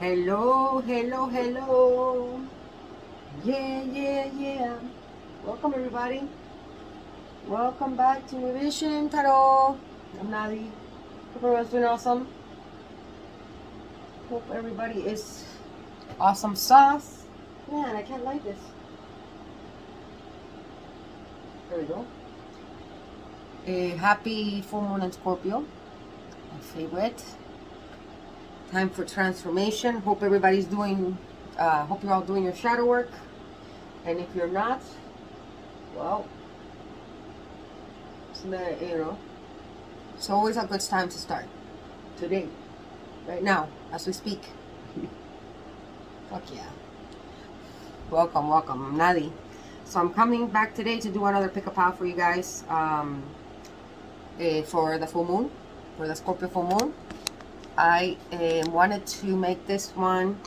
Hello, hello, hello. Yeah. Welcome, everybody. Welcome back to New Vision Tarot. I'm Nadi. Hope everyone's doing awesome. Hope everybody is awesome sauce. Man, I can't like this. There we go. A happy full moon in Scorpio. My favorite. Time for transformation. Hope everybody's doing, hope you're all doing your shadow work. And if you're not, well, it's always a good time to start. Today, right now, as we speak. Fuck yeah. Welcome. I'm Nadi. So I'm coming back today to do another pick a pile for you guys. For the full moon, for the Scorpio full moon. I wanted to make this one.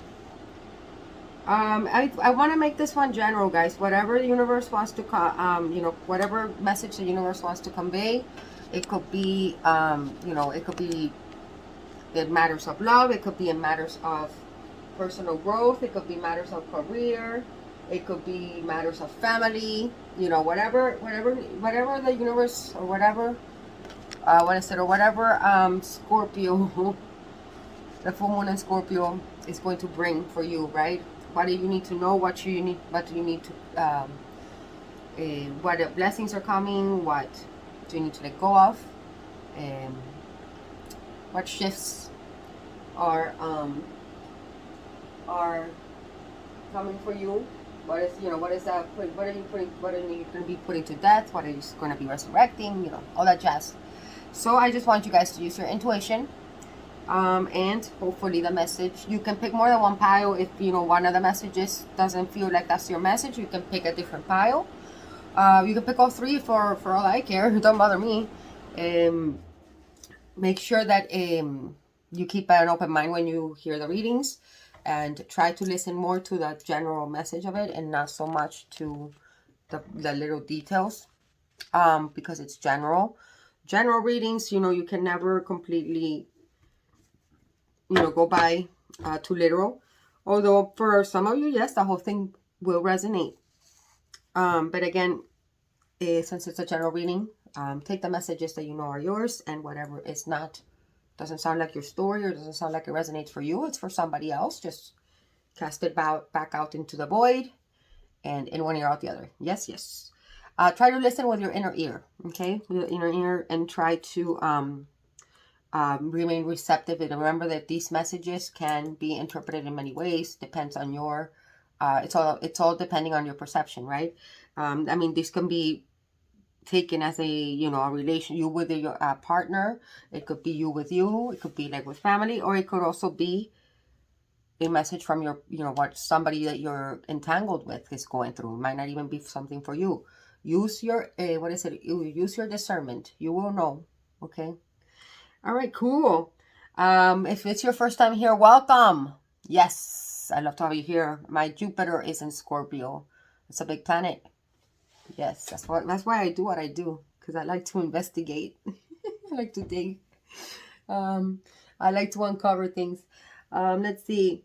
I want to make this one general, guys. Whatever the universe wants to, whatever message the universe wants to convey. It could be, it could be in matters of love. It could be in matters of personal growth. It could be matters of career. It could be matters of family. Whatever the universe or whatever. Scorpio, the full moon in Scorpio is going to bring for you, right? What do you need to know? What do you need to? What blessings are coming? What do you need to let go of? What shifts are coming for you? What is that? What are you going to be putting to death? What are you going to be resurrecting? All that jazz. So I just want you guys to use your intuition, and hopefully the message. You can pick more than one pile. If one of the messages doesn't feel like that's your message, you can pick a different pile. You can pick all three for all I care. It don't bother me. Make sure that you keep an open mind when you hear the readings, and try to listen more to the general message of it and not so much to the little details, because it's general readings. You can never completely go by too literal, although for some of you, yes, the whole thing will resonate. But again, since it's a general reading, take the messages that you know are yours, and whatever is not, doesn't sound like your story or doesn't sound like it resonates for you, it's for somebody else, just cast it back out into the void, and in one ear out the other. Yes. Try to listen with your inner ear, okay? With your inner ear, and try to remain receptive. And remember that these messages can be interpreted in many ways. Depends on your, it's all depending on your perception, right? This can be taken as a relation, you with your partner. It could be you with you. It could be like with family, or it could also be a message from your, what somebody that you're entangled with is going through. It might not even be something for you. Use your, use your discernment. You will know, okay? All right, cool. If it's your first time here, welcome. Yes, I love to have you here. My Jupiter is in Scorpio. It's a big planet. Yes, that's why I do what I do, because I like to investigate. I like to dig. I like to uncover things. Let's see.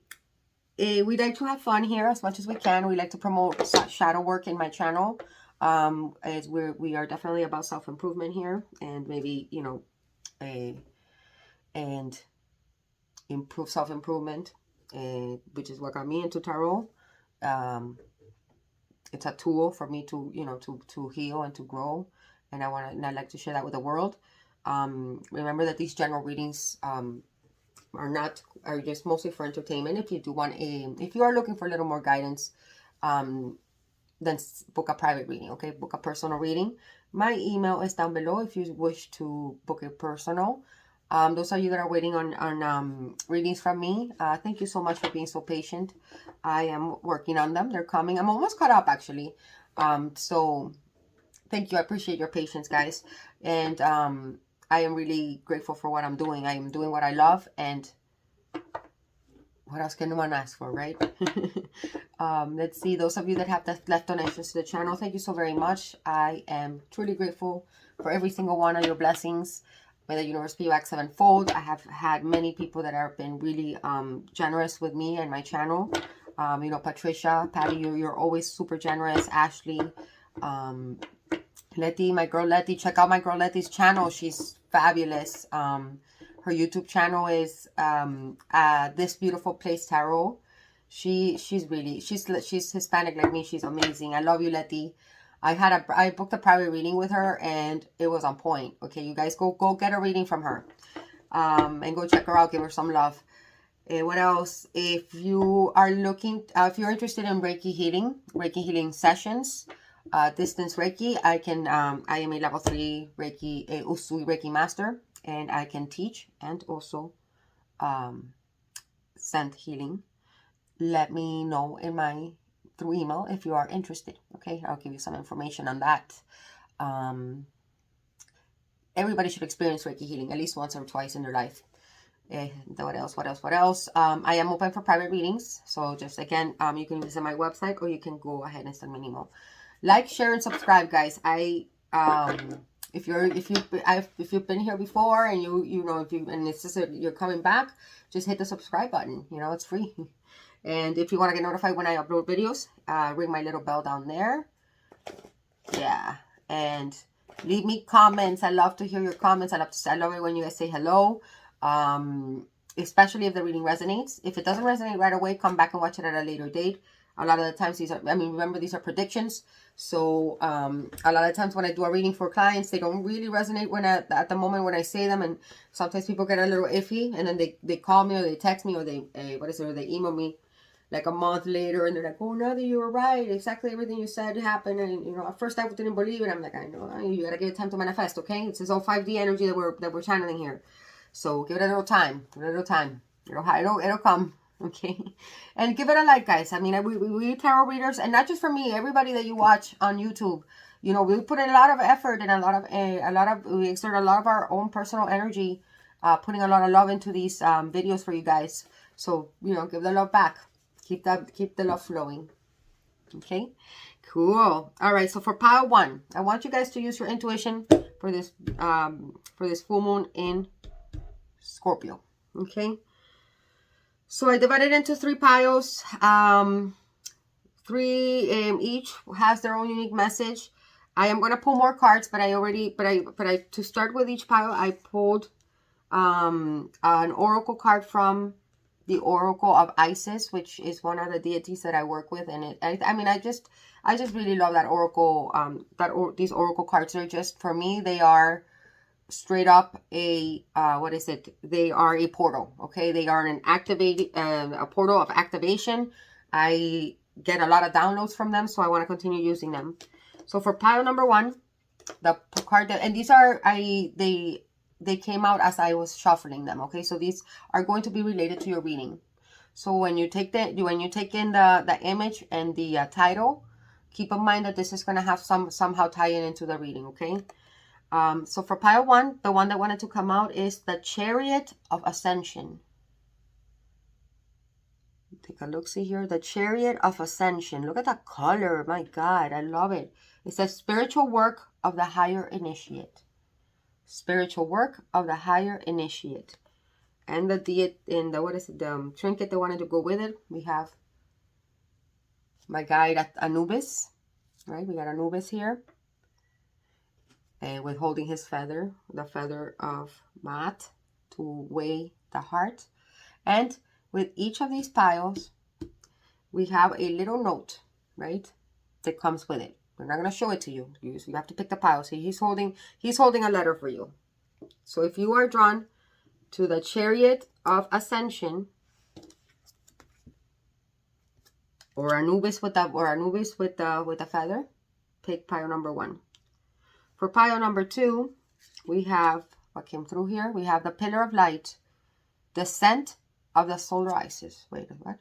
We like to have fun here as much as we can. We like to promote shadow work in my channel. As we are definitely about self-improvement here, and maybe and improve self-improvement, which is what got me into tarot. It's a tool for me to to heal and to grow, and I like to share that with the world. Remember that these general readings are just mostly for entertainment. If you are looking for a little more guidance, then book a private reading, okay? Book a personal reading. My email is down below if you wish to book a personal. Those of you that are waiting on readings from me, thank you so much for being so patient. I am working on them. They're coming. I'm almost caught up, actually. So thank you. I appreciate your patience, guys. And I am really grateful for what I'm doing. I am doing what I love, and what else can one ask for, right? Let's see. Those of you that have left donations to the channel, thank you so very much. I am truly grateful for every single one of your blessings. by the Universe POX sevenfold. I have had many people that have been really generous with me and my channel. You know, Patricia, Patty, you're always super generous. Ashley, Letty, my girl Letty, check out my girl Letty's channel. She's fabulous. Her YouTube channel is This Beautiful Place Tarot. She's Hispanic like me. She's amazing. I love you, Letty. I booked a private reading with her and it was on point. Okay, you guys go get a reading from her. And go check her out, give her some love. What else? If you are looking, if you're interested in Reiki healing sessions, distance Reiki, I am a level 3 Reiki, Usui Reiki master, and I can teach and also send healing. Let me know through email if you are interested. Okay, I'll give you some information on that. Everybody should experience Reiki healing at least once or twice in their life. What else? I am open for private readings. So just again, you can visit my website or you can go ahead and send me an email. Like, share, and subscribe, guys. If you've been here before and you're coming back, just hit the subscribe button. You know, it's free. And if you want to get notified when I upload videos, ring my little bell down there. Yeah, and leave me comments. I love to hear your comments. I love it when you guys say hello. Especially if the reading resonates. If it doesn't resonate right away, come back and watch it at a later date. A lot of the times remember these are predictions. So a lot of times when I do a reading for clients, they don't really resonate at the moment when I say them, and sometimes people get a little iffy, and then they call me or they text me or they email me like a month later, and they're like, oh, no, you were right, exactly everything you said happened. And you know, at first I didn't believe it. I'm like, I know, you gotta give it time to manifest. Okay, it's this all 5D energy that we're channeling here. So give it a little time. It'll come. Okay, and give it a like, guys. I mean, we tarot readers, and not just for me, everybody that you watch on YouTube. You know, we put in a lot of effort and we exert a lot of our own personal energy, putting a lot of love into these videos for you guys. So you know, give the love back. Keep the love flowing. Okay, cool. All right. So for pile 1, I want you guys to use your intuition for this full moon in Scorpio. Okay. So I divided into 3 piles. 3 each has their own unique message. I am going to pull more cards, but to start with each pile, I pulled an oracle card from the Oracle of Isis, which is one of the deities that I work with. And I just really love that oracle. These oracle cards are just, for me, they are straight up they are a portal. Okay, they are a portal of activation. I get a lot of downloads from them, so I want to continue using them. So for pile number 1, the card and these are they came out as I was shuffling them. Okay, so these are going to be related to your reading. So when you take in the image and the title, keep in mind that this is going to have somehow tie into the reading. Okay. So for pile 1, the one that wanted to come out is the Chariot of Ascension. Take a look, see here, the Chariot of Ascension. Look at that color. My God, I love it. It says spiritual work of the higher initiate. Spiritual work of the higher initiate. And the trinket that wanted to go with it. We have my guide Anubis. Right, we got Anubis here. With holding his feather, the feather of Maat, to weigh the heart. And with each of these piles, we have a little note, right, that comes with it. We're not going to show it to you. You have to pick the pile. See, he's holding a letter for you. So if you are drawn to the Chariot of Ascension, or Anubis with the feather, pick pile number 1. For pile number 2, we have what came through here. We have the Pillar of Light, Descent of the Solar Isis. Wait, what?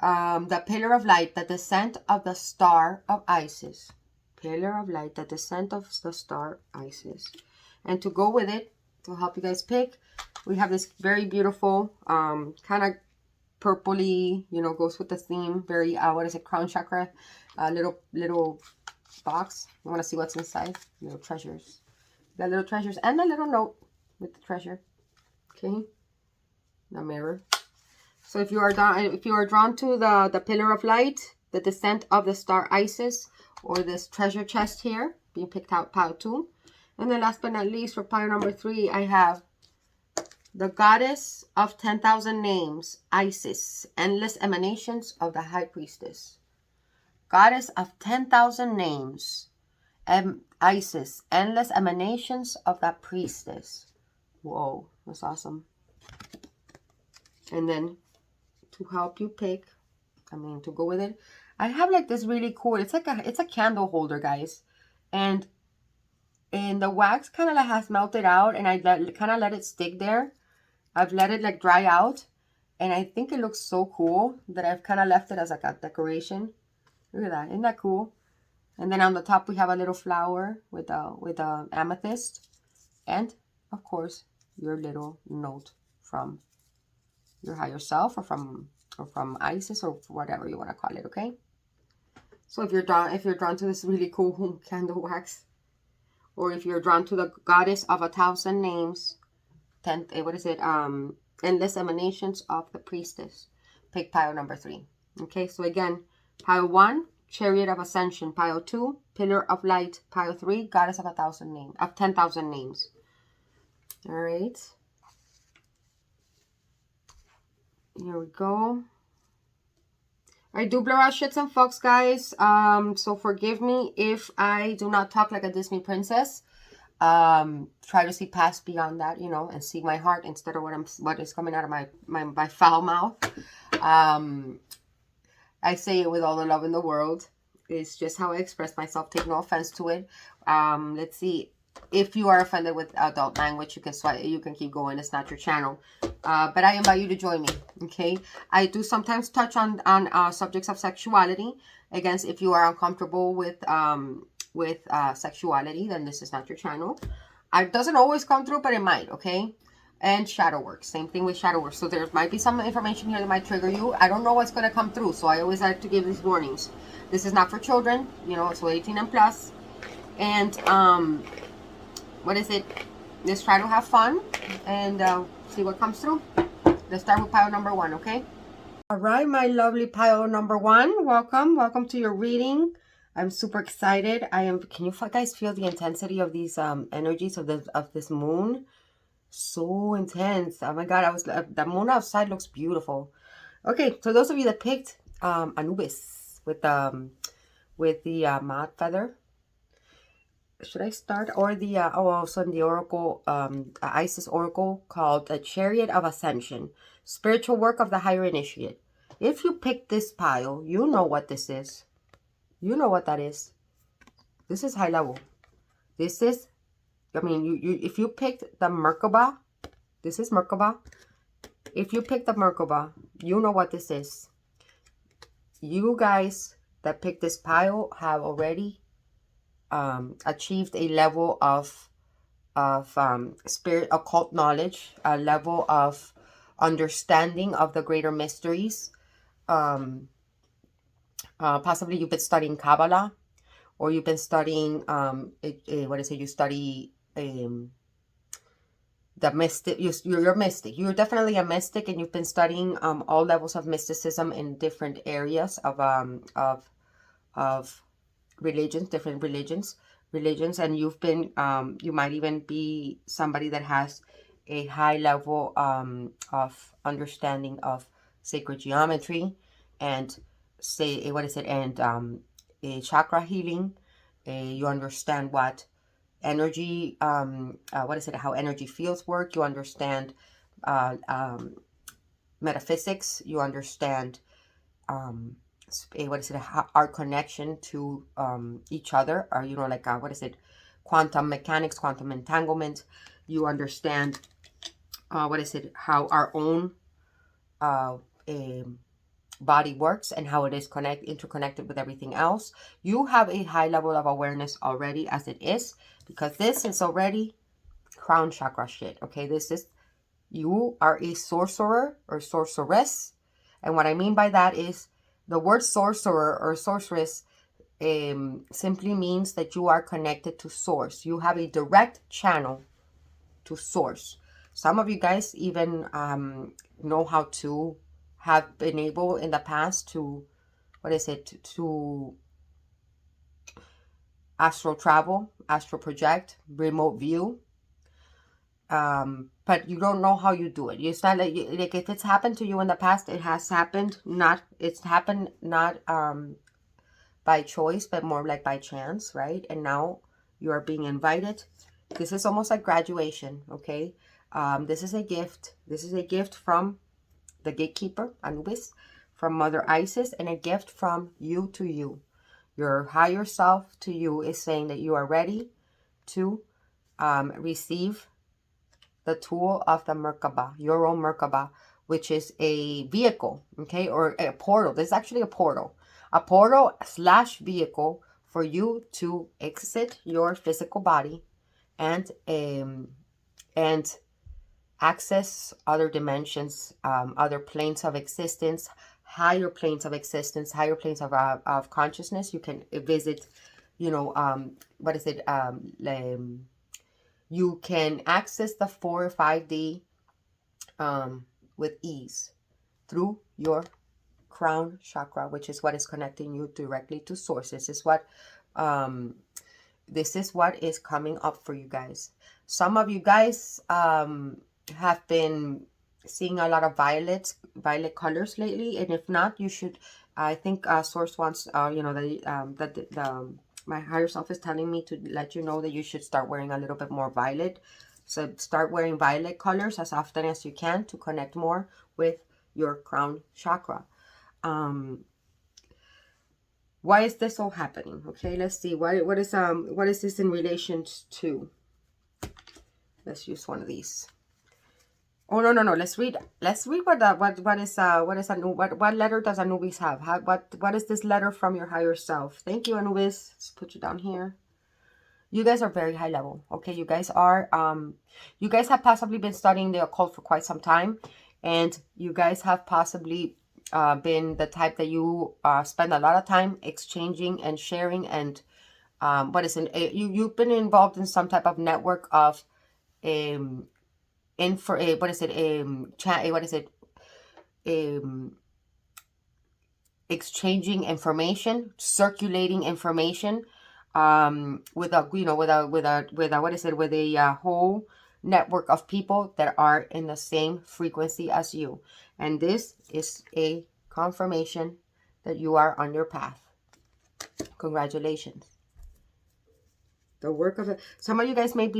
The Pillar of Light, the Descent of the Star of Isis. Pillar of Light, the Descent of the Star Isis. And to go with it, to help you guys pick, we have this very beautiful, kind of purpley, goes with the theme, very, crown chakra, little box. You want to see what's inside? Little treasures. The little treasures and the little note with the treasure. Okay. The mirror. So if you are drawn to the pillar of light, the descent of the star Isis, or this treasure chest here, being picked out, pile 2. And then last but not least, for pile number 3, I have the goddess of 10,000 names, Isis, endless emanations of the high priestess. Goddess of 10,000 names, Isis, endless emanations of that priestess. Whoa, that's awesome. And then to help you pick, to go with it, I have like this really cool, it's a candle holder, guys. And the wax kind of like has melted out, and I kind of let it stick there. I've let it like dry out, and I think it looks so cool that I've kind of left it as like a decoration. Look at that, isn't that cool? And then on the top we have a little flower with a amethyst, and of course your little note from your higher self, or from Isis, or whatever you want to call it. Okay. So if you're drawn to this really cool candle wax, or if you're drawn to the goddess of 1,000 names, endless emanations of the priestess, pick pile number 3. Okay. So again, pile 1, chariot of ascension. Pile 2, pillar of light. Pile 3, goddess of 10,000 names. All right. Here we go. I do blur out shits and fucks, guys. So forgive me if I do not talk like a Disney princess. Try to see past beyond that, and see my heart instead of what is coming out of my foul mouth. I say it with all the love in the world. It's just how I express myself. Take no offense to it. Let's see. If you are offended with adult language, you can keep going. It's not your channel. But I invite you to join me. Okay. I do sometimes touch on subjects of sexuality. Again, if you are uncomfortable with sexuality, then this is not your channel. It doesn't always come through, but it might. Okay. And shadow work. Same thing with shadow work. So there might be some information here that might trigger you. I don't know what's going to come through. So I always like to give these warnings. This is not for children. So 18 and plus. And, what is it? Let's try to have fun and see what comes through. Let's start with pile number 1, okay? All right, my lovely pile number 1. Welcome to your reading. I'm super excited. Can you guys feel the intensity of these energies of this moon? So intense. Oh my God, the moon outside looks beautiful. Okay, so those of you that picked Anubis with the mod feather. Should I start? Or also in the oracle, Isis oracle, called a Chariot of Ascension, spiritual work of the higher initiate. If you pick this pile, you know what this is. You know what that is. This is high level. This is, if you picked the Merkaba, this is Merkaba. If you picked the Merkaba, you know what this is. You guys that picked this pile have already achieved a level of spirit occult knowledge, a level of understanding of the greater mysteries. Possibly you've been studying Kabbalah, or you've been studying you study the mystic. You're a mystic. You're definitely a mystic, and you've been studying all levels of mysticism in different areas of religions, different religions, and you've been you might even be somebody that has a high level of understanding of sacred geometry, and a chakra healing. You understand what energy how energy fields work. You understand metaphysics. You understand our connection to each other, or quantum mechanics, quantum entanglement. You understand how our own body works, and how it is interconnected with everything else. You have a high level of awareness already as it is, because this is already crown chakra shit. Okay, you are a sorcerer or sorceress, and what I mean by that is the word sorcerer or sorceress simply means that you are connected to source. You have a direct channel to source. Some of you guys even know how to have been able in the past to, what is it, to astral travel, astral project, remote view. But you don't know how you do it. It's not like if it's happened to you in the past, it has happened. It's happened not by choice, but more like by chance, right? And now you are being invited. This is almost like graduation, okay? This is a gift. This is a gift from the gatekeeper, Anubis, from Mother Isis, and a gift from you to you. Your higher self to you is saying that you are ready to receive the tool of the Merkaba, your own Merkaba, which is a vehicle, okay, or a portal. This is actually a portal / vehicle for you to exit your physical body and access other dimensions, other planes of existence, higher planes of existence, higher planes of consciousness. You can visit, you know, what is it? You can access the 4 or 5D with ease through your crown chakra, which is what is connecting you directly to source. This is what is coming up for you guys. Some of you guys have been seeing a lot of violet colors lately, and if not, you should. I think source wants my higher self is telling me to let you know that you should start wearing a little bit more violet. So start wearing violet colors as often as you can to connect more with your crown chakra. Why is this all happening? Okay, let's see. What is this in relation to? Let's use one of these. Oh no. Let's read what letter does Anubis have? What is this letter from your higher self? Thank you, Anubis. Let's put you down here. You guys are very high level. Okay, you guys are you guys have possibly been studying the occult for quite some time, and you guys have possibly been the type that you spend a lot of time exchanging and sharing, and you've been involved in some type of network of exchanging information, circulating information with a whole network of people that are in the same frequency as you. And this is a confirmation that you are on your path. Congratulations. The work of it. Some of you guys may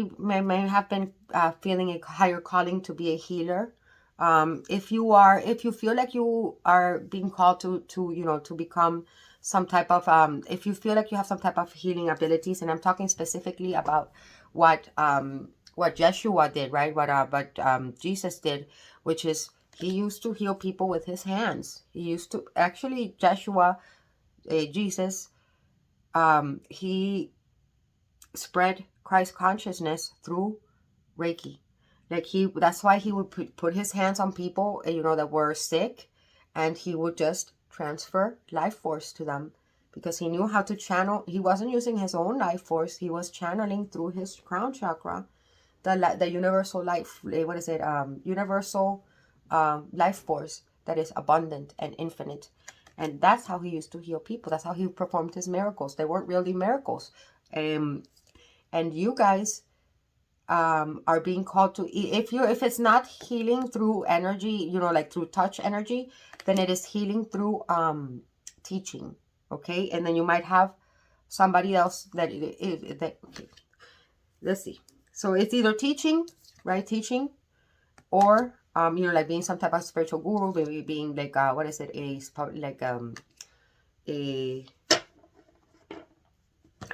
have been feeling a higher calling to be a healer. If you feel like you are being called to become some type of if you feel like you have some type of healing abilities, and I'm talking specifically about what Yeshua did, right? What Jesus did, which is he used to heal people with his hands. He used to actually Jesus, he spread Christ consciousness through Reiki. That's why he would put his hands on people, that were sick, and he would just transfer life force to them, because he knew how to channel. He wasn't using his own life force. He was channeling through his crown chakra, the universal life. Universal life force that is abundant and infinite. And that's how he used to heal people. That's how he performed his miracles. They weren't really miracles. And you guys are being called to, if it's not healing through energy, like through touch energy, then it is healing through teaching. Okay, and then you might have somebody else that okay. Let's see. So it's either teaching, right? Teaching, or like being some type of spiritual guru, maybe being like a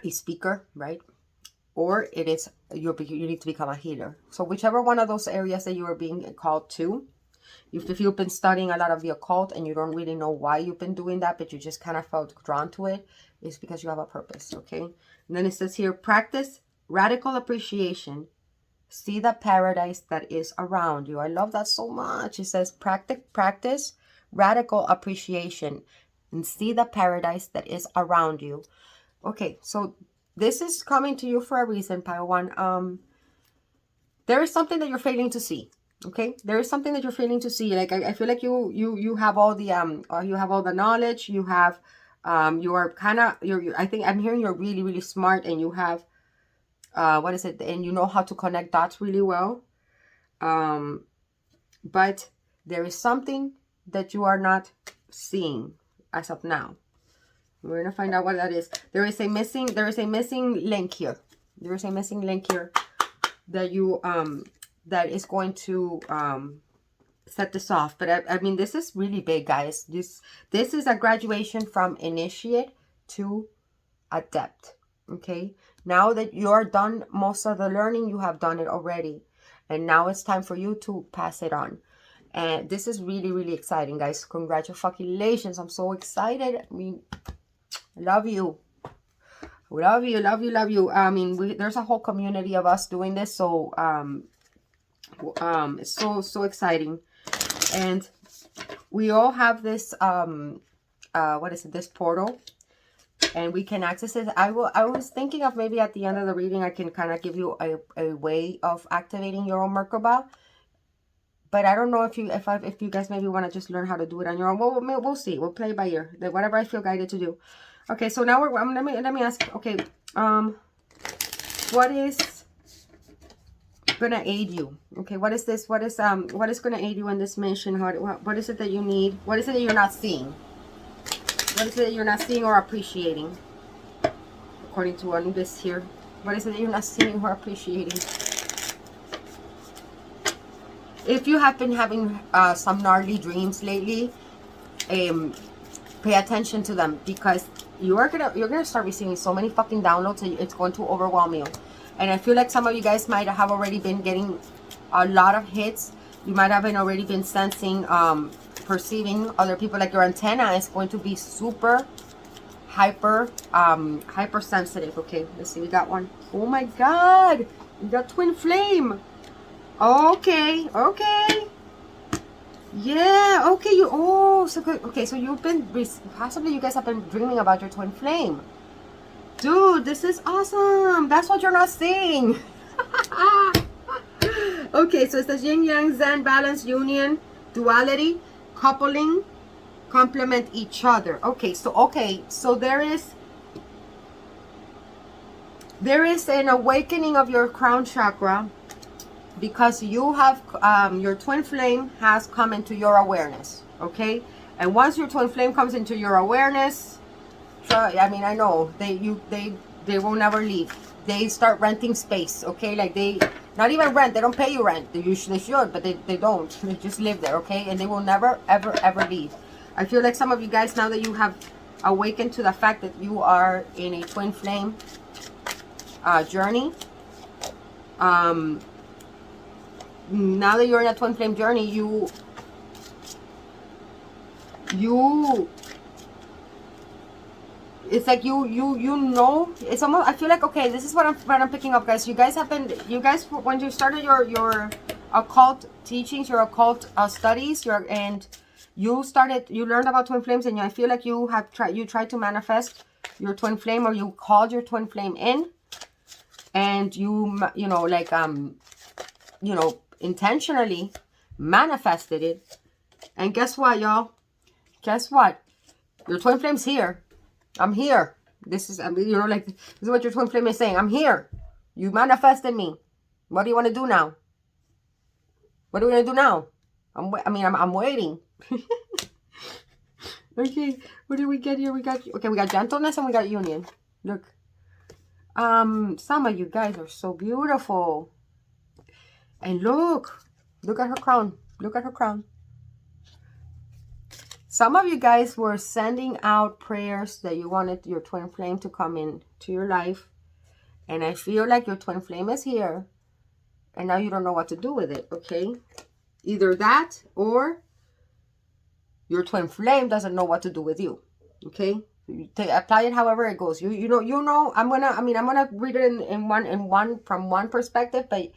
speaker, right? Or it is you need to become a healer. So whichever one of those areas that you are being called to, if you've been studying a lot of the occult and you don't really know why you've been doing that, but you just kind of felt drawn to it, it's because you have a purpose, okay? And then it says here, practice radical appreciation. See the paradise that is around you. I love that so much. It says practice radical appreciation and see the paradise that is around you. Okay, so this is coming to you for a reason, Pile 1. There is something that you're failing to see. Okay, there is something that you're failing to see. Like I feel like you have all the you have all the knowledge. You have you are kind of you're I think I'm hearing you're really, really smart, and you have what is it, and you know how to connect dots really well. But there is something that you are not seeing as of now. We're gonna find out what that is. There is a missing link here. There is a missing link here that you that is going to set this off. But I mean, this is really big, guys. This is a graduation from initiate to adept. Okay, now that you're done most of the learning, you have done it already, and now it's time for you to pass it on. And this is really, really exciting, guys. Congratulations. I'm so excited. I mean, love you. Love you, love you, love you. I mean, there's a whole community of us doing this, so it's so exciting. And we all have this what is it, this portal, and we can access it. I was thinking of maybe at the end of the reading I can kind of give you a way of activating your own Merkaba. But I don't know if you guys maybe want to just learn how to do it on your own. We'll see. We'll play it by ear. Whatever I feel guided to do. Okay, so now let me ask. Okay, what is gonna aid you? Okay, what is this? What is gonna aid you in this mission? What is it that you need? What is it that you're not seeing? What is it that you're not seeing or appreciating? According to Anubis here, what is it that you're not seeing or appreciating? If you have been having some gnarly dreams lately, pay attention to them, because you're gonna start receiving so many fucking downloads, it's going to overwhelm you. And I feel like some of you guys might have already been getting a lot of hits. You might have already been sensing, perceiving other people. Like your antenna is going to be super hyper sensitive. Okay, let's see. We got one. Oh my god, we got twin flame. Okay, okay. Yeah, okay, so good. Okay, so you've been, possibly you guys have been dreaming about your twin flame. Dude, this is awesome. That's what you're not seeing. Okay, so it says yin yang, zen, balance, union, duality, coupling, complement each other. Okay, so there is an awakening of your crown chakra, because you have your twin flame has come into your awareness. Okay, and once your twin flame comes into your awareness, so I mean, I know they will never leave. They start renting space. Okay, like they not even rent, they don't pay you rent. They should, but they don't. They just live there. Okay, and they will never ever leave. I feel like some of you guys, now that you have awakened to the fact that you are in a twin flame journey, now that you're in a twin flame journey, you it's like you know, it's almost, I feel like, okay, this is what I'm picking up, guys. You guys when you started your occult teachings, your occult studies, you learned about twin flames, and I feel like you tried to manifest your twin flame, or you called your twin flame in, and you know, like intentionally manifested it. And guess what, y'all? Guess what? Your twin flame's here. I'm here. This is, like, this is what your twin flame is saying. I'm here. You manifested me. What do you want to do now? What are we going to do now? I'm waiting. Okay, what did we get here? We got gentleness, and we got union. Look. Some of you guys are so beautiful. And look at her crown. Look at her crown. Some of you guys were sending out prayers that you wanted your twin flame to come into your life. And I feel like your twin flame is here. And now you don't know what to do with it, okay? Either that, or your twin flame doesn't know what to do with you, okay? Apply it however it goes. You know. I'm gonna read it in one from one perspective, but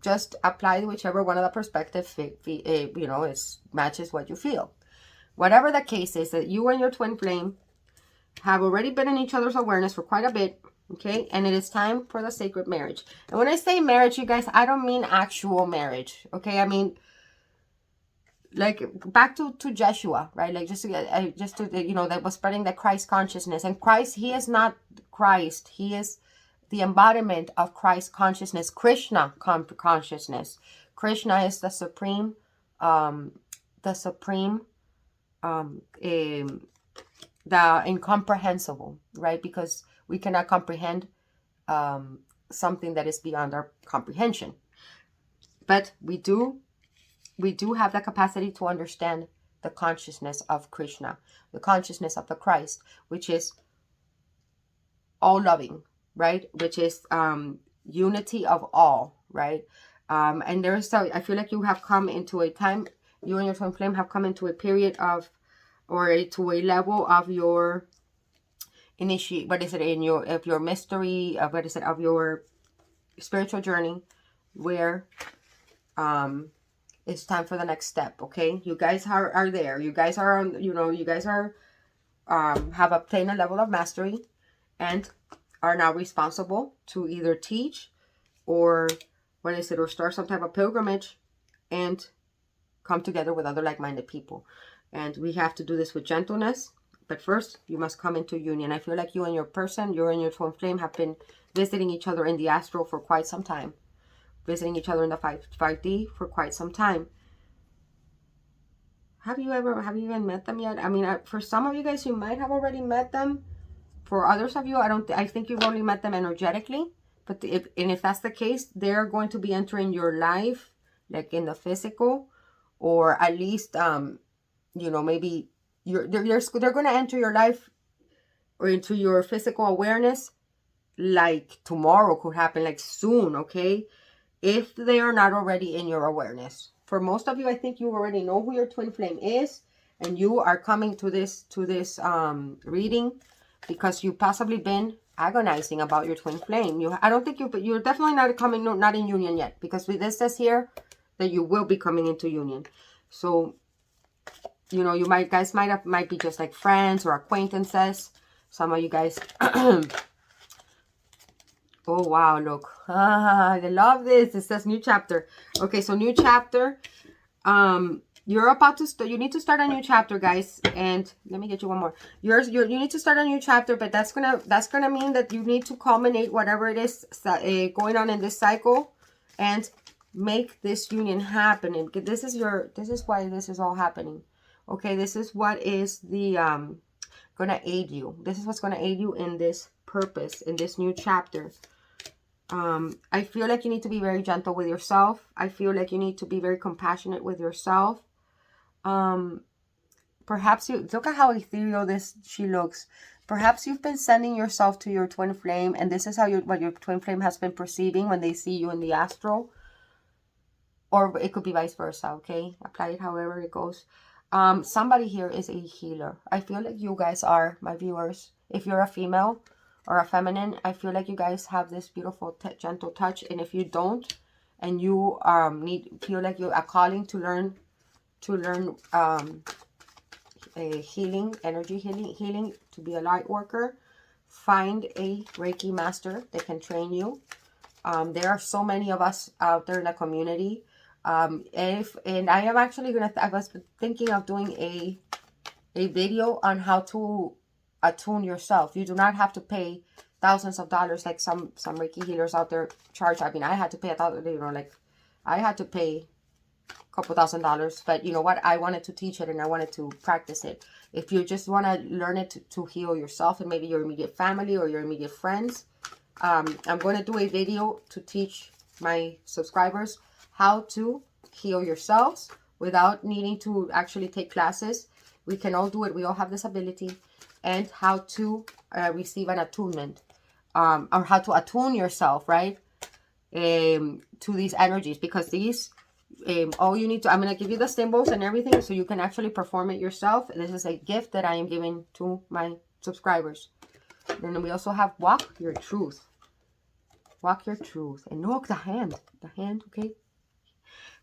just apply whichever one of the perspectives matches what you feel. Whatever the case is, that you and your twin flame have already been in each other's awareness for quite a bit. Okay, and it is time for the sacred marriage. And when I say marriage, you guys, I don't mean actual marriage. Okay, I mean like back to Joshua, right? Like just to you know, that was spreading the Christ consciousness. And Christ, he is not Christ. He is the embodiment of Christ consciousness, Krishna consciousness. Krishna is the supreme, the supreme, the incomprehensible, right? Because we cannot comprehend something that is beyond our comprehension. But we do have the capacity to understand the consciousness of Krishna, the consciousness of the Christ, which is all loving, right? Which is unity of all, right? And there is so I feel like you have come into a time, you and your twin flame have come into a period of, or to a level of your of your mystery, of your spiritual journey, where it's time for the next step. Okay, you guys are there. You guys are on, you guys are have obtained a level of mastery and are now responsible to either teach or or start some type of pilgrimage and come together with other like-minded people. And we have to do this with gentleness. But first, you must come into union. I feel like you and your twin flame have been visiting each other in the astral for quite some time. Visiting each other in the 5D for quite some time. Have you even met them yet? I mean, for some of you guys, you might have already met them. For others of you, I think you've only met them energetically. But if that's the case, they're going to be entering your life, like in the physical, or at least, maybe they're going to enter your life or into your physical awareness, like tomorrow could happen, like soon, okay? If they are not already in your awareness. For most of you, I think you already know who your twin flame is, and you are coming to this reading because you've possibly been agonizing about your twin flame. But you're definitely not in union yet, because this says here that you will be coming into union. So, you guys might be just like friends or acquaintances. Some of you guys. Oh, wow, look. I love this. It says new chapter. Okay, so new chapter. You're about to you need to start a new chapter, guys. And let me get you one more. You need to start a new chapter, but that's gonna mean that you need to culminate whatever it is going on in this cycle and make this union happen. And this is why this is all happening. Okay, this is what is the gonna aid you. This is what's gonna aid you in this purpose, in this new chapter. I feel like you need to be very gentle with yourself. I feel like you need to be very compassionate with yourself. Perhaps look at how ethereal she looks. Perhaps you've been sending yourself to your twin flame, and this is what your twin flame has been perceiving when they see you in the astral. Or it could be vice versa, okay? Apply it however it goes. Somebody here is a healer. I feel like you guys are, my viewers. If you're a female or a feminine, I feel like you guys have this beautiful gentle touch. And if you don't, and you feel like you're a calling to learn a healing, energy healing, to be a light worker, find a Reiki master that can train you. There are so many of us out there in the community. And I am actually I was thinking of doing a video on how to attune yourself. You do not have to pay thousands of dollars like some Reiki healers out there charge. I mean, I had to pay I had to pay a couple $1,000, but you know what? I wanted to teach it and I wanted to practice it. If you just want to learn it to heal yourself and maybe your immediate family or your immediate friends, I'm going to do a video to teach my subscribers how to heal yourselves without needing to actually take classes. We can all do it. We all have this ability. And how to receive an attunement, or how to attune yourself, right, to these energies. Because these, all you need to, I'm going to give you the symbols and everything so you can actually perform it yourself. This is a gift that I am giving to my subscribers. Then we also have walk your truth. Walk your truth. And look, the hand, okay?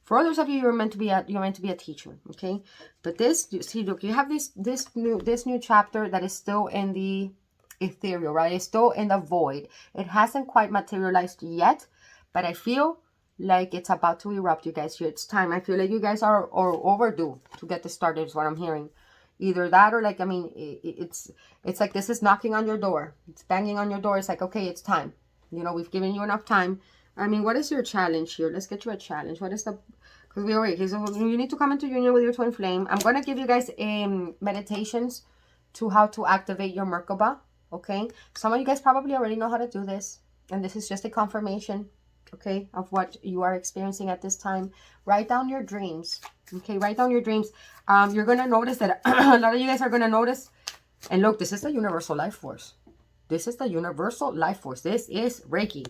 For others of you, you're meant to be a teacher, okay? But this, see, look, you have this new chapter that is still in the ethereal, right? It's still in the void. It hasn't quite materialized yet, but I feel like it's about to erupt, you guys. Here, it's time. I feel like you guys are overdue to get this started. Is what I'm hearing. Either that or like, I mean, it's like this is knocking on your door. It's banging on your door. It's like, okay, it's time. You know, we've given you enough time. I mean, what is your challenge here? Let's get you a challenge. What is the... Because we already... You need to come into union with your twin flame. I'm going to give you guys meditations to how to activate your Merkaba. Okay? Some of you guys probably already know how to do this. And this is just a confirmation, okay, of what you are experiencing at this time. Write down your dreams. Okay? Write down your dreams. You're going to notice that a lot of you guys are going to notice... And look, this is the universal life force. This is the universal life force. This is Reiki.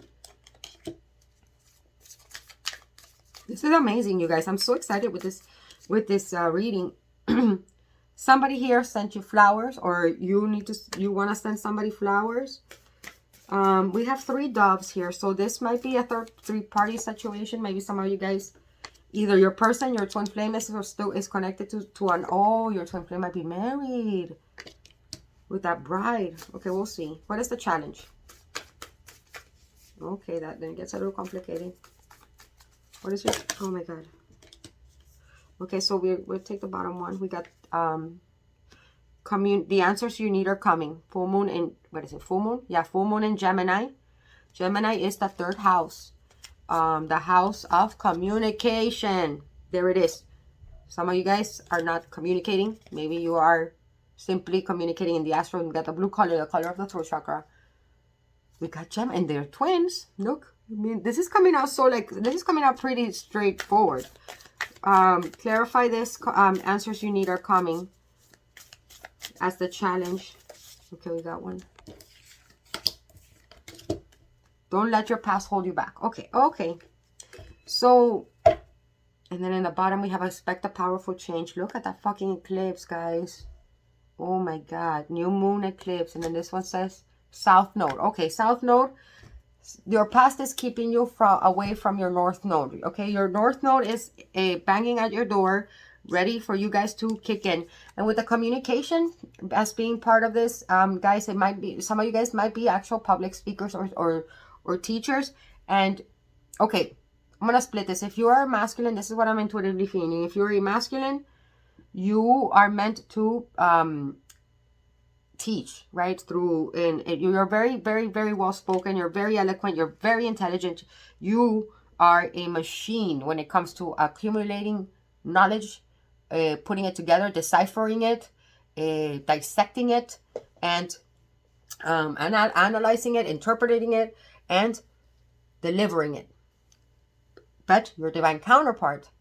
This is amazing, you guys. I'm so excited with this reading. Somebody here sent you flowers, or you want to send somebody flowers. We have 3 doves here, so this might be a three-party situation. Maybe some of you guys, either your person, your twin flame is connected to an... Oh, your twin flame might be married with that bride. Okay, we'll see. What is the challenge? Okay, that then gets a little complicated. What is your... Oh my god. Okay, so we'll take the bottom one. We got the answers you need are coming. Full moon in... What is it? Full moon? Yeah, full moon in Gemini. Gemini is the 3rd house. The house of communication. There it is. Some of you guys are not communicating. Maybe you are simply communicating in the astral. We got the blue color, the color of the throat chakra. We got Gem, and they're twins. Look. I mean, this is coming out this is coming out pretty straightforward. Clarify this. Answers you need are coming as the challenge. Okay, we got one. Don't let your past hold you back. Okay, okay. So, and then in the bottom we have expect a powerful change. Look at that fucking eclipse, guys. Oh my god. New moon eclipse. And then this one says South Node. Okay, South Node. Your past is keeping you away from your North Node. Okay, your North Node is banging at your door, ready for you guys to kick in. And with the communication as being part of this, guys, it might be... Some of you guys might be actual public speakers or teachers. And, okay, I'm going to split this. If you are masculine, this is what I'm intuitively feeling. If you're a masculine, you are meant to... teach, right? You're very, very, very well spoken. You're very eloquent. You're very intelligent. You are a machine when it comes to accumulating knowledge, putting it together, deciphering it, dissecting it, and analyzing it, interpreting it, and delivering it. But your divine counterpart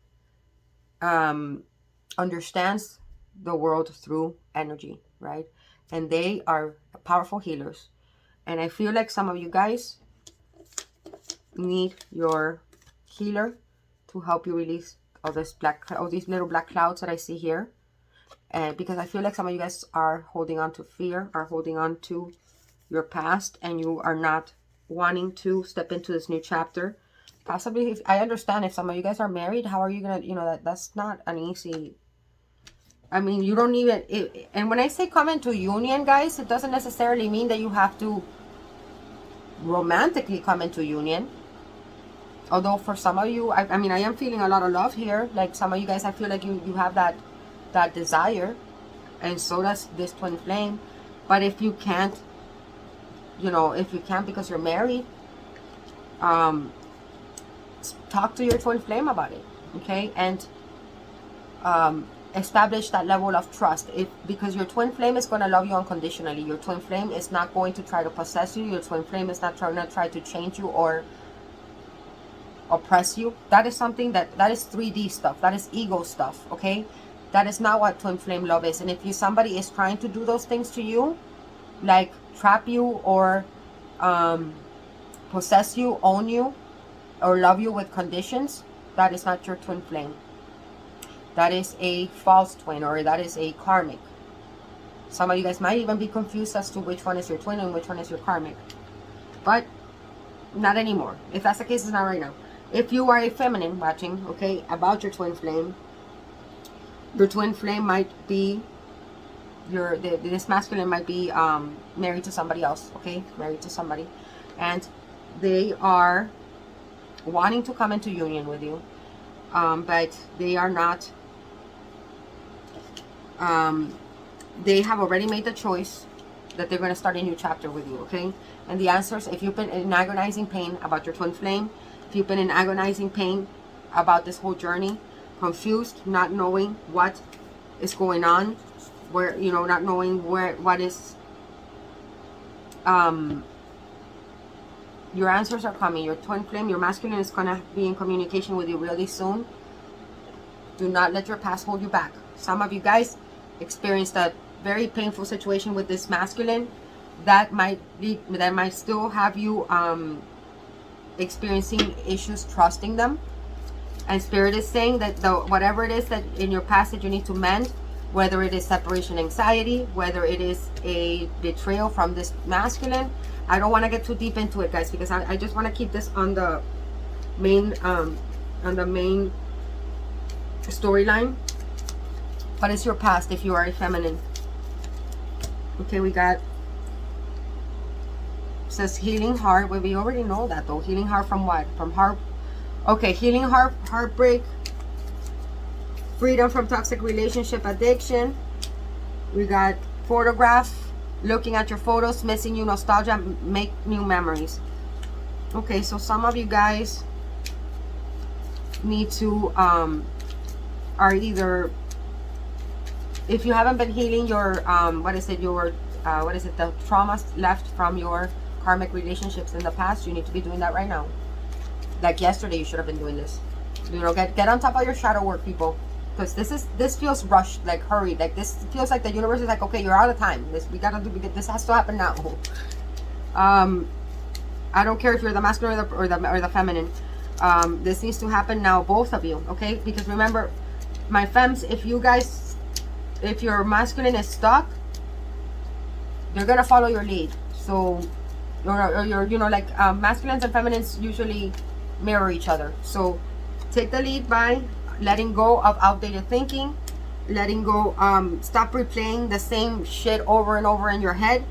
understands the world through energy, right? And they are powerful healers. And I feel like some of you guys need your healer to help you release all these little black clouds that I see here. And because I feel like some of you guys are holding on to fear, are holding on to your past, and you are not wanting to step into this new chapter. Possibly, if I understand, if some of you guys are married, how are you gonna, that's not an easy... I mean, you don't even... And when I say come into union, guys, it doesn't necessarily mean that you have to romantically come into union. Although for some of you, I mean, I am feeling a lot of love here. Like some of you guys, I feel like you have that desire. And so does this twin flame. But if you can't, if you can't because you're married, talk to your twin flame about it. Okay? And establish that level of trust, because your twin flame is going to love you unconditionally. Your twin flame is not going to try to possess you. Your twin flame is not trying to change you or oppress you. That is something that is 3D stuff. That is ego stuff. Okay, that is not what twin flame love is. And if somebody is trying to do those things to you, like trap you or possess you, own you, or love you with conditions, that is not your twin flame. That is a false twin, or that is a karmic. Some of you guys might even be confused as to which one is your twin and which one is your karmic. But not anymore. If that's the case, it's not right now. If you are a feminine watching, okay, about your twin flame might be this masculine might be married to somebody else, okay, married to somebody, and they are wanting to come into union with you, but they are not. They have already made the choice that they're going to start a new chapter with you, okay? And the answers, if you've been in agonizing pain about your twin flame, if you've been in agonizing pain about this whole journey, confused, not knowing what is going on, where, you know, not knowing what is, your answers are coming. Your twin flame, your masculine is going to be in communication with you really soon. Do not let your past hold you back. Some of you guys experienced a very painful situation with this masculine that might still have you experiencing issues trusting them. And Spirit is saying that whatever it is that in your past that you need to mend, whether it is separation anxiety, whether it is a betrayal from this masculine. I don't want to get too deep into it, guys, because I just want to keep this on the main storyline. But it's your past if you are a feminine. Okay, we got, says healing heart. Well, we already know that though. Healing heart from what? From heart. Okay, healing heart, heartbreak, freedom from toxic relationship addiction. We got photograph, looking at your photos, missing you, nostalgia, make new memories. Okay, so some of you guys need to are either, if you haven't been healing your the traumas left from your karmic relationships in the past, you need to be doing that right now. Like yesterday, you should have been doing this. You know, get on top of your shadow work, people, because this feels rushed, like hurried. Like this feels like the universe is like, okay, you're out of time. This has to happen now. I don't care if you're the masculine or the feminine. This needs to happen now, both of you, okay? Because remember, my femmes, if your masculine is stuck, they're gonna follow your lead. So, masculines and feminines usually mirror each other. So, take the lead by letting go of outdated thinking, letting go. Stop replaying the same shit over and over in your head.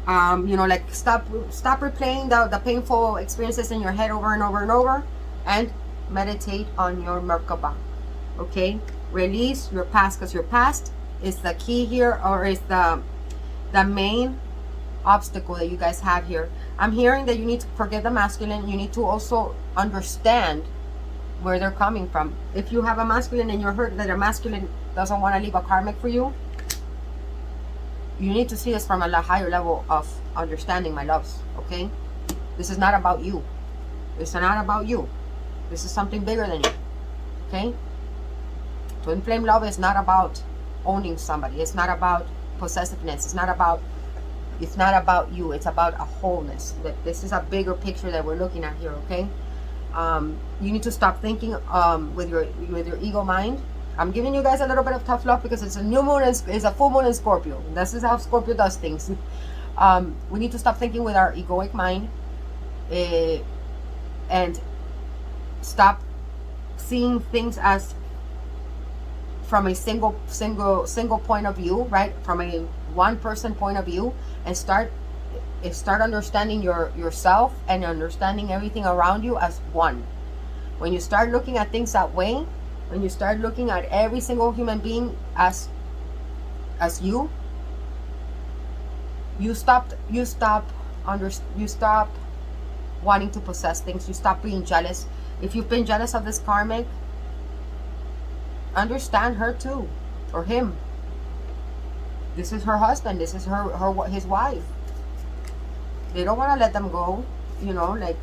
Stop replaying the painful experiences in your head over and over and over, and meditate on your Merkaba. Okay, release your past, because your past is the key here, or is the main obstacle that you guys have here. I'm hearing that you need to forget the masculine. You need to also understand where they're coming from. If you have a masculine and you're hurt that a masculine doesn't want to leave a karmic for you, you need to see this from a higher level of understanding, my loves. Okay, this is not about you. This is not about you. This is something bigger than you. Okay, twin flame love is not about owning somebody. It's not about possessiveness. It's not about you. It's about a wholeness. That this is a bigger picture that we're looking at here. Okay, you need to stop thinking with your ego mind. I'm giving you guys a little bit of tough love because it's a new moon, it's a full moon in Scorpio. This is how Scorpio does things. We need to stop thinking with our egoic mind, and stop seeing things as from a single point of view, right? From a one person point of view, and start understanding yourself and understanding everything around you as one. When you start looking at things that way, when you start looking at every single human being as you stop wanting to possess things. You stop being jealous. If you've been jealous of this karmic, understand her too, or him. This is her husband. This is his wife. They don't want to let them go,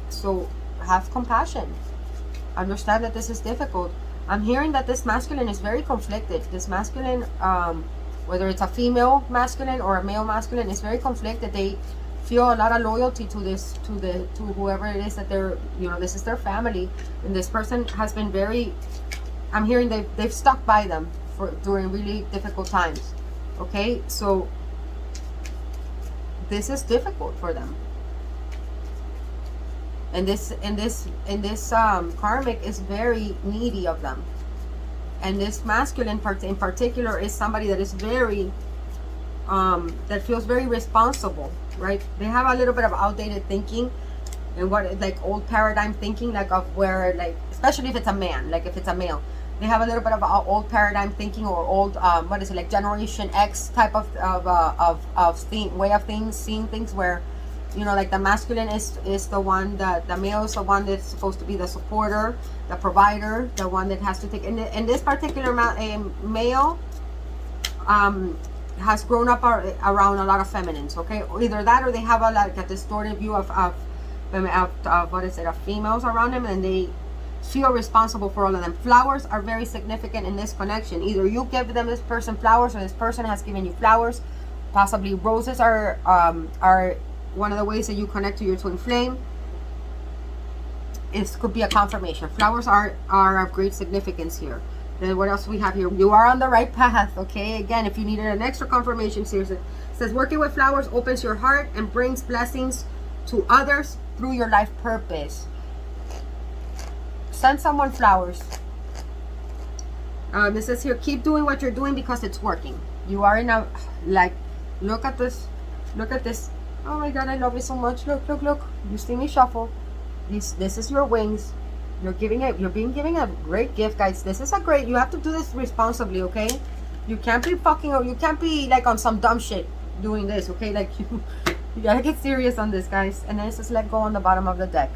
so have compassion. Understand that this is difficult. I'm hearing that this masculine is very conflicted. This masculine, whether it's a female masculine or a male masculine, is very conflicted. They feel a lot of loyalty to whoever it is that they're, this is their family. And this person has been very, I'm hearing they've stuck by them during really difficult times. Okay, so this is difficult for them. And this karmic is very needy of them. And this masculine part in particular is somebody that is very that feels very responsible, right? They have a little bit of outdated thinking, and what, like old paradigm thinking, like of where, like, especially if it's a man, like if it's a male, they have a little bit of old paradigm thinking, or old what is it, like Generation X type of way of things, seeing things, where, you know, like the masculine is the one that the male is the one that's supposed to be the supporter, the provider, the one that has to take. And this particular male has grown up around a lot of feminines. Okay, either that, or they have like a distorted view of what is it, of females around them, and they feel responsible for all of them. Flowers are very significant in this connection. Either you give this person flowers, or this person has given you flowers. Possibly roses are one of the ways that you connect to your twin flame. It could be a confirmation. Flowers are of great significance here. Then what else we have here? You are on the right path. Okay, again, if you needed an extra confirmation, seriously, it says working with flowers opens your heart and brings blessings to others through your life purpose. Send someone flowers. It says here, keep doing what you're doing because it's working. You are in a, like, look at this. Look at this. Oh my God, I love it so much. Look, look, look. You see me shuffle. This is your wings. You're being given a great gift, guys. This is a great, you have to do this responsibly, okay? You can't be you can't be like on some dumb shit doing this, okay? Like you gotta get serious on this, guys. And then it says let go on the bottom of the deck.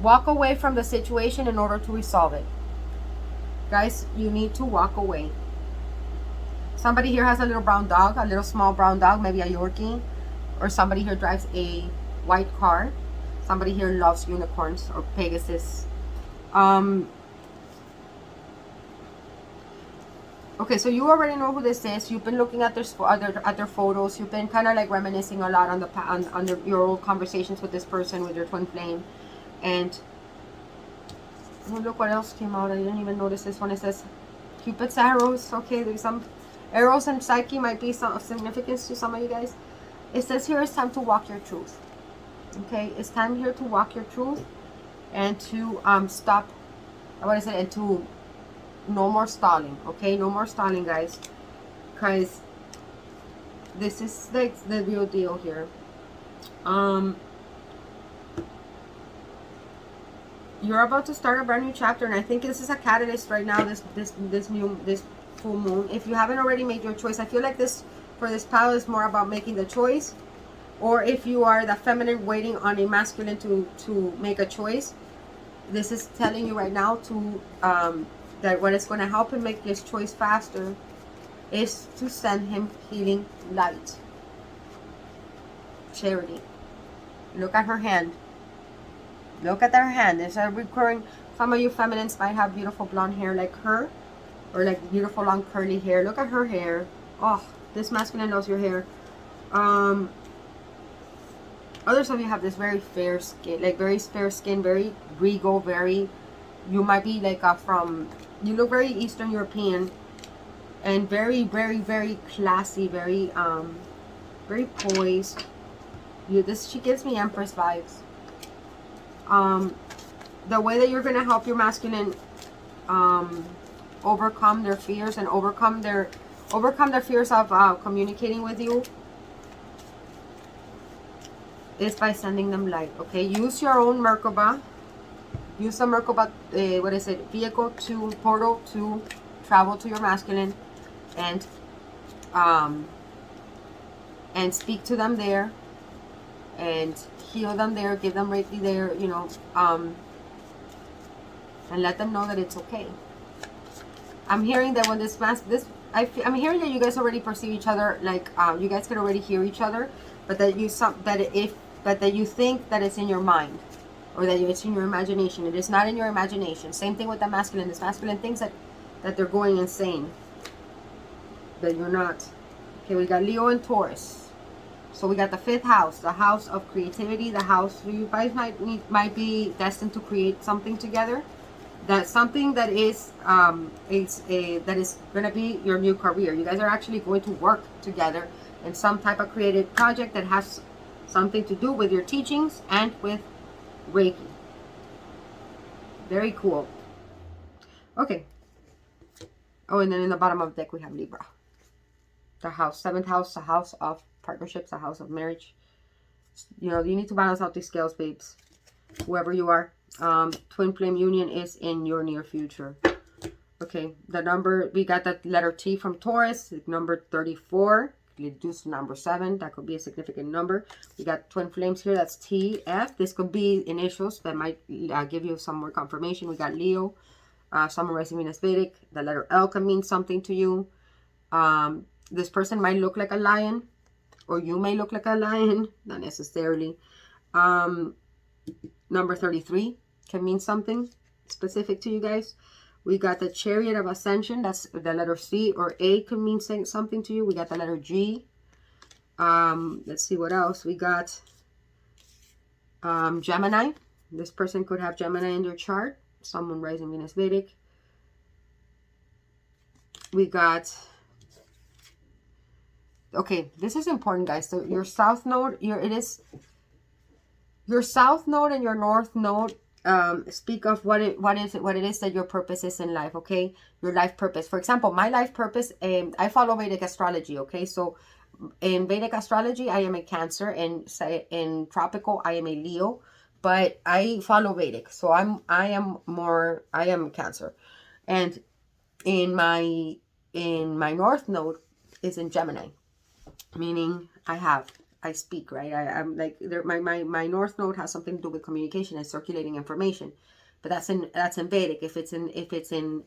Walk away from the situation in order to resolve it. Guys, you need to walk away. Somebody here has a little brown dog, a little small brown dog, maybe a Yorkie. Or somebody here drives a white car. Somebody here loves unicorns or Pegasus. Okay, so you already know who this is. You've been looking at their photos. You've been kind of like reminiscing a lot on your old conversations with this person, with your twin flame. And oh, look what else came out. I didn't even notice this one. It says Cupid's arrows. Okay, there's some arrows, and Psyche might be some of significance to some of you guys. It says here it's time to walk your truth. Okay, it's time here to walk your truth and to stop, what is it, and to no more stalling. Okay, no more stalling, guys, because this is like the real deal here. You're about to start a brand new chapter, and I think this is a catalyst right now, this full moon. If you haven't already made your choice, I feel like this for this pile is more about making the choice. Or if you are the feminine waiting on a masculine to make a choice, this is telling you right now to that what is going to help him make this choice faster is to send him healing light. Charity. Look at her hand. Look at her hand. There's a recurring. Some of you feminines might have beautiful blonde hair like her, or like beautiful long curly hair. Look at her hair. Oh, this masculine loves your hair. Others of you have this very fair skin, like very fair skin, very regal, very, you might be like you look very Eastern European, and very, very, very classy, very, very poised. She gives me Empress vibes. The way that you're going to help your masculine, overcome their fears and overcome their fears of communicating with you, is by sending them light. Okay, use your own Merkaba. Use the Merkaba, what is it, vehicle to portal to travel to your masculine, and speak to them there, and heal them there, give them Reiki there, you know, and let them know that it's okay. I'm hearing that when I'm hearing that you guys already perceive each other, like you guys can already hear each other, but that you think that it's in your mind, or that it's in your imagination. It is not in your imagination. Same thing with the masculine. This masculine thinks that they're going insane, that you're not. Okay, we got Leo and Taurus. So we got the 5th house, the house of creativity, the house you guys might be destined to create something together. That's something that is that is going to be your new career. You guys are actually going to work together in some type of creative project that has Something to do with your teachings and with Reiki. Very cool. Okay. Oh, and then in the bottom of the deck we have Libra. The house, 7th house, a house of partnerships, a house of marriage. You know, you need to balance out these scales, babes. Whoever you are. Twin flame union is in your near future. Okay, the number, we got that letter T from Taurus, number 34. Reduce to number 7. That could be a significant number. We got twin flames here. That's TF. This could be initials that might give you some more confirmation. We got Leo, Sun, Rising, Venus, Vedic. The letter L can mean something to you. This person might look like a lion, or you may look like a lion. Not necessarily. Number 33 can mean something specific to you guys. We got the Chariot of Ascension. That's the letter C, or A can mean something to you. We got the letter G. Let's see what else. We got Gemini. This person could have Gemini in their chart. Someone rising Venus Vedic. We got... Okay, this is important, guys. So your South Node, your South Node and your North Node speak of what it is that your purpose is in life. Okay, your life purpose. For example, my life purpose, I follow Vedic astrology. Okay, so in Vedic astrology I am a Cancer, and in tropical I am a Leo, but I follow Vedic, so I am Cancer. And in my North Node is in Gemini, meaning I speak, right? I'm like, my North Node has something to do with communication and circulating information, but that's in Vedic. If it's in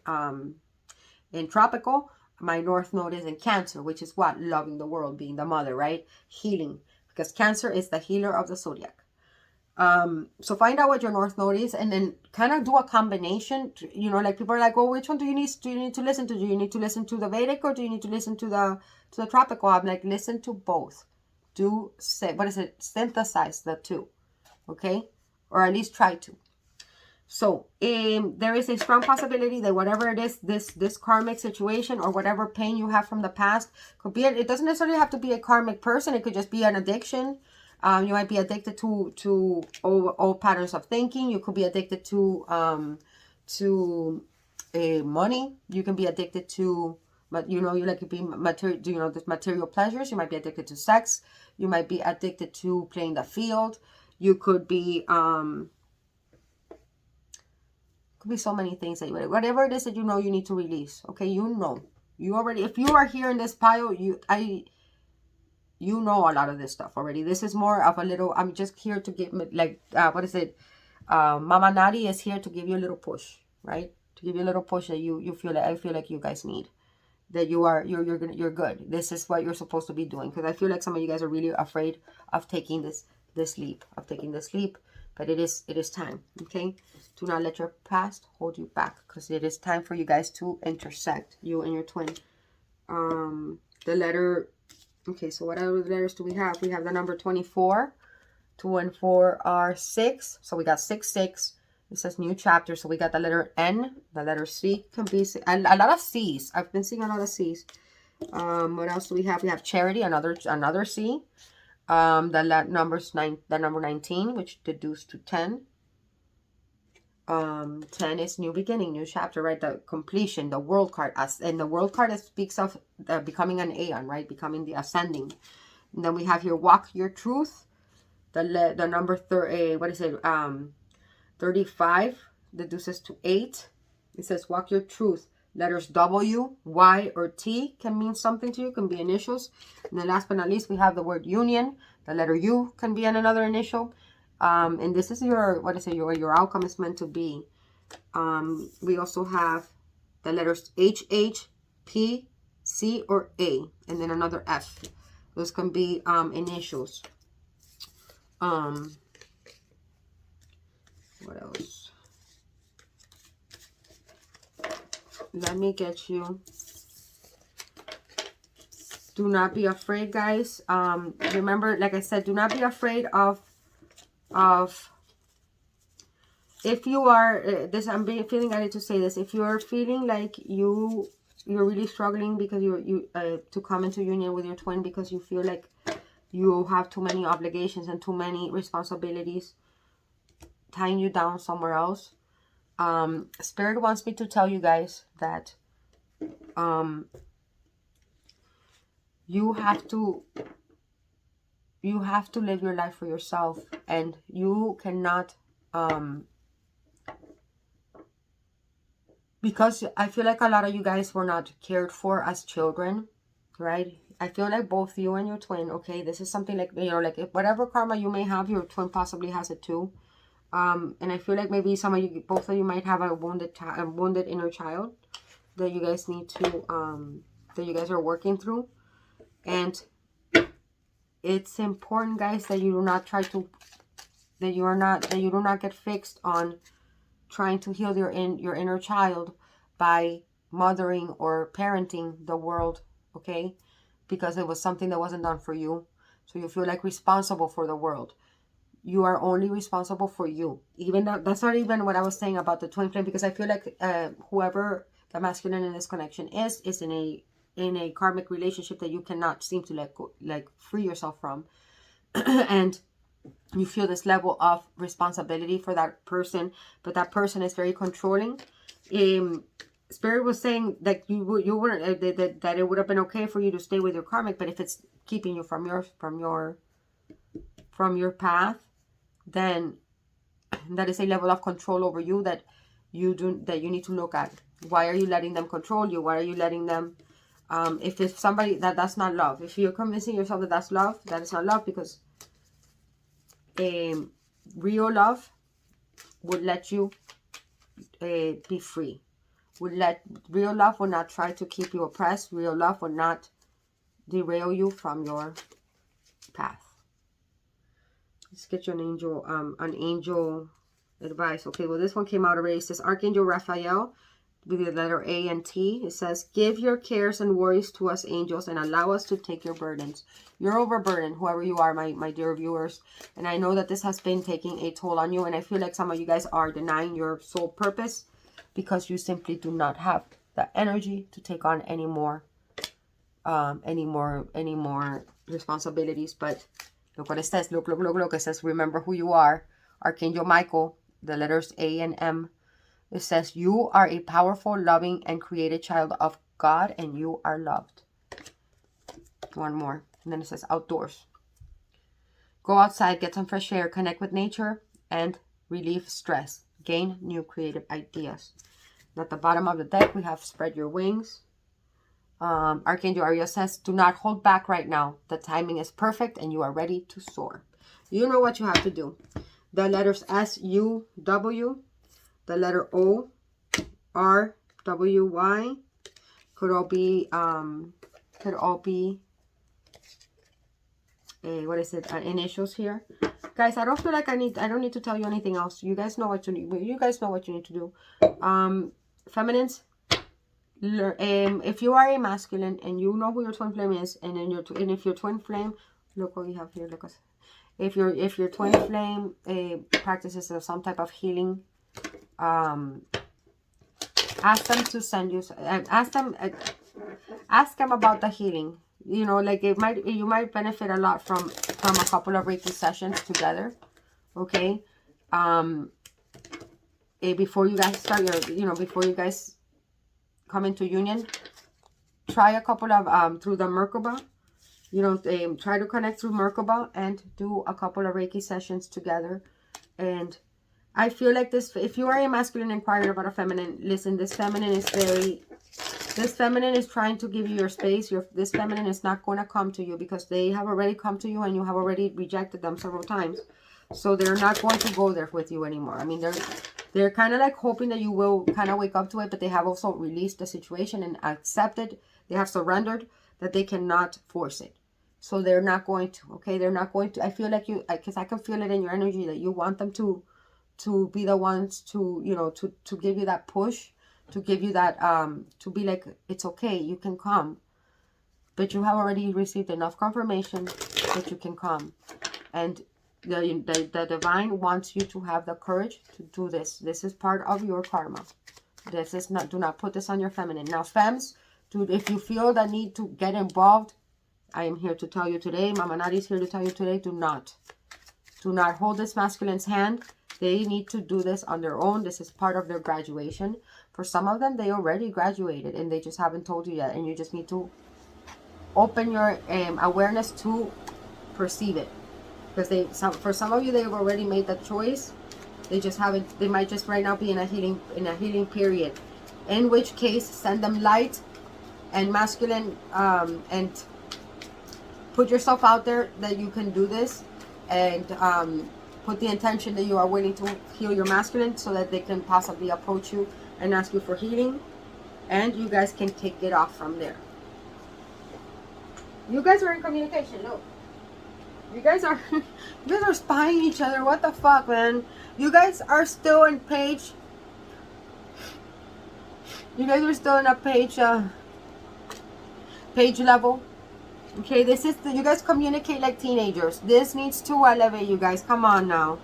tropical, my North Node is in Cancer, which is what? Loving the world, being the mother, right? Healing, because Cancer is the healer of the zodiac. So find out what your North Node is, and then kind of do a combination. You know, like people are like, well, which one do you need to listen to? Do you need to listen to the Vedic, or do you need to listen to the tropical? I'm like, listen to both. Synthesize the two, okay? Or at least try to. So there is a strong possibility that whatever it is, this karmic situation or whatever pain you have from the past could be, it doesn't necessarily have to be a karmic person. It could just be an addiction. You might be addicted to old patterns of thinking. You could be addicted to money. You can be addicted to, but you like to be material. There's material pleasures. You might be addicted to sex. You might be addicted to playing the field. You could be so many things that whatever it is that you need to release. Okay, you already, if you are here in this pile, you know a lot of this stuff already. This is more of a little, I'm just here to give, like, what is it? Mama Nadi is here to give you a little push, right? To give you a little push that you feel like, I feel like you guys need. That you're good. This is what you're supposed to be doing. Because I feel like some of you guys are really afraid of taking this leap. But it is time, okay? Do not let your past hold you back. Because it is time for you guys to intersect, you and your twin. The letter... Okay, so what other letters do we have? We have the number 24. 2 and 4 are 6. So we got 6, 6. It says new chapter. So we got the letter N. The letter C can be... a lot of C's. I've been seeing a lot of C's. What else do we have? We have charity, another C. The number 19, which deduced to 10. 10 is new beginning, new chapter, right? The completion, the world card. And the world card speaks of becoming an aeon, right? Becoming the ascending. And then we have here walk your truth. The number 35 deduces to 8. It says walk your truth. Letters W, Y, or T can mean something to you, can be initials. And then last but not least, we have the word union. The letter U can be another initial. And this is your outcome is meant to be. We also have the letters H, H, P, C, or A, and then another F. Those can be initials. What else? Let me get you. Do not be afraid, guys. Remember, like I said, do not be afraid of if you are feeling I need to say this. If you are feeling like you're really struggling because you to come into union with your twin, because you feel like You have too many obligations and too many responsibilities tying you down somewhere else. Spirit wants me to tell you guys that you have to live your life for yourself, and you cannot because I feel like a lot of you guys were not cared for as children, right? I feel like both you and your twin, okay, this is something like, you know, like if whatever karma you may have, your twin possibly has it too. And I feel like maybe some of you, both of you might have a wounded inner child that you guys need to, that you guys are working through. And it's important, guys, that you do not try to, that you do not get fixed on trying to heal your inner child by mothering or parenting the world, okay? Because it was something that wasn't done for you. So you feel like responsible for the world. You are only responsible for you. Even that's not even what I was saying about the twin flame, because I feel like whoever the masculine in this connection is in a karmic relationship that you cannot seem to let go, like free yourself from. And you feel this level of responsibility for that person, but that person is very controlling. Spirit was saying that you wouldn't that it would have been okay for you to stay with your karmic, but if it's keeping you from your path, then that is a level of control over you that you need to look at. Why are you letting them control you? Why are you letting them? If it's somebody that's not love. If you're convincing yourself that that's love, that is not love, because real love would let you be free. Real love will not try to keep you oppressed. Real love will not derail you from your path. Let's get you an angel advice. Okay, well, this one came out already. It says Archangel Raphael with the letter A and T. It says, give your cares and worries to us angels and allow us to take your burdens. You're overburdened, whoever you are, my dear viewers. And I know that this has been taking a toll on you. And I feel like some of you guys are denying your soul purpose because you simply do not have the energy to take on any more responsibilities. But look what it says. Look. It says, remember who you are. Archangel Michael, the letters A and M. It says, you are a powerful, loving, and created child of God, and you are loved. One more. And then it says, outdoors. Go outside, get some fresh air, connect with nature, and relieve stress. Gain new creative ideas. And at the bottom of the deck, we have spread your wings. Archangel Ariel says, do not hold back right now. The timing is perfect, and you are ready to soar. You know what you have to do. The letters S, U, W. The letter O, R, W, Y could all be what is it? Initials here, guys. I don't feel like I don't need to tell you anything else. You guys know what you need. You guys know what you need to do. Feminines, if you are a masculine and you know who your twin flame is, and if your twin flame, look what we have here. Look, if your twin flame practices some type of healing. Ask them to send you. Ask them about the healing. You know, like you might benefit a lot from a couple of Reiki sessions together. Okay. Before you guys start before you guys come into union, try a couple of through the Merkaba. Try to connect through Merkaba and do a couple of Reiki sessions together. And I feel like this, if you are a masculine inquiring about a feminine, listen, this feminine is trying to give you your space. This feminine is not going to come to you because they have already come to you and you have already rejected them several times. So they're not going to go there with you anymore. I mean, they're kind of like hoping that you will kind of wake up to it, but they have also released the situation and accepted, they have surrendered that they cannot force it. So they're not going to, okay? They're not going to. I feel like because I can feel it in your energy that you want them to be the ones to, to give you that push, to give you that, to be like, it's okay, you can come. But you have already received enough confirmation that you can come. And the divine wants you to have the courage to do this. This is part of your karma. This is not, do not put this on your feminine. Now, femmes, if you feel the need to get involved, I am here to tell you today, Mama Nari is here to tell you today, do not hold this masculine's hand. They need to do this on their own. This is part of their graduation. For some of them, they already graduated and they just haven't told you yet. And you just need to open your awareness to perceive it. Because for some of you, they've already made that choice. They just haven't. They might just right now be in a healing period. In which case, send them light and masculine, and put yourself out there that you can do this, and put the intention that you are willing to heal your masculine, so that they can possibly approach you and ask you for healing, and you guys can take it off from there. You guys are in communication. Look, you guys are spying each other. What the fuck, man? You guys are still in page. You guys are still in a page level. Okay, this is you guys communicate like teenagers. This needs to elevate, you guys. Come on now.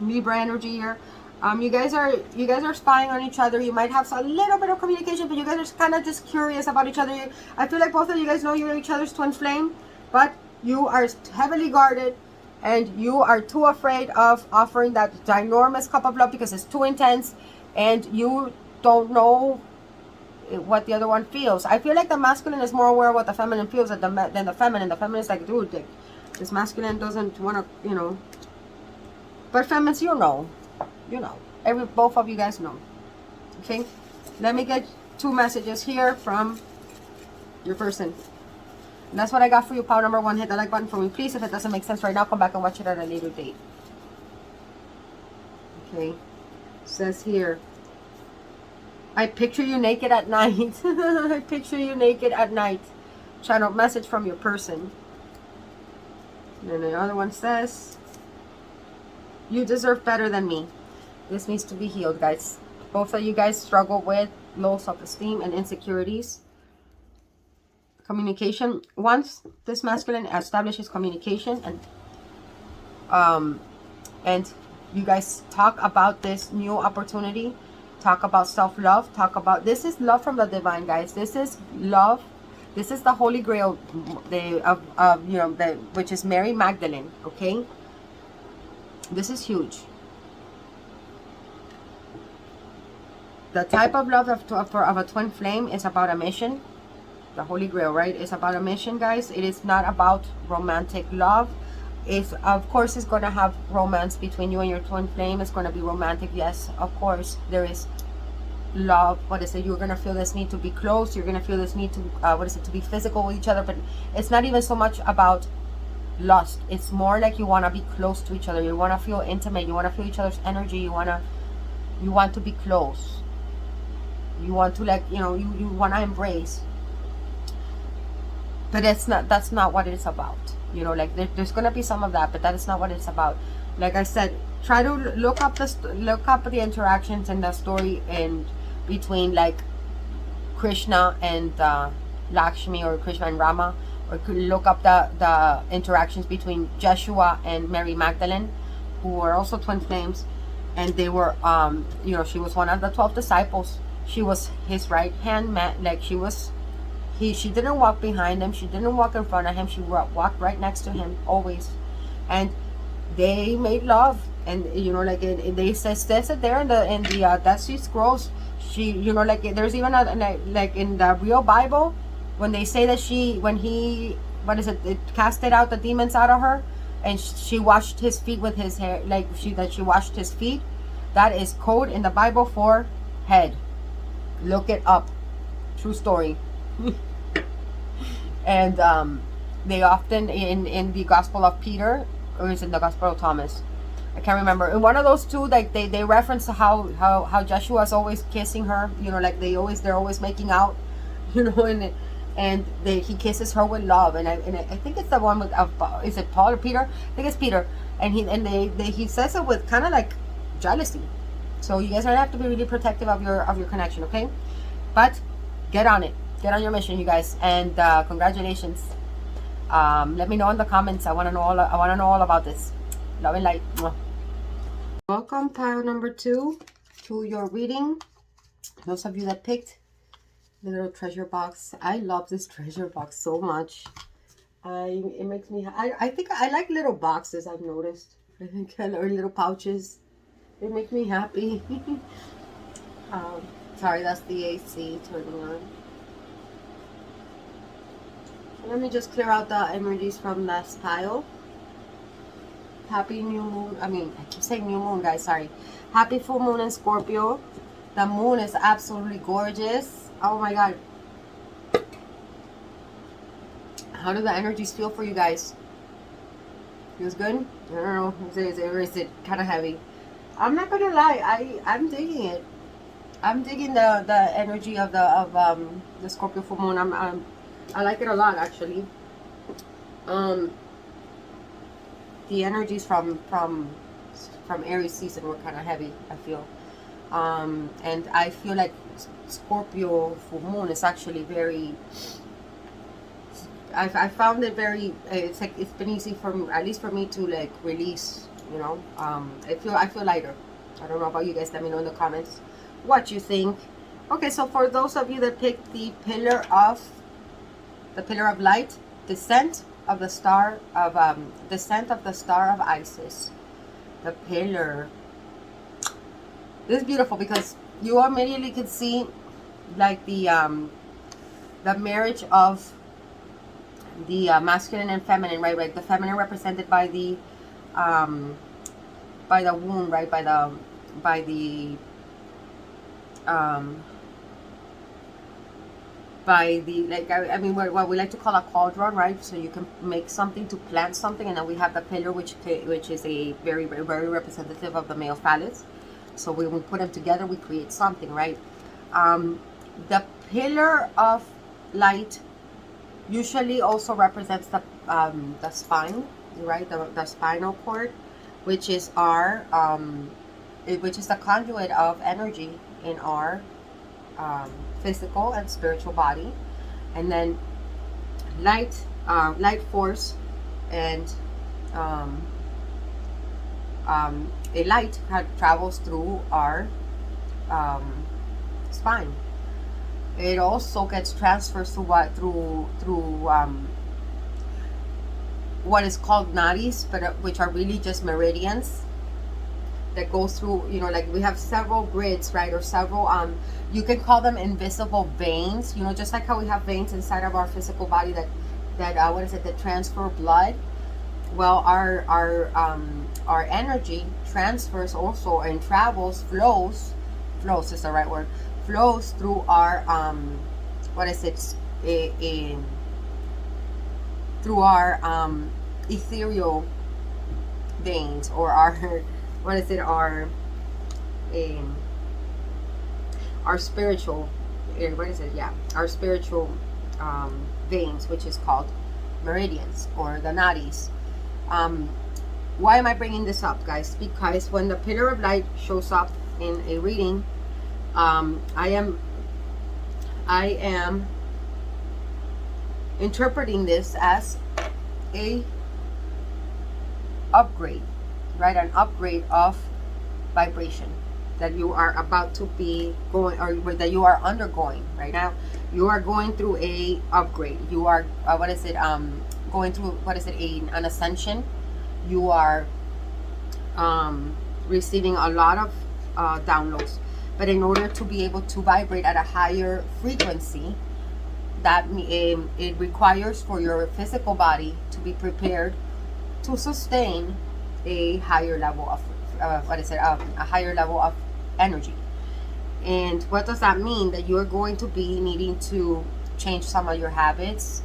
Libra energy here. You guys are spying on each other. You might have a little bit of communication, but you guys are kind of just curious about each other. I feel like both of you guys know you're each other's twin flame, but you are heavily guarded, and you are too afraid of offering that ginormous cup of love because it's too intense, and you don't know what the other one feels. I feel like the masculine is more aware of what the feminine feels than the feminine. The feminine is like, dude, this masculine doesn't want to, you know. But feminines, you know. Both of you guys know. Okay, let me get 2 messages here from your person. And that's what I got for you. Pile number 1, hit the like button for me, please. If it doesn't make sense right now, come back and watch it at a later date. Okay, says here, I picture you naked at night. I picture you naked at night. Channel message from your person. And then the other one says, you deserve better than me. This needs to be healed, guys. Both of you guys struggle with low self-esteem and insecurities. Communication. Once this masculine establishes communication, and you guys talk about this new opportunity, talk about self-love, talk about, this is love from the divine, guys. This is love. This is the Holy Grail, which is Mary Magdalene. Okay, this is huge. The type of love of a twin flame is about a mission. The Holy Grail, right? It's about a mission, guys. It is not about romantic love. It's, of course, it's going to have romance between you and your twin flame. It's going to be romantic. Yes, of course, there is love. What is it? You're going to feel this need to be close. You're going to feel this need to, to be physical with each other. But it's not even so much about lust. It's more like you want to be close to each other. You want to feel intimate. You want to feel each other's energy. You want to be close. You want to, like, you want to embrace. But that's not what it's about. Like there's gonna be some of that, but that is not what it's about. Like I said, try to look up the interactions in the story in between, like, Krishna and Lakshmi, or Krishna and Rama, or look up the interactions between Joshua and Mary Magdalene, who were also twin flames, and they were she was one of the 12 disciples. She was his right hand man. Like she didn't walk behind him. She didn't walk in front of him. She walked right next to him always. And they made love. And like they says it there in the Dead Sea Scrolls. She, like there's even like in the real Bible, when they say that it casted out the demons out of her, and she washed his feet with his hair, like she washed his feet. That is code in the Bible for head. Look it up. True story. And they often in the Gospel of Peter, or is it the Gospel of Thomas? I can't remember. In one of those two, like they reference how Joshua is always kissing her. Like they're always making out. And he kisses her with love. And I think it's the one with is it Paul or Peter? I think it's Peter. And he says it with kind of like jealousy. So you guys are gonna have to be really protective of your connection, okay? But get on it. Get on your mission, you guys, and congratulations. Let me know in the comments. I want to know all about this. Love and light. Welcome, pile number 2, to your reading. Those of you that picked The little treasure box. I love this treasure box so much. It makes me, I think I like little boxes, I've noticed. I think, or little pouches. They make me happy. um, Sorry, that's the AC turning on. Let me just clear out the energies from this pile. Happy new moon. I mean, I keep saying new moon, guys. Sorry. Happy full moon in Scorpio. The moon is absolutely gorgeous. Oh my God. How do the energies feel for you guys? Feels good? I don't know. Is it kind of heavy? I'm not gonna lie. I'm digging it. I'm digging the energy of the Scorpio full moon. I like it a lot, actually. Um, the energies from Aries season were kind of heavy, I feel. And I feel like Scorpio full moon is actually very. I found it very. It's like it's been easy for, at least for me, to like release. You know. I feel lighter. I don't know about you guys. Let me know in the comments what you think. Okay, so for those of you that picked the pillar of light, descent of the star of Isis, the pillar. This is beautiful because you immediately could see like the marriage of the masculine and feminine, right? Right, the feminine represented by the womb, right? By the like I mean what we like to call a cauldron, right? So you can make something to plant something, and then we have the pillar, which is a very representative of the male phallus. So when we put them together, we create something, right? The pillar of light usually also represents the spine, right? The spinal cord, which is our which is the conduit of energy in our physical and spiritual body. And then light force and a light travels through our spine. It also gets transferred through what is called nadis, but which are really just meridians that goes through, you know, like we have several grids, right? Or several you can call them invisible veins, you know, just like how we have veins inside of our physical body that what is it, that transfer blood. Well, our energy transfers also, and flows is the right word, flows through our what is it, through our ethereal veins, or our what is it, our spiritual, what is it, yeah, our spiritual veins, which is called meridians, or the nadis. Why am I bringing this up, guys? Because when the pillar of light shows up in a reading, I am interpreting this as a upgrade, right? An upgrade of vibration that you are about to be going, or that you are undergoing right now. You are going through a upgrade. You are going through, an ascension. You are receiving a lot of downloads, but in order to be able to vibrate at a higher frequency, that it requires for your physical body to be prepared to sustain a higher level of a higher level of energy. And what does that mean? That you're going to be needing to change some of your habits.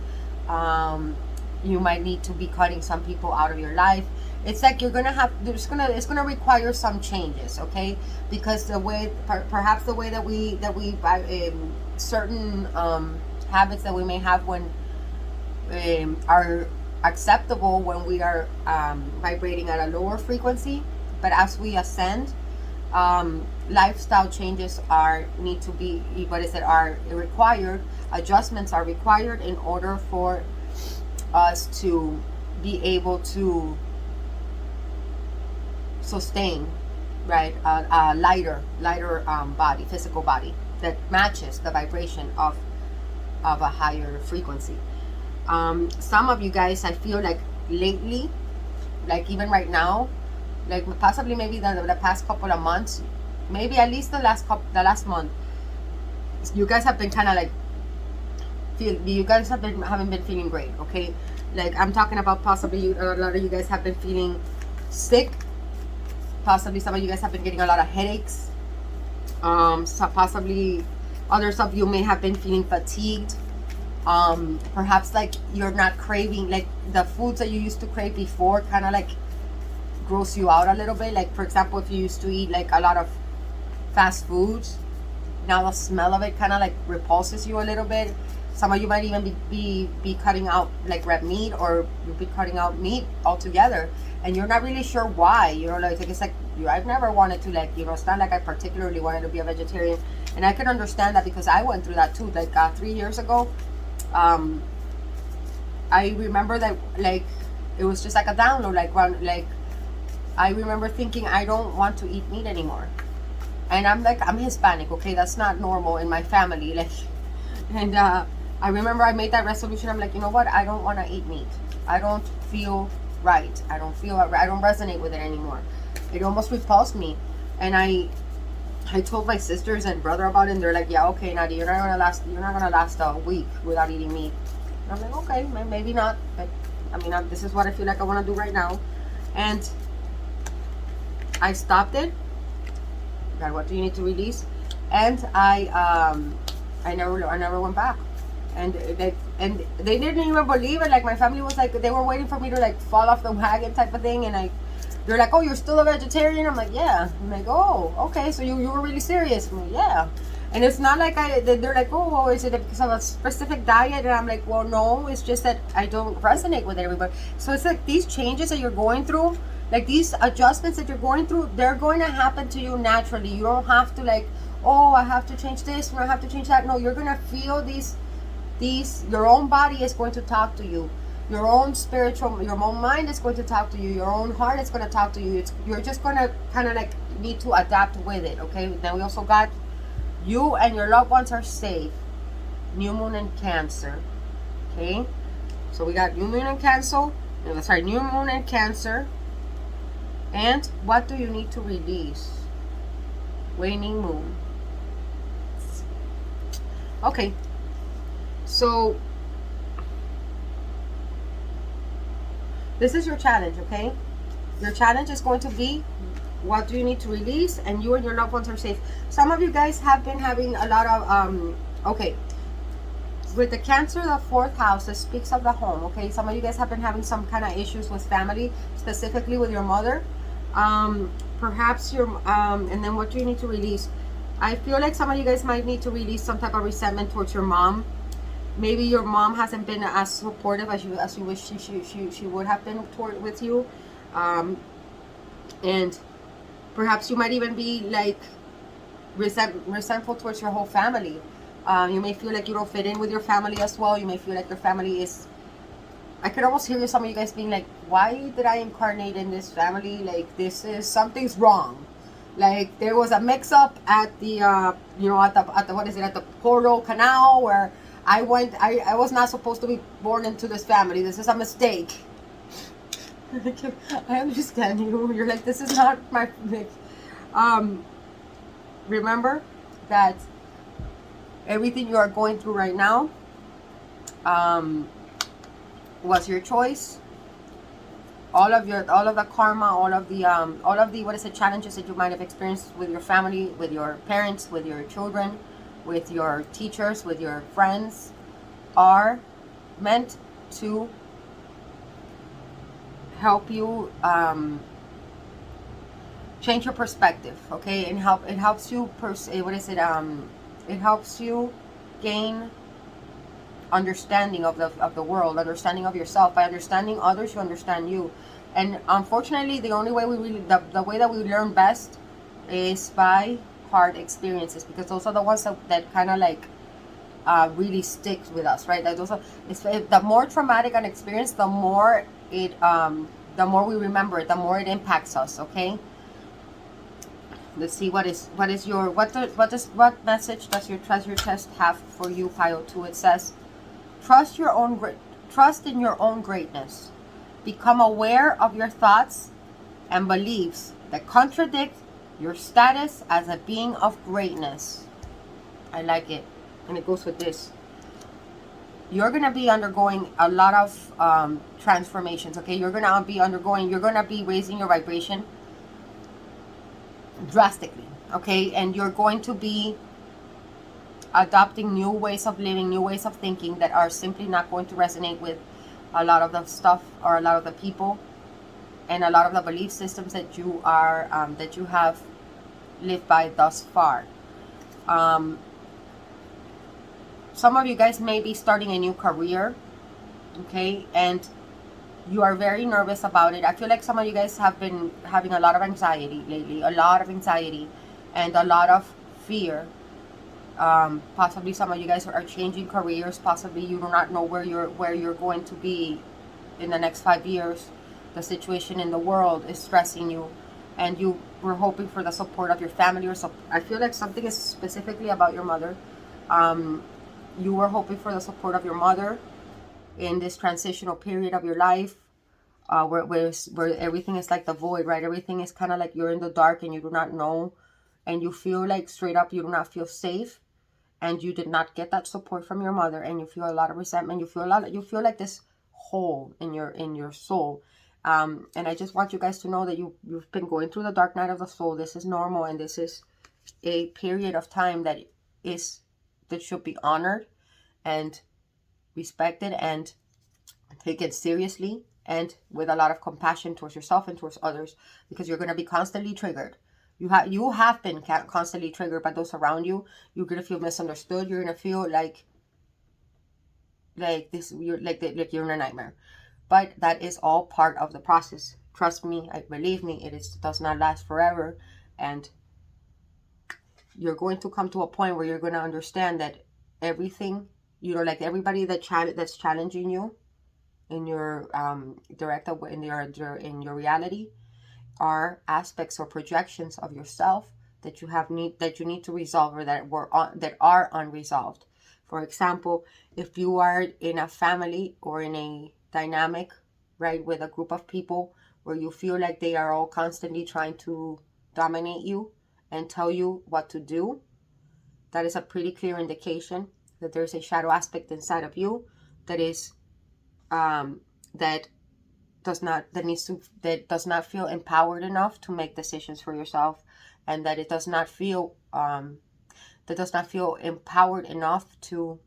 You might need to be cutting some people out of your life. It's like it's gonna require some changes, okay? Because perhaps the way that we certain habits that we may have when are acceptable when we are vibrating at a lower frequency, but as we ascend, lifestyle changes are required. Adjustments are required in order for us to be able to sustain, right, a lighter body, physical body that matches the vibration of of a higher frequency. Some of you guys, I feel like lately, like even right now, like possibly maybe the past couple of months, maybe at least the last month, you guys have been kind of like you guys haven't been feeling great. Okay, like I'm talking about possibly a lot of you guys have been feeling sick. Possibly some of you guys have been getting a lot of headaches. So possibly others of you may have been feeling fatigued. Perhaps like you're not craving like the foods that you used to crave before, kind of like gross you out a little bit. Like for example, if you used to eat like a lot of fast foods, now the smell of it kind of like repulses you a little bit. Some of you might even be cutting out like red meat, or you'll be cutting out meat altogether, and you're not really sure why. You know, like it's like I've never wanted to, like, you know, it's not like I particularly wanted to be a vegetarian, and I can understand that because I went through that too. Like 3 years ago, I remember that like it was just like a download. Like I remember thinking I don't want to eat meat anymore, and I'm Hispanic. Okay, that's not normal in my family. Like, and I remember I made that resolution. I'm like, you know what? I don't want to eat meat. I don't feel right. I don't resonate with it anymore. It almost repulsed me. And I told my sisters and brother about it, and they're like, yeah, okay, Nadia, you're not gonna last a week without eating meat. And I'm like, okay, maybe not. But I mean, this is what I feel like I want to do right now. And I stopped it. God, what do you need to release? And I never went back. And they didn't even believe it. Like my family was like, they were waiting for me to like fall off the wagon type of thing. And they're like, oh, you're still a vegetarian? I'm like, yeah. I'm like, oh, okay, so you were really serious. I'm like, yeah. And it's not like they're like, oh, well, is it because of a specific diet? And I'm like, well, no, it's just that I don't resonate with everybody. So it's like these changes that you're going through, like these adjustments that you're going through, they're going to happen to you naturally. You don't have to like, oh, I have to change this or I have to change that. No, you're going to feel these, your own body is going to talk to you. Your own mind is going to talk to you. Your own heart is going to talk to you. You're just going to kind of like need to adapt with it, okay? Then we also got you and your loved ones are safe. New moon and Cancer, okay? So we got new moon and Cancer. New moon and Cancer. And what do you need to release? Waning moon. Okay. So this is your challenge, okay? Your challenge is going to be, what do you need to release? And you and your loved ones are safe. Some of you guys have been having a lot of, okay. With the Cancer, the 4th house, it speaks of the home, okay? Some of you guys have been having some kind of issues with family, specifically with your mother. Perhaps and then what do you need to release? I feel like some of you guys might need to release some type of resentment towards your mom. Maybe your mom hasn't been as supportive as you wish she would have been with you, and perhaps you might even be like resentful towards your whole family. You may feel like you don't fit in with your family as well. You may feel like your family is. I could almost hear some of you guys being like, "Why did I incarnate in this family? Like something's wrong." Like there was a mix-up at the at the portal canal where I was not supposed to be born into this family. This is a mistake. I understand you. You're like, this is not my. Remember that everything you are going through right now was your choice. All of the karma, all of the challenges that you might have experienced with your family, with your parents, with your children, with your teachers, with your friends, are meant to help you change your perspective, okay? And it helps you it helps you gain understanding of the world, understanding of yourself. By understanding others, you understand you. And unfortunately, the only way the way that we learn best is by hard experiences, because those are the ones that kind of like really stick with us, right? Like the more traumatic an experience, the more we remember it, the more it impacts us, okay? Let's see what message does your treasure chest have for you, Pile 2. It says, trust in your own greatness. Become aware of your thoughts and beliefs that contradict your status as a being of greatness. I like it. And it goes with this. You're going to be undergoing a lot of transformations, okay? You're going to be raising your vibration drastically, okay? And you're going to be adopting new ways of living, new ways of thinking that are simply not going to resonate with a lot of the stuff or a lot of the people and a lot of the belief systems that you have lived by thus far. Some of you guys may be starting a new career, okay, and you are very nervous about it. I feel like some of you guys have been having a lot of anxiety lately, a lot of anxiety and a lot of fear. Possibly some of you guys are changing careers. Possibly you do not know where you're going to be in the next 5 years. The situation in the world is stressing you, and you were hoping for the support of your family, or so. I feel like something is specifically about your mother. You were hoping for the support of your mother in this transitional period of your life, where everything is like the void, right? Everything is kind of like you're in the dark and you do not know, and you feel like straight up you do not feel safe, and you did not get that support from your mother, and you feel a lot of resentment. You feel like this hole in your soul. And I just want you guys to know that you've been going through the dark night of the soul. This is normal, and this is a period of time that should be honored and respected and taken seriously, and with a lot of compassion towards yourself and towards others, because you're going to be constantly triggered. You have been constantly triggered by those around you. You're going to feel misunderstood. You're going to feel like this, you're like you're in a nightmare. But that is all part of the process. Trust me, believe me, it does not last forever. And you're going to come to a point where you're going to understand that everything, like everybody that's challenging you in your in your reality, are aspects or projections of yourself that you need to resolve, or that are unresolved. For example, if you are in a family or in a dynamic, right, with a group of people where you feel like they are all constantly trying to dominate you and tell you what to do, that is a pretty clear indication that there's a shadow aspect inside of you that is that does not feel empowered enough to make decisions for yourself, and that it does not feel empowered enough to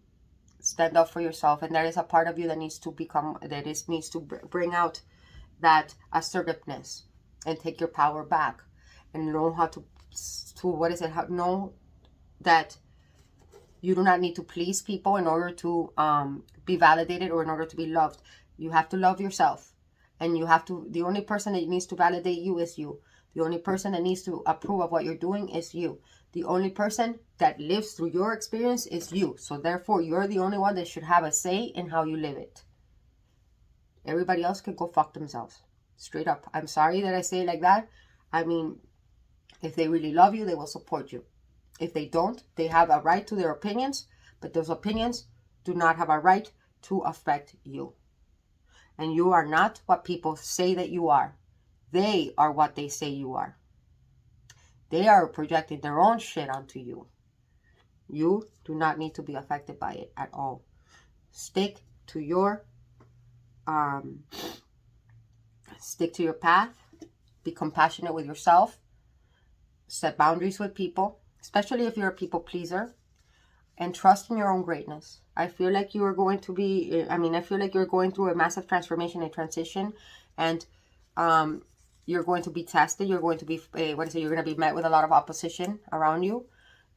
stand up for yourself. And there is a part of you that needs to bring out that assertiveness and take your power back, and know how to know that you do not need to please people in order to be validated or in order to be loved. You have to love yourself. And the only person that needs to validate you is you. The only person that needs to approve of what you're doing is you. The only person that lives through your experience is you. So therefore, you're the only one that should have a say in how you live it. Everybody else can go fuck themselves. Straight up. I'm sorry that I say it like that. I mean, if they really love you, they will support you. If they don't, they have a right to their opinions, but those opinions do not have a right to affect you. And you are not what people say that you are. They are what they say you are. They are projecting their own shit onto you. You do not need to be affected by it at all. Stick to your path. Be compassionate with yourself. Set boundaries with people, especially if you're a people pleaser. And trust in your own greatness. I feel like you're going through a massive transformation and transition, and you're going to be tested. You're going to be you're going to be met with a lot of opposition around you,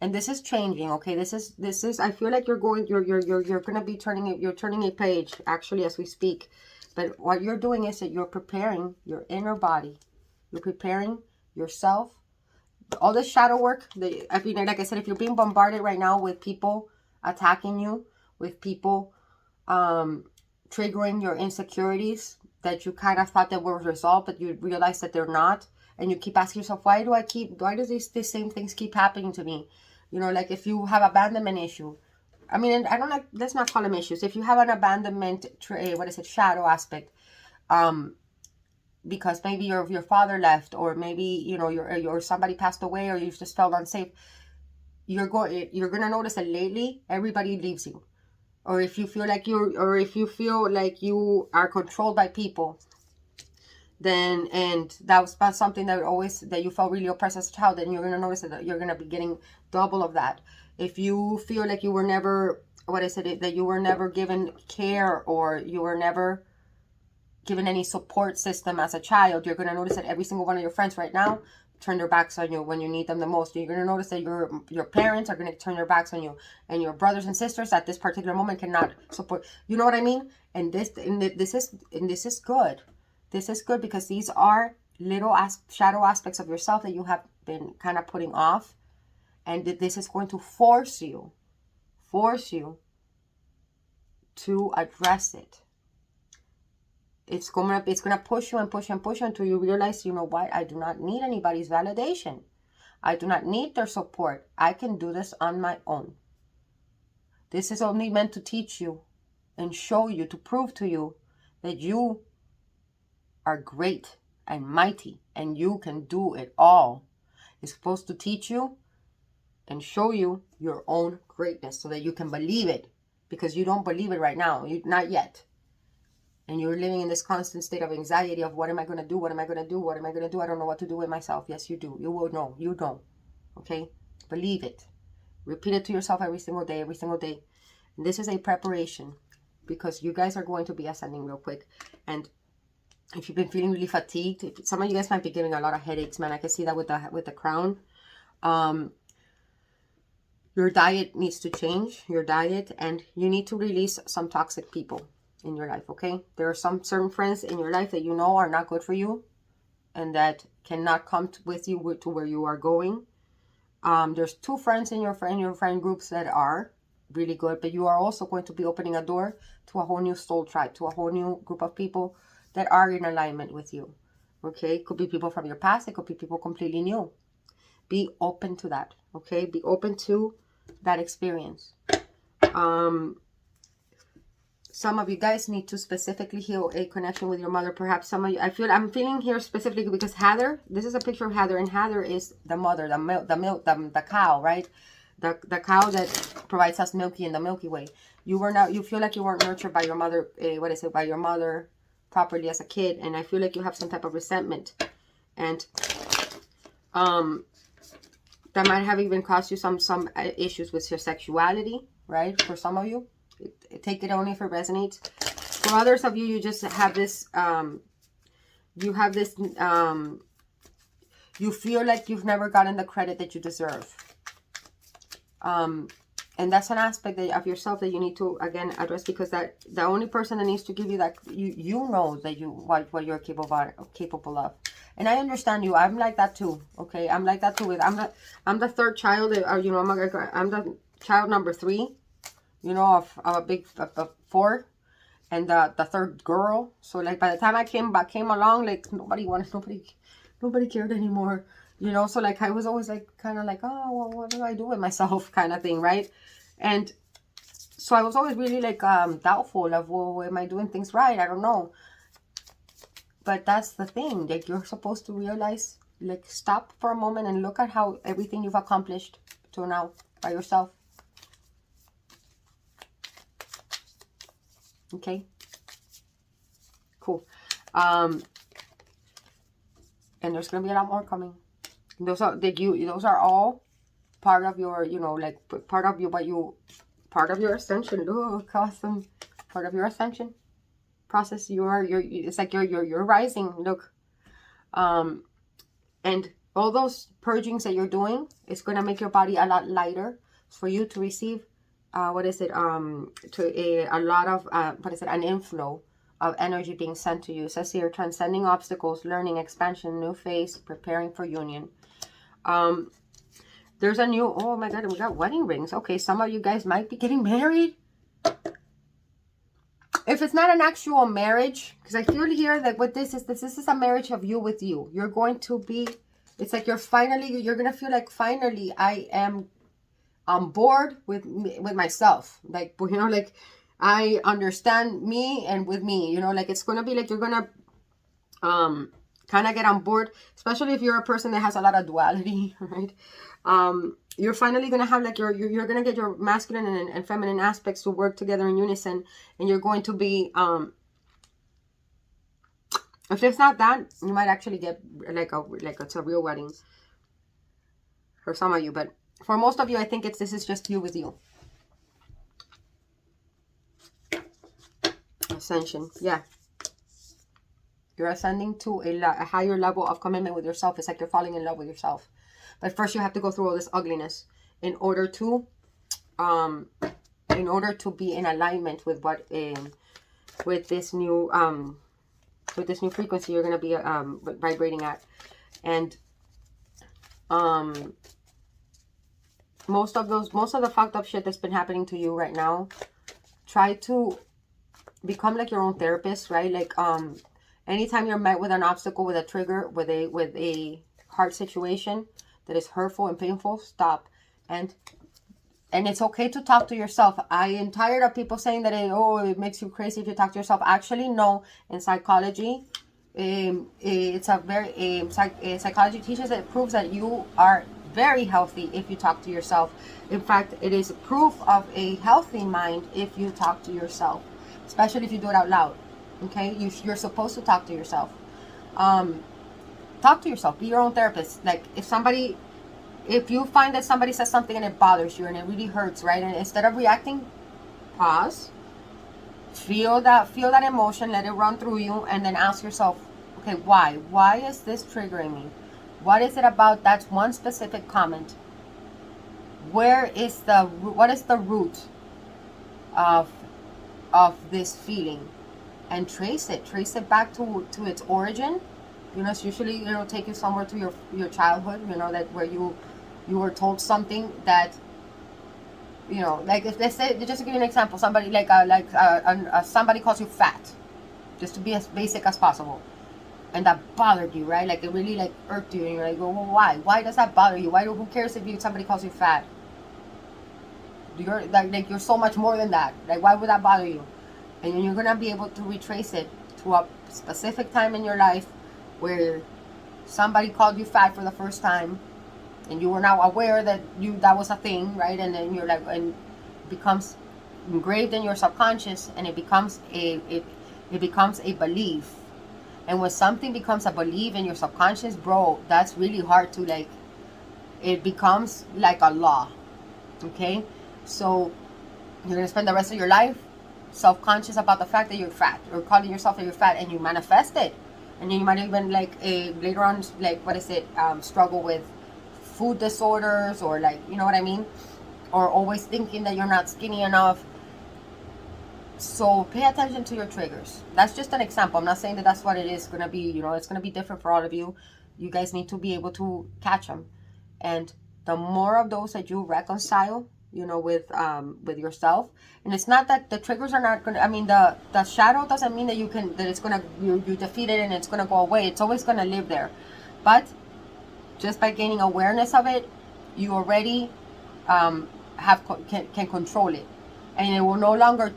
and this is changing. Okay, this is. I feel like you're going to be turning a page actually as we speak. But what you're doing is that you're preparing your inner body. You're preparing yourself. All this shadow work, like I said, if you're being bombarded right now with people attacking you, with people triggering your insecurities that you kind of thought that were resolved, but you realize that they're not, and you keep asking yourself, why does these same things keep happening to me? You know, like if you have abandonment issue, I mean, I don't like, let's not call them issues. If you have an abandonment, shadow aspect, because maybe your father left, or maybe, you know, your somebody passed away, or you just felt unsafe, you're gonna notice that lately everybody leaves you. Or if you feel like you are controlled by people, then, and that was about something that you felt really oppressed as a child, then you're gonna notice that you're gonna be getting double of that. If you feel like you were never, that you were never given care, or you were never given any support system as a child, you're gonna notice that every single one of your friends right now turn their backs on you when you need them the most. You're gonna notice that your parents are gonna turn their backs on you, and your brothers and sisters at this particular moment cannot support. You know what I mean? And this is good. This is good, because these are little shadow aspects of yourself that you have been kind of putting off, and this is going to force you to address it. It's gonna push you and push and push until you realize, you know what, I do not need anybody's validation. I do not need their support. I can do this on my own. This is only meant to teach you and show you, to prove to you that you are great and mighty, and you can do it all. It's supposed to teach you and show you your own greatness, so that you can believe it, because you don't believe it right now. Not yet. And you're living in this constant state of anxiety of, what am I going to do? What am I going to do? What am I going to do? I don't know what to do with myself. Yes, you do. You will know. You don't. Okay? Believe it. Repeat it to yourself every single day, every single day. And this is a preparation, because you guys are going to be ascending real quick. And if you've been feeling really fatigued, some of you guys might be getting a lot of headaches, man. I can see that with the crown. Your diet needs to change. Your diet, and you need to release some toxic people in your life, okay? There are some certain friends in your life that you know are not good for you, and that cannot come with you to where you are going. There's 2 friends in your friend groups that are really good, but you are also going to be opening a door to a whole new soul tribe, to a whole new group of people that are in alignment with you, okay? It could be people from your past. It could be people completely new. Be open to that, okay? Be open to that experience. Some of you guys need to specifically heal a connection with your mother. Perhaps some of you, I'm feeling here specifically because Heather, this is a picture of Heather, and Heather is the mother, the cow, right? The cow that provides us milky in the Milky Way. You feel like you weren't nurtured by your mother, by your mother properly as a kid, and I feel like you have some type of resentment, and that might have even caused you some issues with your sexuality, right? For some of you. Take it only if it resonates. For others of you, you just have this, you feel like you've never gotten the credit that you deserve. And that's an aspect of yourself that you need to, again, address, because that the only person that needs to give you that, you know that what you're capable of. And I understand you. I'm like that too. Okay, I'm like that too. I'm the third child. You know, I'm the child number 3. You know, of a big 4, and the third girl. So like by the time I came along, like nobody cared anymore. You know, so like I was always like kind of like, oh, well, what do I do with myself, kind of thing, right? And so I was always really like doubtful of, well, am I doing things right? I don't know. But that's the thing, like you're supposed to realize, like stop for a moment and look at how everything you've accomplished till now by yourself. Okay, cool. And there's gonna be a lot more coming. Those are all part of your, you know, like part of your ascension. Look, awesome. Part of your ascension process. It's like you're rising. Look, and all those purgings that you're doing is gonna make your body a lot lighter for you to receive. A lot of an inflow of energy being sent to you. It says here, transcending obstacles, learning, expansion, new phase, preparing for union. There's a new, oh my God, we got wedding rings. Okay, some of you guys might be getting married. If it's not an actual marriage, because I feel here that what this is a marriage of you with you. You're going to be, it's like you're going to feel like finally I am on board with myself. Like, you know, like I understand me and with me, you know, like it's going to be like you're going to kind of get on board, especially if you're a person that has a lot of duality, right? You're finally going to have like you're going to get your masculine and feminine aspects to work together in unison, and you're going to be if it's not that, you might actually get like it's a real wedding for some of you, but for most of you, I think this is just you with you. Ascension, yeah. You're ascending to a higher level of commitment with yourself. It's like you're falling in love with yourself. But first you have to go through all this ugliness in order to be in alignment with what with this new frequency you're going to be vibrating at. And most of the fucked up shit that's been happening to you right now, try to become like your own therapist, right? Like anytime you're met with an obstacle, with a trigger, with a hard situation that is hurtful and painful, stop. And it's okay to talk to yourself. I am tired of people saying that it makes you crazy if you talk to yourself. Actually, no. In psychology, psychology teaches it proves that you are very healthy if you talk to yourself. In fact, it is proof of a healthy mind if you talk to yourself, especially if you do it out loud. Okay, you're supposed to talk to yourself. Talk to yourself. Be your own therapist. Like if you find that somebody says something and it bothers you and it really hurts, right? And instead of reacting, pause. Feel that emotion. Let it run through you, and then ask yourself, okay, why? Why is this triggering me? What is it about that one specific comment? What is the root of this feeling? And trace it back to its origin. You know, it's usually, you know, take you somewhere to your childhood, you know, that where you were told something that, you know, like if let's say, just to give you an example, somebody somebody calls you fat, just to be as basic as possible, and that bothered you, right? Like it really like irked you, and you're like, well, why? Why does that bother you? Who cares if somebody calls you fat? You're like you're so much more than that. Like, why would that bother you? And you're going to be able to retrace it to a specific time in your life where somebody called you fat for the first time, and you were now aware that that was a thing, right? And then you're like, and it becomes engraved in your subconscious, and it becomes a belief. And when something becomes a belief in your subconscious, bro, that's really hard to like. It becomes like a law. Okay, so you're gonna spend the rest of your life self-conscious about the fact that you're fat, or calling yourself that you're fat, and you manifest it. And then you might even like later on, like struggle with food disorders, or like, you know what I mean, or always thinking that you're not skinny enough. So pay attention to your triggers. That's just an example. I'm not saying that that's what it is going to be. You know, it's going to be different for all of you. You guys need to be able to catch them, and the more of those that you reconcile, you know, with yourself. And it's not that the triggers are not going to, I mean, the shadow doesn't mean that it's going to, you defeat it and it's going to go away. It's always going to live there. But just by gaining awareness of it, you already can control it. And it will no longer,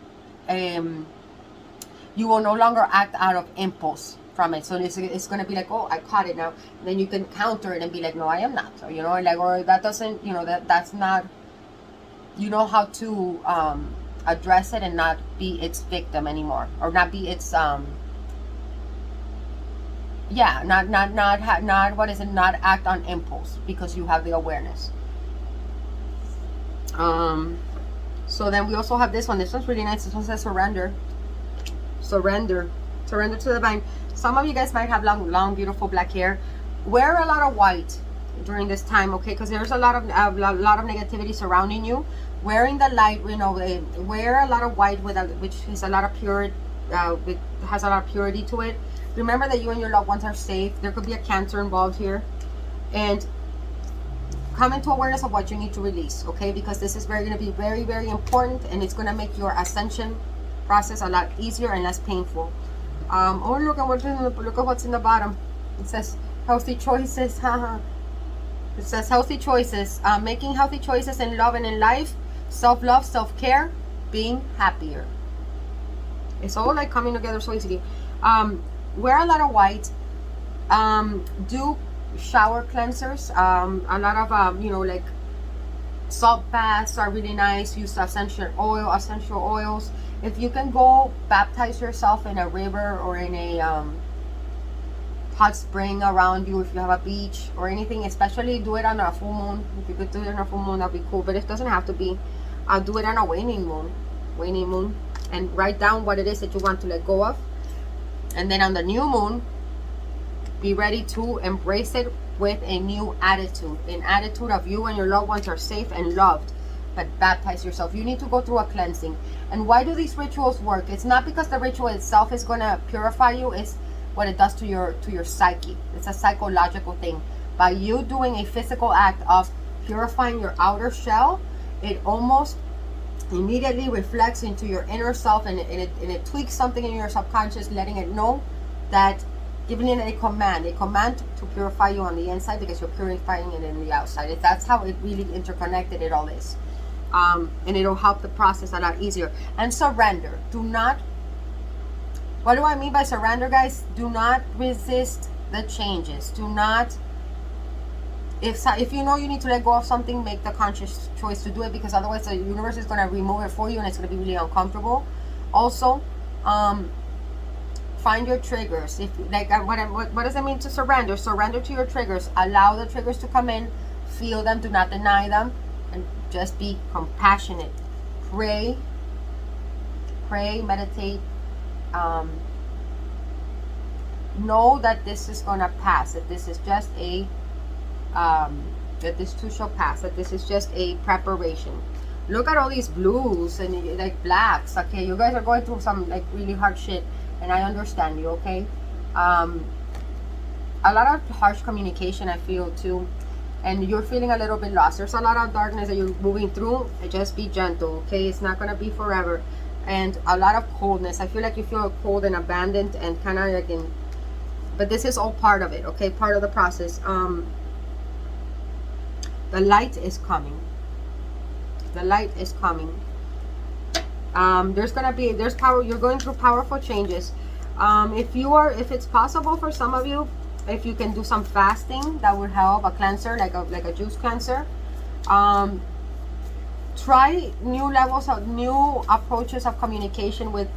you will no longer act out of impulse from it. So it's going to be like, oh, I caught it now. And then you can counter it and be like, no, I am not. So, you know, like, or that doesn't, you know, that's not, you know how to address it and not be its victim anymore, or not be its not what is it, not act on impulse, because you have the awareness. So then we also have this one. This one's really nice. This one says surrender to the divine. Some of you guys might have long beautiful black hair. Wear a lot of white during this time, okay? Because there's a lot of negativity surrounding you. Wearing the light, you know, wear a lot of white which is a lot of pure, has a lot of purity to it. Remember that you and your loved ones are safe. There could be a Cancer involved here, and come into awareness of what you need to release, okay? Because this is going to be very, very important, and it's going to make your ascension process a lot easier and less painful. Oh, look at what's in the bottom. It says healthy choices. It says healthy choices. Making healthy choices in love and in life. Self-love, self-care, being happier. It's all like coming together so easily. Wear a lot of white. Do shower cleansers. A lot of you know, like salt baths are really nice. Use essential oils. If you can go baptize yourself in a river or in a hot spring around you, if you have a beach or anything, especially do it on a full moon. If you could do it on a full moon, that'd be cool, but it doesn't have to be. I'll do it on a waning moon, and write down what it is that you want to let go of. And then on the new moon, be ready to embrace it with a new attitude, an attitude of you and your loved ones are safe and loved. But baptize yourself. You need to go through a cleansing. And why do these rituals work? It's not because the ritual itself is going to purify you. It's what it does to your psyche. It's a psychological thing. By you doing a physical act of purifying your outer shell, it almost immediately reflects into your inner self, and it tweaks something in your subconscious, letting it know that, giving it a command to purify you on the inside, because you're purifying it in the outside. That's how it really interconnected it all is. And it'll help the process a lot easier. And surrender. What do I mean by surrender, guys? Do not resist the changes. Do not, if you know you need to let go of something, make the conscious choice to do it, because otherwise the universe is going to remove it for you and it's going to be really uncomfortable. Also, find your triggers. If like what does it mean to surrender? Surrender to your triggers. Allow the triggers to come in. Feel them. Do not deny them. And just be compassionate. Pray, meditate. Know that this is gonna pass. That this is just a that this too shall pass. That this is just a preparation. Look at all these blues and like blacks. Okay, you guys are going through some like really hard shit, and I understand you. Okay, a lot of harsh communication I feel too. And you're feeling a little bit lost. There's a lot of darkness that you're moving through. Just be gentle, okay? It's not gonna be forever. And a lot of coldness. I feel like you feel cold and abandoned and kind of like in, but this is all part of it, okay? Part of the process. The light is coming. The light is coming. There's power. You're going through powerful changes. If it's possible for some of you, if you can do some fasting, that would help. A cleanser, like a juice cleanser. Try new approaches of communication with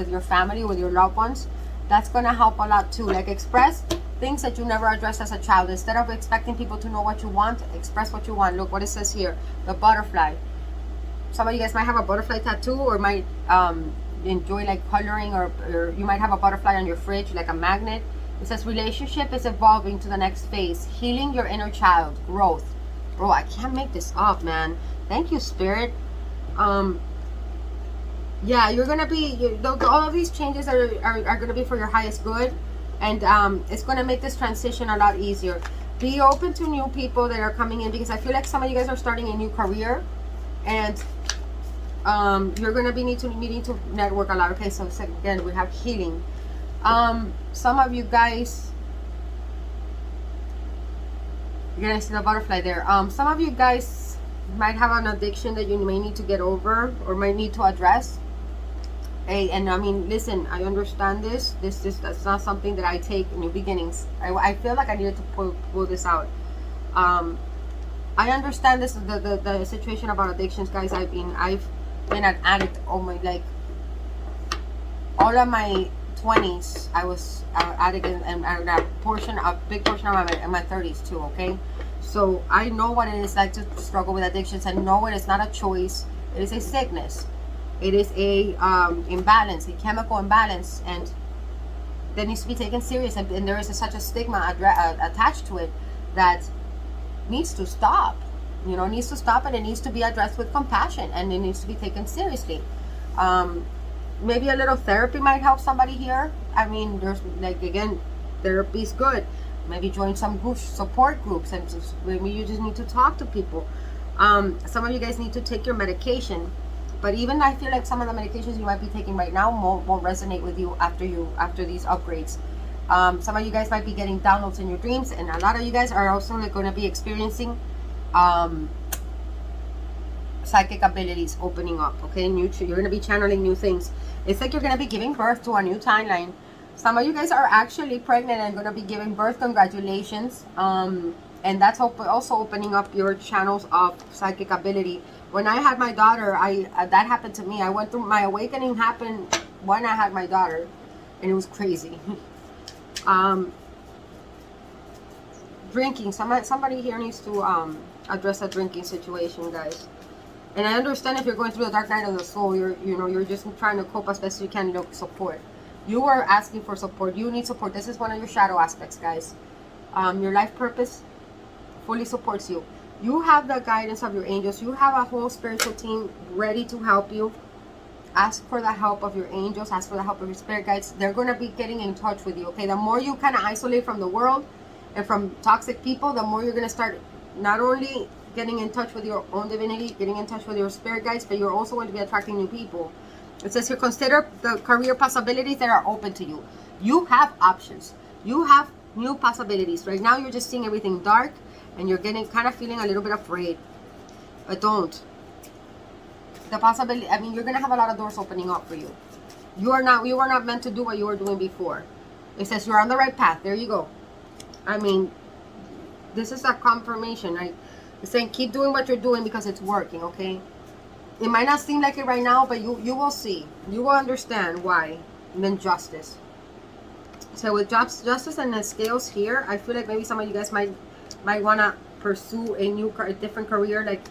your family, with your loved ones. That's gonna help a lot too. Like express things that you never addressed as a child. Instead of expecting people to know what you want, express what you want. Look what it says here. The butterfly. Some of you guys might have a butterfly tattoo, or might enjoy like coloring, or you might have a butterfly on your fridge, like a magnet. It says relationship is evolving to the next phase. Healing your inner child. Growth. Bro, I can't make this up, man. Thank you, Spirit. Yeah, you're going to be... all of these changes are going to be for your highest good. And it's going to make this transition a lot easier. Be open to new people that are coming in. Because I feel like some of you guys are starting a new career. And you're going to be needing to network a lot. Okay, so again, we have healing. Some of you guys, you're gonna see the butterfly there. Some of you guys might have an addiction that you may need to get over or might need to address. Hey, and I mean, listen, I understand this. That's not something that I take in new beginnings. I feel like I needed to pull this out. I understand this, the situation about addictions, guys. I've been an addict all of my 20s. I was addict, and a big portion of my 30s too. Okay, so I know what it is like to struggle with addictions. I know it is not a choice. It is a sickness. It is a imbalance, a chemical imbalance, and that needs to be taken serious. And there is such a stigma attached to it that needs to stop. You know, needs to stop, and it needs to be addressed with compassion, and it needs to be taken seriously. Maybe a little therapy might help somebody here. I mean, there's again, therapy is good. Maybe join some support groups, and maybe you just need to talk to people. Some of you guys need to take your medication. But even I feel like some of the medications you might be taking right now won't resonate with you after these upgrades. Some of you guys might be getting downloads in your dreams, and a lot of you guys are also like going to be experiencing psychic abilities opening up. Okay, you're going to be channeling new things. It's like you're going to be giving birth to a new timeline. Some of you guys are actually pregnant and going to be giving birth. Congratulations. And that's also opening up your channels of psychic ability. When I had my daughter, that happened to me. I went through, my awakening happened when I had my daughter, and it was crazy. Drinking. Somebody here needs to address a drinking situation, guys. And I understand if you're going through the dark night of the soul, you're just trying to cope as best you can. Look, support. You are asking for support. You need support. This is one of your shadow aspects, guys. Your life purpose fully supports you. You have the guidance of your angels. You have a whole spiritual team ready to help you. Ask for the help of your angels. Ask for the help of your spirit guides. They're going to be getting in touch with you, okay? The more you kind of isolate from the world and from toxic people, the more you're going to start not only getting in touch with your own divinity, getting in touch with your spirit guides, but you're also going to be attracting new people. It says here, consider the career possibilities that are open to you. You have options. You have new possibilities. Right now, you're just seeing everything dark, and you're kind of feeling a little bit afraid. But don't. The possibility, I mean, you're going to have a lot of doors opening up for you. You were not meant to do what you were doing before. It says you're on the right path. There you go. I mean, this is a confirmation, right? It's saying keep doing what you're doing because it's working, okay? It might not seem like it right now, but you will see. You will understand why. And then justice. So with justice and the scales here, I feel like maybe some of you guys might want to pursue a different career, like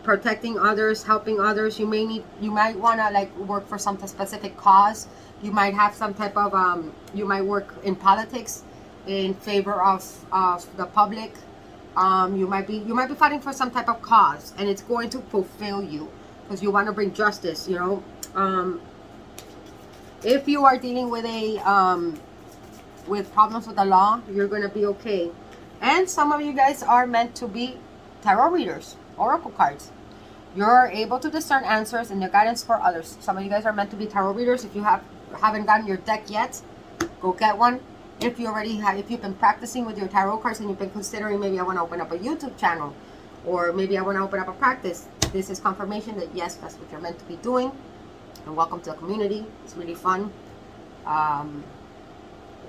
protecting others, helping others. You might want to like work for some specific cause. You might have some type of you might work in politics in favor of the public. You might be fighting for some type of cause, and it's going to fulfill you because you want to bring justice, you know. If you are dealing with with problems with the law, you're going to be okay. And some of you guys are meant to be tarot readers, oracle cards. You're able to discern answers and the guidance for others. Some of you guys are meant to be tarot readers. If you haven't gotten your deck yet, go get one. If you've been practicing with your tarot cards and you've been considering, maybe I want to open up a YouTube channel, or maybe I want to open up a practice, this is confirmation that yes, that's what you're meant to be doing. And welcome to the community. It's really fun.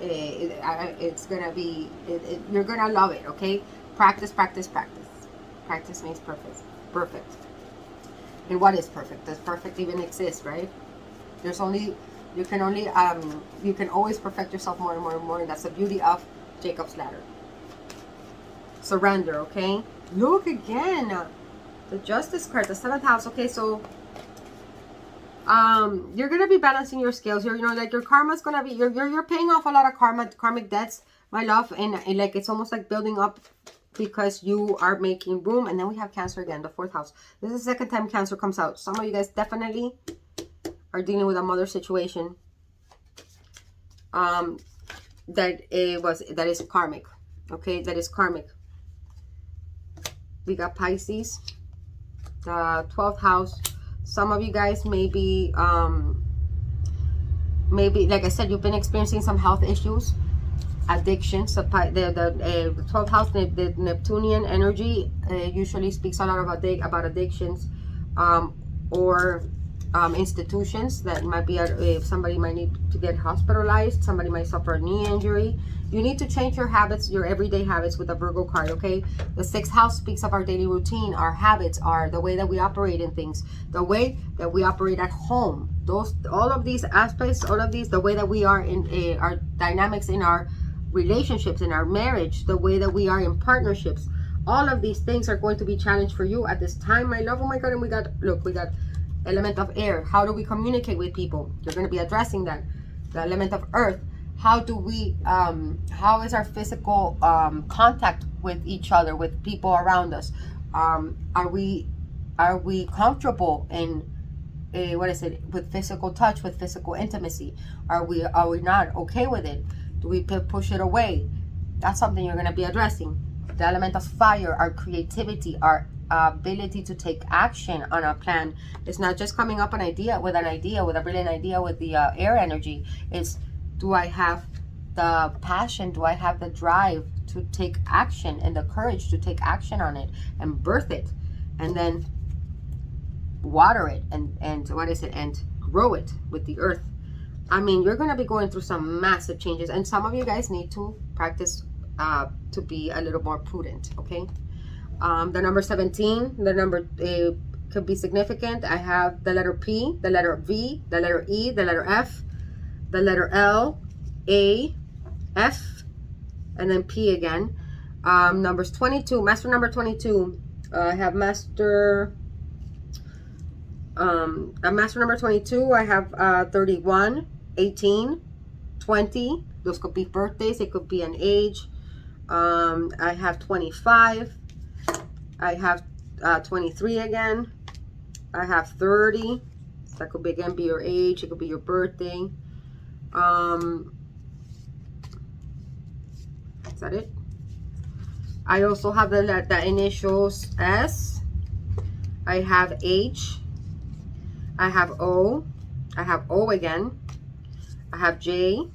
It's gonna be, you're gonna love it. Okay, practice, practice, practice. Practice makes perfect. And what is perfect? Does perfect even exist, right? You can always perfect yourself more and more and more. And that's the beauty of Jacob's ladder. Surrender. Okay, look again, the Justice card, the 7th house. Okay, so you're gonna be balancing your scales. Like your karma's gonna be, you're paying off a lot of karmic debts, my love, and like it's almost like building up because you are making room. And then we have Cancer again, the 4th house. This is the 2nd time Cancer comes out. Some of you guys definitely are dealing with a mother situation that is karmic. Okay, that is karmic. We got Pisces, the 12th house. Some of you guys maybe like I said, you've been experiencing some health issues, addictions. The 12th house, the Neptunian energy usually speaks a lot about addictions, or institutions that might be if somebody might need to get hospitalized. Somebody might suffer a knee injury. You need to change your habits, your everyday habits, with a Virgo card. Okay, the 6th house speaks of our daily routine, our habits, are the way that we operate in things, the way that we operate at home. All of these aspects, all of these, the way that we are in our dynamics in our relationships, in our marriage, the way that we are in partnerships. All of these things are going to be challenged for you at this time, my love. Oh my God, and we got element of air. How do we communicate with people? You're going to be addressing that. The element of earth. How do we how is our physical contact with each other, with people around us? Are we comfortable in with physical touch, with physical intimacy? Are we not okay with it? Do we push it away? That's something you're going to be addressing. The element of fire, our creativity, our ability to take action on a plan. It's not just coming up with a brilliant idea with the air energy. It's, do I have the passion? Do I have the drive to take action and the courage to take action on it and birth it, and then water it and what is it, and grow it with the earth? I mean, you're going to be going through some massive changes, and some of you guys need to practice to be a little more prudent, okay? The number 17, the number could be significant. I have the letter P, the letter V, the letter E, the letter F, the letter L, A, F, and then P again. Numbers 22, master number 22. I have master number 22. I have 31, 18, 20. Those could be birthdays. It could be an age. I have 25. I have 23 again. I have 30. So that could be, again, be your age. It could be your birthday. Is that it? I also have the initials S. I have H. I have O. I have O again. I have J.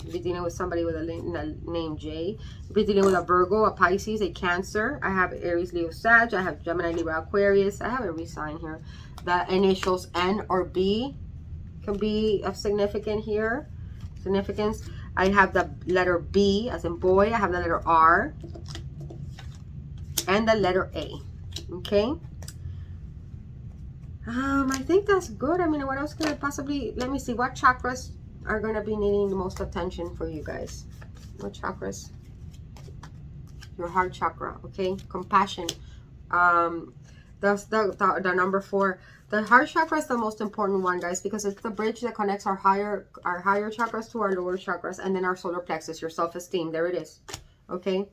You'll be dealing with somebody with a name J. You'll be dealing with a Virgo, a Pisces, a Cancer. I have Aries, Leo, Sag. I have Gemini, Libra, Aquarius. I have every sign here. The initials N or B can be of significance. I have the letter B as in boy. I have the letter R and the letter A. Okay. I think that's good. I mean, what else could I possibly, let me see, what chakras are going to be needing the most attention for you guys? What chakras? Your heart chakra, okay? Compassion. That's the number 4. The heart chakra is the most important one, guys, because it's the bridge that connects our higher chakras to our lower chakras, and then our solar plexus, your self-esteem. There it is, okay?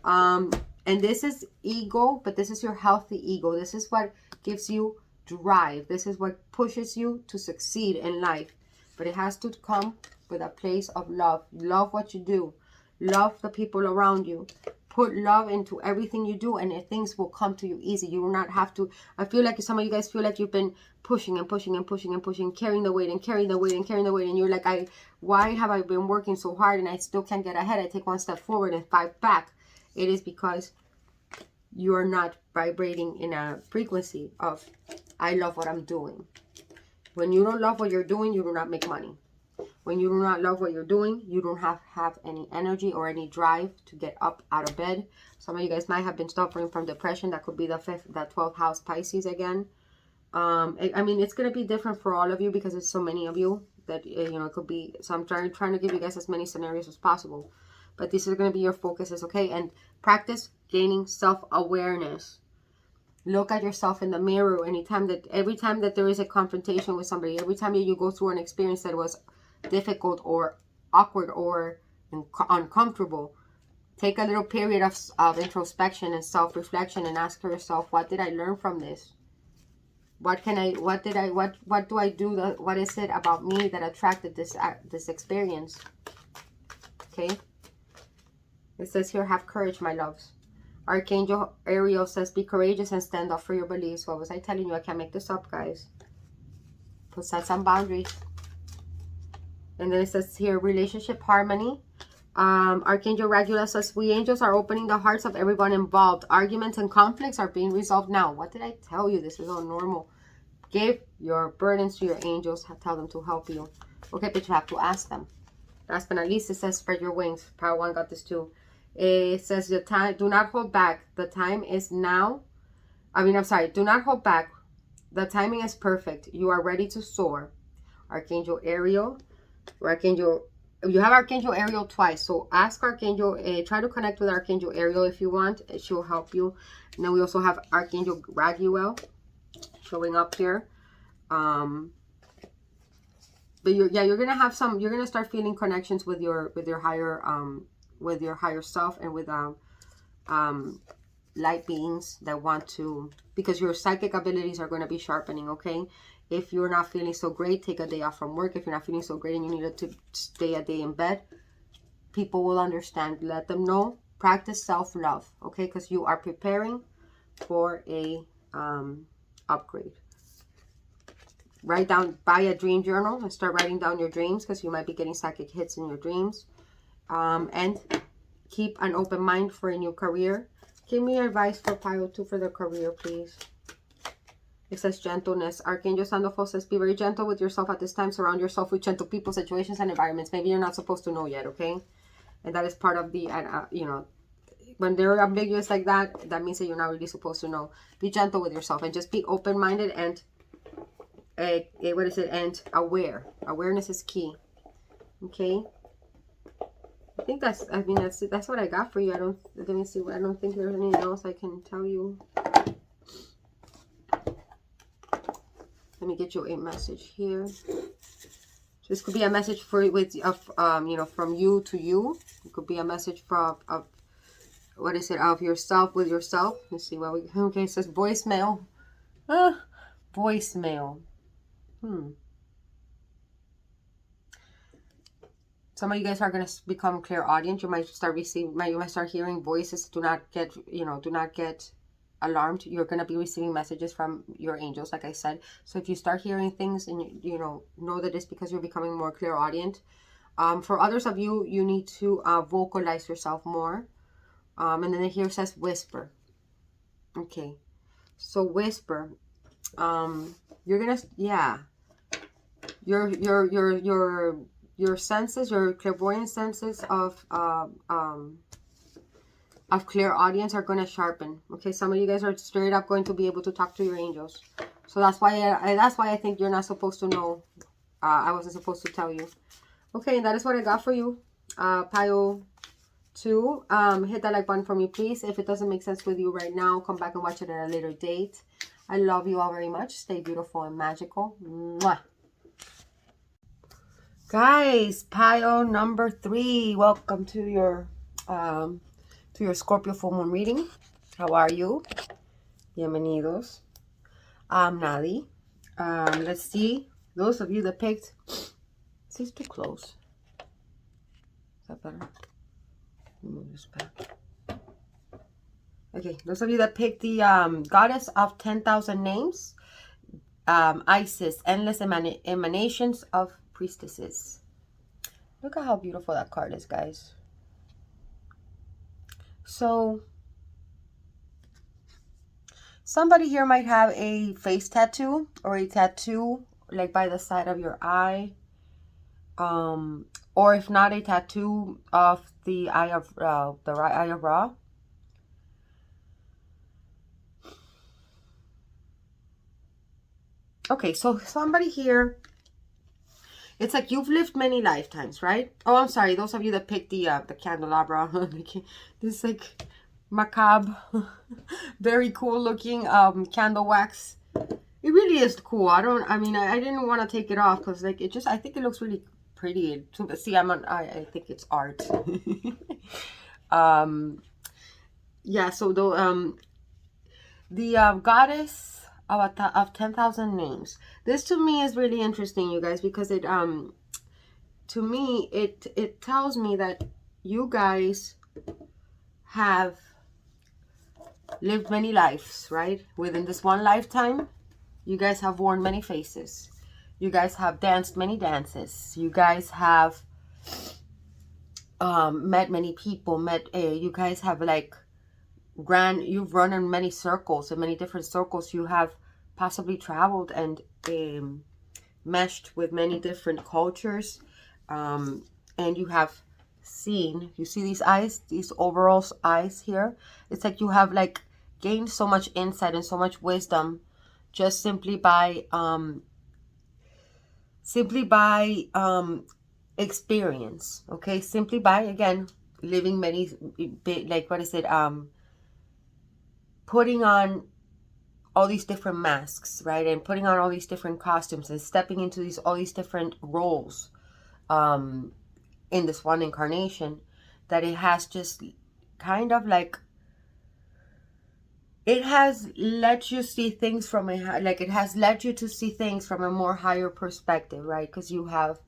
And this is ego, but this is your healthy ego. This is what gives you drive. This is what pushes you to succeed in life. But it has to come with a place of love. Love what you do. Love the people around you. Put love into everything you do, and things will come to you easy. You will not have to. I feel like some of you guys feel like you've been pushing and pushing and pushing and pushing, carrying the weight and carrying the weight and carrying the weight, and you're like, why have I been working so hard and I still can't get ahead? I take one step forward and 5 back. It is because you are not vibrating in a frequency of, I love what I'm doing. When you don't love what you're doing, you do not make money. When you do not love what you're doing, you don't have any energy or any drive to get up out of bed. Some of you guys might have been suffering from depression. That could be the 12th house Pisces again. I mean, it's going to be different for all of you because there's so many of you that, you know, it could be. So I'm trying to give you guys as many scenarios as possible. But this is going to be your focuses, okay? And practice gaining self-awareness. Look at yourself in the mirror every time that there is a confrontation with somebody, every time you go through an experience that was difficult or awkward or uncomfortable, take a little period of introspection and self-reflection and ask yourself, what did I learn from this? What do I do? What is it about me that attracted this experience? Okay. It says here, have courage, my loves. Archangel Ariel says, be courageous and stand up for your beliefs. What was I telling you? I can't make this up, guys. Set some boundaries. And then it says here, relationship harmony. Archangel Regula says, we angels are opening the hearts of everyone involved. Arguments and conflicts are being resolved now. What did I tell you? This is all normal. Give your burdens to your angels. Tell them to help you. Okay, but you have to ask them. Last but not least, it says, spread your wings. Power 1 got this too. It says, the time, do not hold back. The time is now. Do not hold back. The timing is perfect. You are ready to soar. Archangel Ariel. You have Archangel Ariel twice. So ask Archangel, try to connect with Archangel Ariel if you want. She'll help you. And then we also have Archangel Raguel showing up here. But you're gonna have you're gonna start feeling connections with your higher self and with light beings that want to, because your psychic abilities are going to be sharpening. Okay, if you're not feeling so great, take a day off from work. If you're not feeling so great and you need to stay a day in bed, people will understand. Let them know. Practice self-love, okay, because you are preparing for a upgrade. Write down, buy a dream journal and start writing down your dreams, because you might be getting psychic hits in your dreams. And keep an open mind for a new career. Give me advice for Pile 2 for the career, please. It says gentleness. Archangel Sandalphon says, be very gentle with yourself at this time. Surround yourself with gentle people, situations, and environments. Maybe you're not supposed to know yet, okay? And that is part of the, you know, when they're ambiguous like that, that means that you're not really supposed to know. Be gentle with yourself and just be open-minded and, what is it? And aware. Awareness is key, okay? I think that's, I mean, that's what I got for you. Let me see. I don't think there's anything else I can tell you. Let me get you a message here. So this could be a message for you know, from you to you. It could be a message from what is it, of yourself with yourself. Let's see what we, okay, it says voicemail. Voicemail. Some of you guys are going to become clairaudient. You might start hearing voices. Do not get, you know, do not get alarmed. You're going to be receiving messages from your angels, like I said. So if you start hearing things, and you know that it's because you're becoming more clairaudient. For others of you, you need to vocalize yourself more. And then here says whisper. Okay, so whisper. You're gonna, yeah, your senses, your clairvoyant senses of clairaudience are going to sharpen. Okay, some of you guys are straight up going to be able to talk to your angels. So that's why I think you're not supposed to know. I wasn't supposed to tell you. Okay, and that is what I got for you, Pile 2. Hit that like button for me, please. If it doesn't make sense with you right now, come back and watch it at a later date. I love you all very much. Stay beautiful and magical. Mwah. Guys, pile number 3. Welcome to your Scorpio full moon reading. How are you? Bienvenidos. I'm Nadi. Let's see. Those of you that picked, this is too close. Is that better? Move this back. Okay, those of you that picked the Goddess of 10,000 Names, Isis, Endless Emanations of Priestesses. Look at how beautiful that card is, guys. So, somebody here might have a face tattoo or a tattoo like by the side of your eye. Or if not, a tattoo of the eye of Ra. Okay, so somebody here, it's like you've lived many lifetimes, right? Oh, I'm sorry. Those of you that picked the candelabra, this like macabre, very cool looking candle wax. It really is cool. I didn't want to take it off because like I think it looks really pretty. See, I think it's art. Yeah. So the goddess of 10,000 names. This to me is really interesting, you guys, because it to me it tells me that you guys have lived many lives, right? Within this one lifetime, you guys have worn many faces. You guys have danced many dances. You guys have met many people. You guys have like you've run in many circles, in many different circles. You have possibly traveled and meshed with many different cultures, and you have you see these eyes, these overall eyes here. It's like you have like gained so much insight and so much wisdom just simply by experience. Okay, simply by, again, living many, like, what is it, putting on all these different masks, right? And putting on all these different costumes and stepping into all these different roles in this one incarnation, that it has just kind of like, it has let you see things from it has led you to see things from a more higher perspective, right? Because you have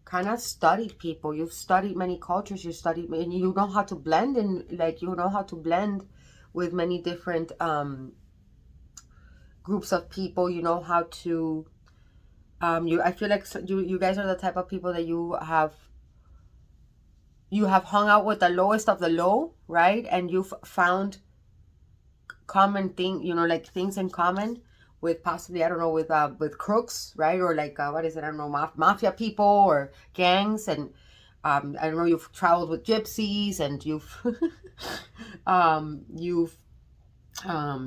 kind of studied people, you've studied many cultures, and you know how to blend in, like, you know how to blend with many different groups of people. You know how to I feel like you guys are the type of people that you have hung out with the lowest of the low, right? And you've found common thing, you know, like things in common with possibly, I don't know, with crooks, right? Or like what is it? I don't know, mafia people or gangs. And I don't know, you've traveled with gypsies, and you've you've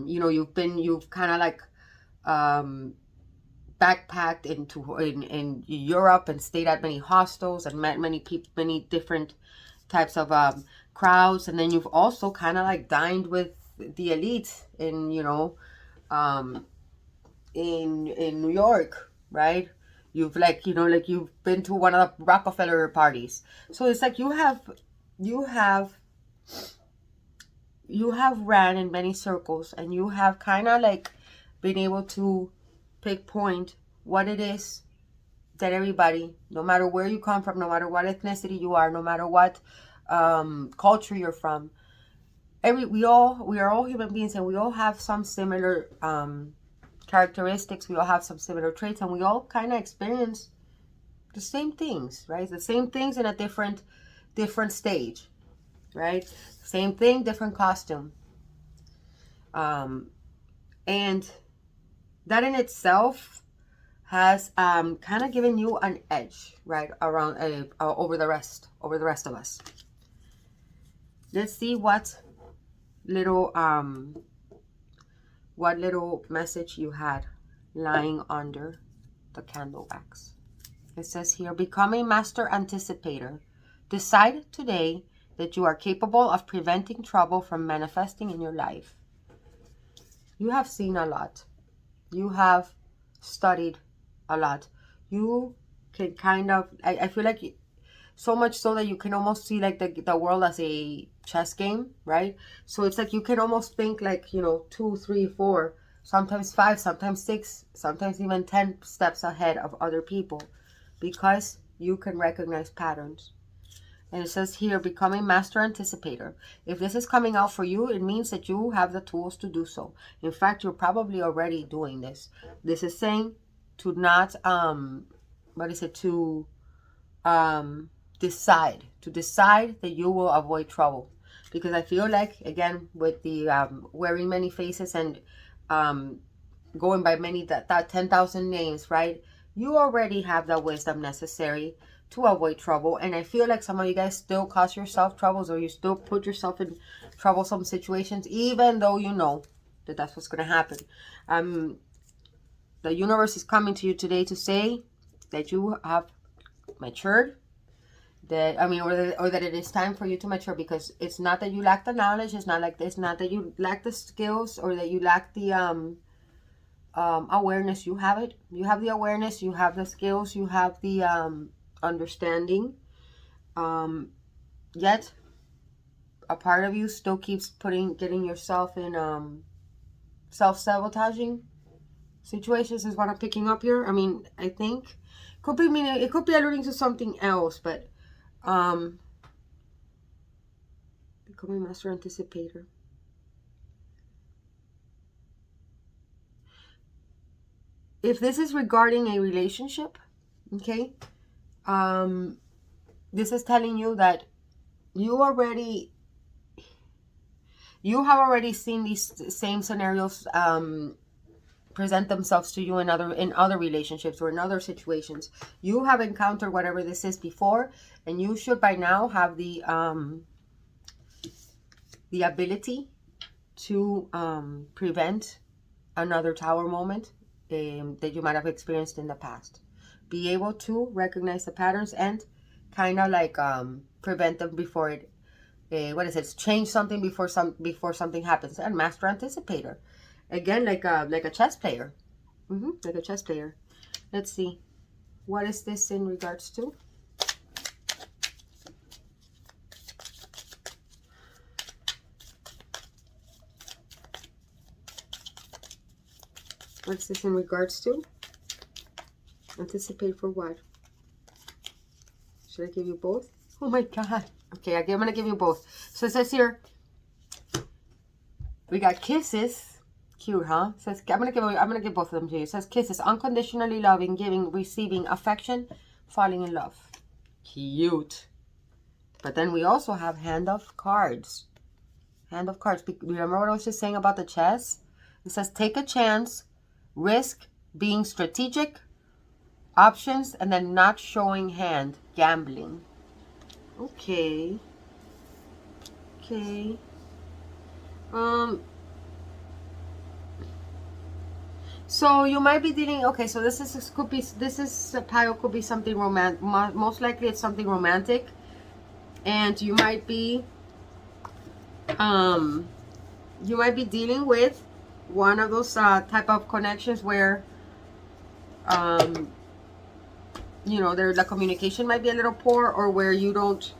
you know, you've kind of like backpacked in Europe and stayed at many hostels and met many people, many different types of crowds. And then you've also kind of like dined with the elite in, you know, in New York, right? You've like, you know, like you've been to one of the Rockefeller parties. So it's like you have ran in many circles, and you have kind of like been able to pinpoint what it is that everybody, no matter where you come from, no matter what ethnicity you are, no matter what culture you're from, we are all human beings, and we all have some similar characteristics. We all have some similar traits, and we all kind of experience the same things, right? The same things in a different stage, right? Same thing, different costume. And that in itself has kind of given you an edge, right, around over the rest of us. Let's see what little message you had lying under the candle wax. It says here, become a master anticipator. Decide today that you are capable of preventing trouble from manifesting in your life. You have seen a lot. You have studied a lot. You can kind of, I feel like, so much so that you can almost see like the world as a chess game, right? So it's like you can almost think like, you know, 2, 3, 4, sometimes 5, sometimes 6, sometimes even 10 steps ahead of other people, because you can recognize patterns. And it says here, become a master anticipator. If this is coming out for you, it means that you have the tools to do so. In fact, you're probably already doing this. This is saying to not, decide that you will avoid trouble. Because I feel like, again, with the wearing many faces and going by many, that 10,000 names, right? You already have the wisdom necessary to avoid trouble. And I feel like some of you guys still cause yourself troubles, or you still put yourself in troublesome situations, even though you know that that's what's going to happen. The universe is coming to you today to say that you have matured, that, I mean, or that it is time for you to mature, because it's not that you lack the knowledge, it's not that you lack the skills, or that you lack the awareness. You have it. You have the awareness, you have the skills, you have the understanding, yet a part of you still keeps getting yourself in self-sabotaging situations, is what I'm picking up here. I mean, I think it could be alluding to something else, but becoming master anticipator. If this is regarding a relationship, okay, this is telling you that you have already seen these same scenarios present themselves to you in other relationships or in other situations. You have encountered whatever this is before, and you should by now have the ability to prevent another tower moment that you might have experienced in the past. Be able to recognize the patterns and kind of like prevent them before it change something before something happens. And master anticipator, again, like a chess player. Like a chess player. Let's see, what is this in regards to? What's this in regards to? Anticipate for what? Should I give you both? Oh my God. Okay, I'm going to give you both. So it says here, We got kisses. Cute, huh? It says, I'm gonna give both of them to you. It says kisses, unconditionally loving, giving, receiving affection, falling in love. Cute. But then we also have hand of cards. Hand of cards. Remember what I was just saying about the chess? It says take a chance, risk, being strategic, options, and then not showing hand, gambling. Okay. Okay. So you might be dealing, okay, so this is a pile, could be something romantic. Most likely it's something romantic. And you might be dealing with one of those type of connections where you know, the communication might be a little poor, or where you're not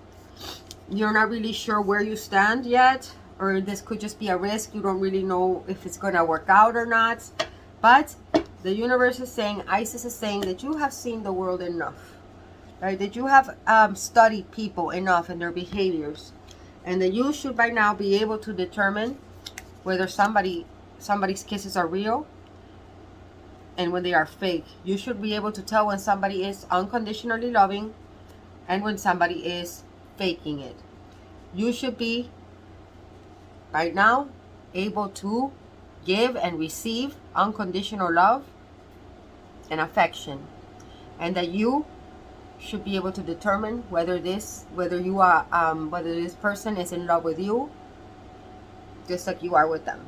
really sure where you stand yet, or this could just be a risk. You don't really know if it's going to work out or not. But the universe is saying, Isis is saying that you have seen the world enough, right? That you have studied people enough and their behaviors, and that you should by now be able to determine whether somebody's kisses are real and when they are fake. You should be able to tell when somebody is unconditionally loving and when somebody is faking it. You should be right now able to give and receive unconditional love and affection, and that you should be able to determine whether this person is in love with you just like you are with them.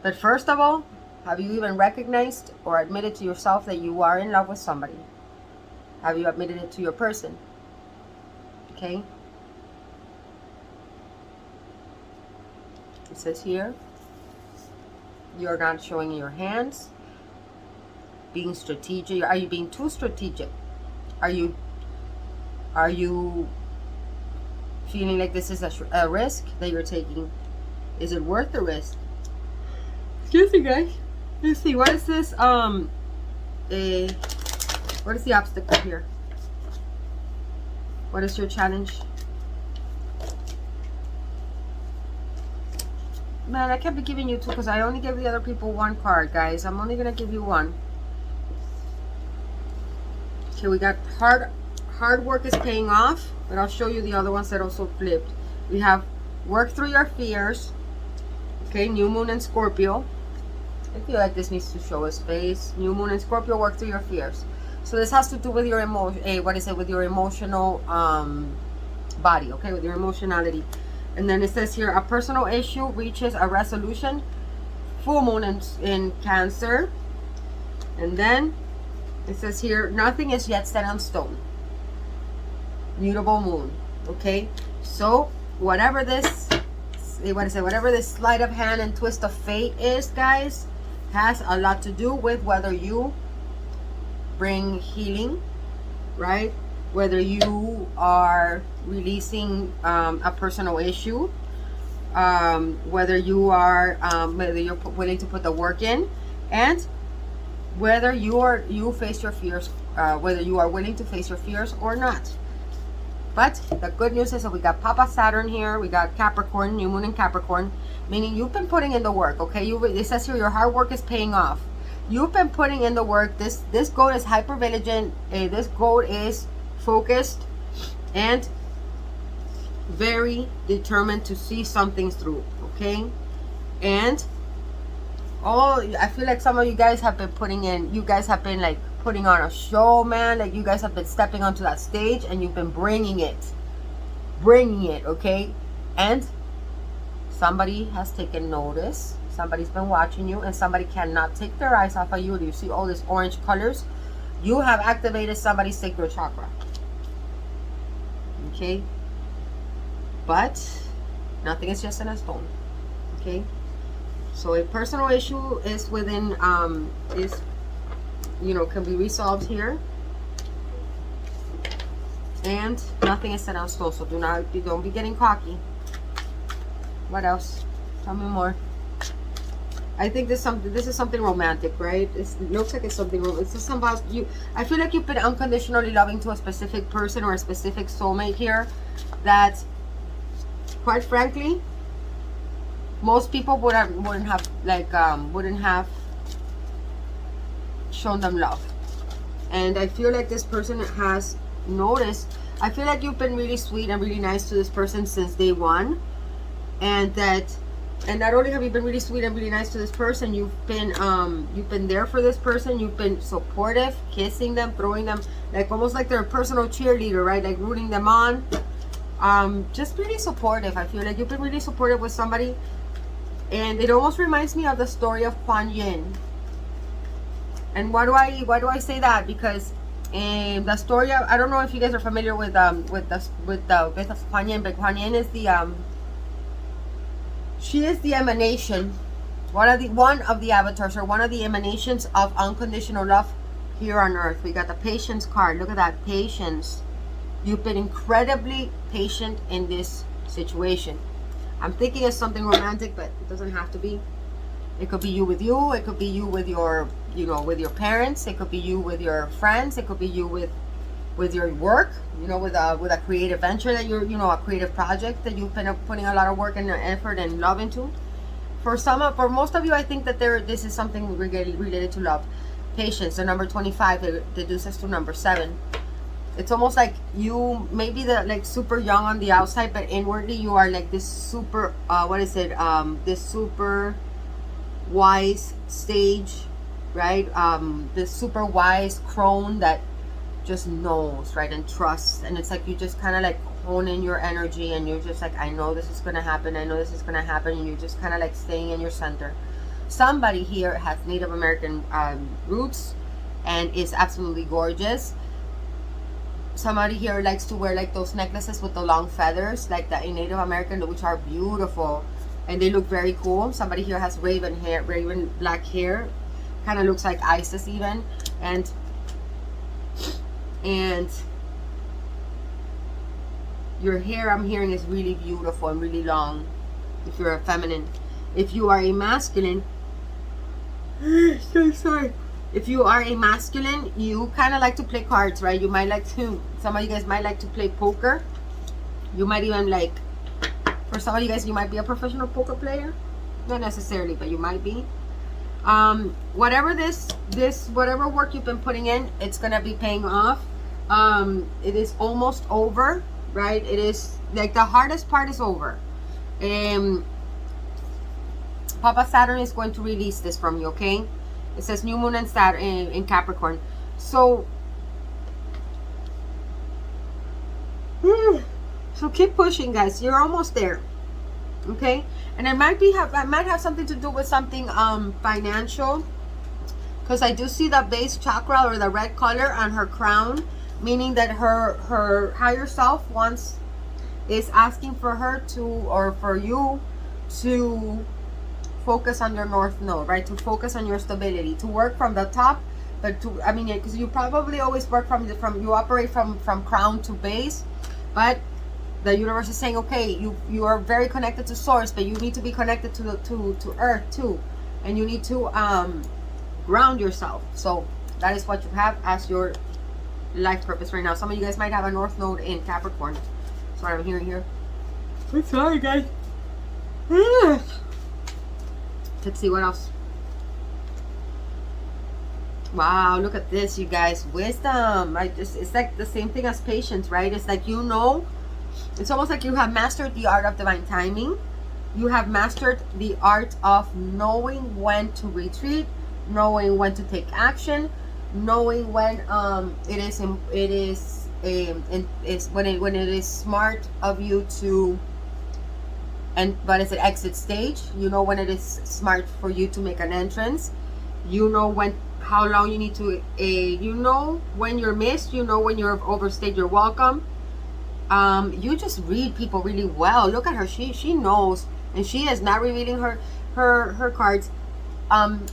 But first of all, have you even recognized or admitted to yourself that you are in love with somebody? Have you admitted it to your person? Okay. It says here, you're not showing your hands. Being strategic. Are you being too strategic? Are you feeling like this is a risk that you're taking? Is it worth the risk? Excuse me, guys. Let's see. What is this? What is the obstacle here? What is your challenge? Man, I can't be giving you two because I only gave the other people one card, guys. I'm only gonna give you one. Okay, we got hard work is paying off, but I'll show you the other ones that also flipped. We have work through your fears. Okay, new moon and Scorpio. I feel like this needs to show its face. New moon and Scorpio, work through your fears. So this has to do with your emotion. With your emotional body. Okay, with your emotionality. And then it says here, a personal issue reaches a resolution. Full moon in Cancer. And then it says here, nothing is yet set on stone. Mutable moon. Okay, so whatever this, whatever this sleight of hand and twist of fate is, guys, has a lot to do with whether you bring healing, right? Whether you are releasing a personal issue, whether you are whether you're willing to put the work in, and whether you face your fears, whether you are willing to face your fears or not. But the good news is that we got Papa Saturn here. We got Capricorn, new moon in Capricorn, meaning you've been putting in the work. Okay, it says here your hard work is paying off. You've been putting in the work. This goat is hyper vigilant. This goat is focused and very determined to see something through. Okay, and I feel like some of you guys have been like putting on a show, man. Like you guys have been stepping onto that stage and you've been bringing it, okay? And somebody has taken notice. Somebody's been watching you, and somebody cannot take their eyes off of you. Do you see all these orange colors? You have activated somebody's sacral chakra. Okay? But nothing is just in a stone. Okay? So a personal issue is within can be resolved here, and nothing is set on stone. So don't be getting cocky. What else? Tell me more. I think this is something romantic, right? It looks like it's something romantic. It's just about you. I feel like you've been unconditionally loving to a specific person or a specific soulmate here that, quite frankly, most people wouldn't have like wouldn't have shown them love. And I feel like this person has noticed. I feel like you've been really sweet and really nice to this person since day one. And not only have you been really sweet and really nice to this person, you've been there for this person. You've been supportive, kissing them, throwing them, like almost like they're a personal cheerleader, right? Like rooting them on. Just really supportive. I feel like you've been really supportive with somebody. And it almost reminds me of the story of Kuan Yin. And why do I say that? Because the story of, I don't know if you guys are familiar with the Kuan Yin, but Kuan Yin is she is the emanation, one of the avatars, or one of the emanations of unconditional love here on earth. We got the patience card. Look at that, patience. You've been incredibly patient in this situation. I'm thinking of something romantic, but it doesn't have to be. It could be you with you. It could be you with your, with your parents. It could be you with your friends. It could be you with your work. With a creative venture that you're, a creative project that you've been putting a lot of work and effort and love into. For most of you, I think that this is something related to love. Patience. The number 25 it deduces to number 7. It's almost like you maybe like super young on the outside, but inwardly you are like this super this super wise sage, right? This super wise crone that just knows, right, and trusts. And it's like you just kind of like hone in your energy, and you're just like, I know this is gonna happen, I know this is gonna happen, and you're just kind of like staying in your center. Somebody here has Native American roots and is absolutely gorgeous. Somebody here likes to wear like those necklaces with the long feathers, like that in Native American, which are beautiful and they look very cool. Somebody here has raven black hair, kind of looks like Isis even, and your hair, I'm hearing, is really beautiful and really long if you're a feminine. If you are a masculine, so sorry. If you are a masculine, you kind of like to play cards, right? You might like to, some of you guys might like to play poker. You might even like, for some of you guys, you might be a professional poker player. Not necessarily, but you might be. Whatever whatever work you've been putting in, it's gonna be paying off. It is almost over, right? It is like the hardest part is over. Papa Saturn is going to release this from you, okay? It says new moon and Saturn in Capricorn. So keep pushing, guys. You're almost there, okay? And it might have something to do with something financial, because I do see the base chakra, or the red color on her crown, meaning that her higher self is asking for her to, or for you to focus on your north node, right? To focus on your stability, to work from the top, but because you probably always work you operate from crown to base, but the universe is saying, okay, you are very connected to source, but you need to be connected to earth too, and you need to ground yourself. So that is what you have as your life purpose right now. Some of you guys might have a north node in Capricorn. That's what I'm hearing here. I'm sorry, guys. Let's see what else. Wow, look at this, you guys. Wisdom. It's like the same thing as patience, right? It's like, it's almost like you have mastered the art of divine timing. You have mastered the art of knowing when to retreat, knowing when to take action, knowing when when it is smart of you to, but it's an exit stage. You know when it is smart for you to make an entrance. You know how long you need to, you know when you're missed, you know when you're overstayed your welcome. You just read people really well. Look at her, she knows, and she is not revealing her cards.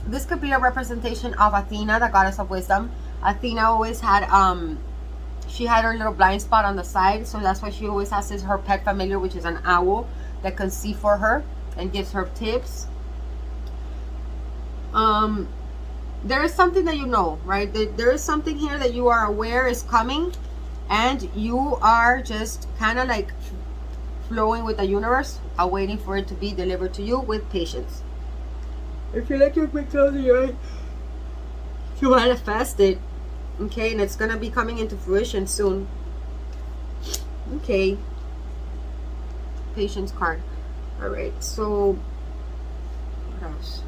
This could be a representation of Athena, the goddess of wisdom. Athena always had, she had her little blind spot on the side, so that's why she always has her pet familiar, which is an owl, that can see for her and gives her tips. There is something that you know, right? There is something here that you are aware is coming, and you are just kind of like flowing with the universe, awaiting for it to be delivered to you with patience. If you like your closing your eyes, you manifest it. Okay, and it's gonna be coming into fruition soon. Okay. Patience card. Alright, so what else?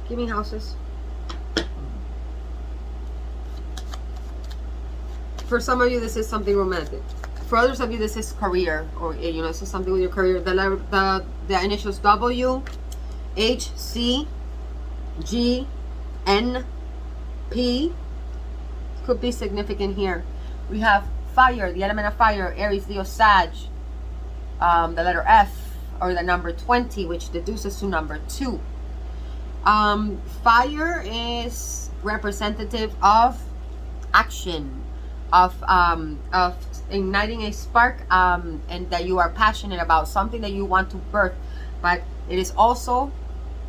Give me houses. For some of you, this is something romantic. For others of you, this is career, or this is something with your career. The initials W, H, C, G, N, P could be significant here. We have fire, the element of fire, Aries, Leo, Sag. The letter F, or the number 20, which deduces to number 2. Fire is representative of action, of igniting a spark, and that you are passionate about, something that you want to birth. But it is also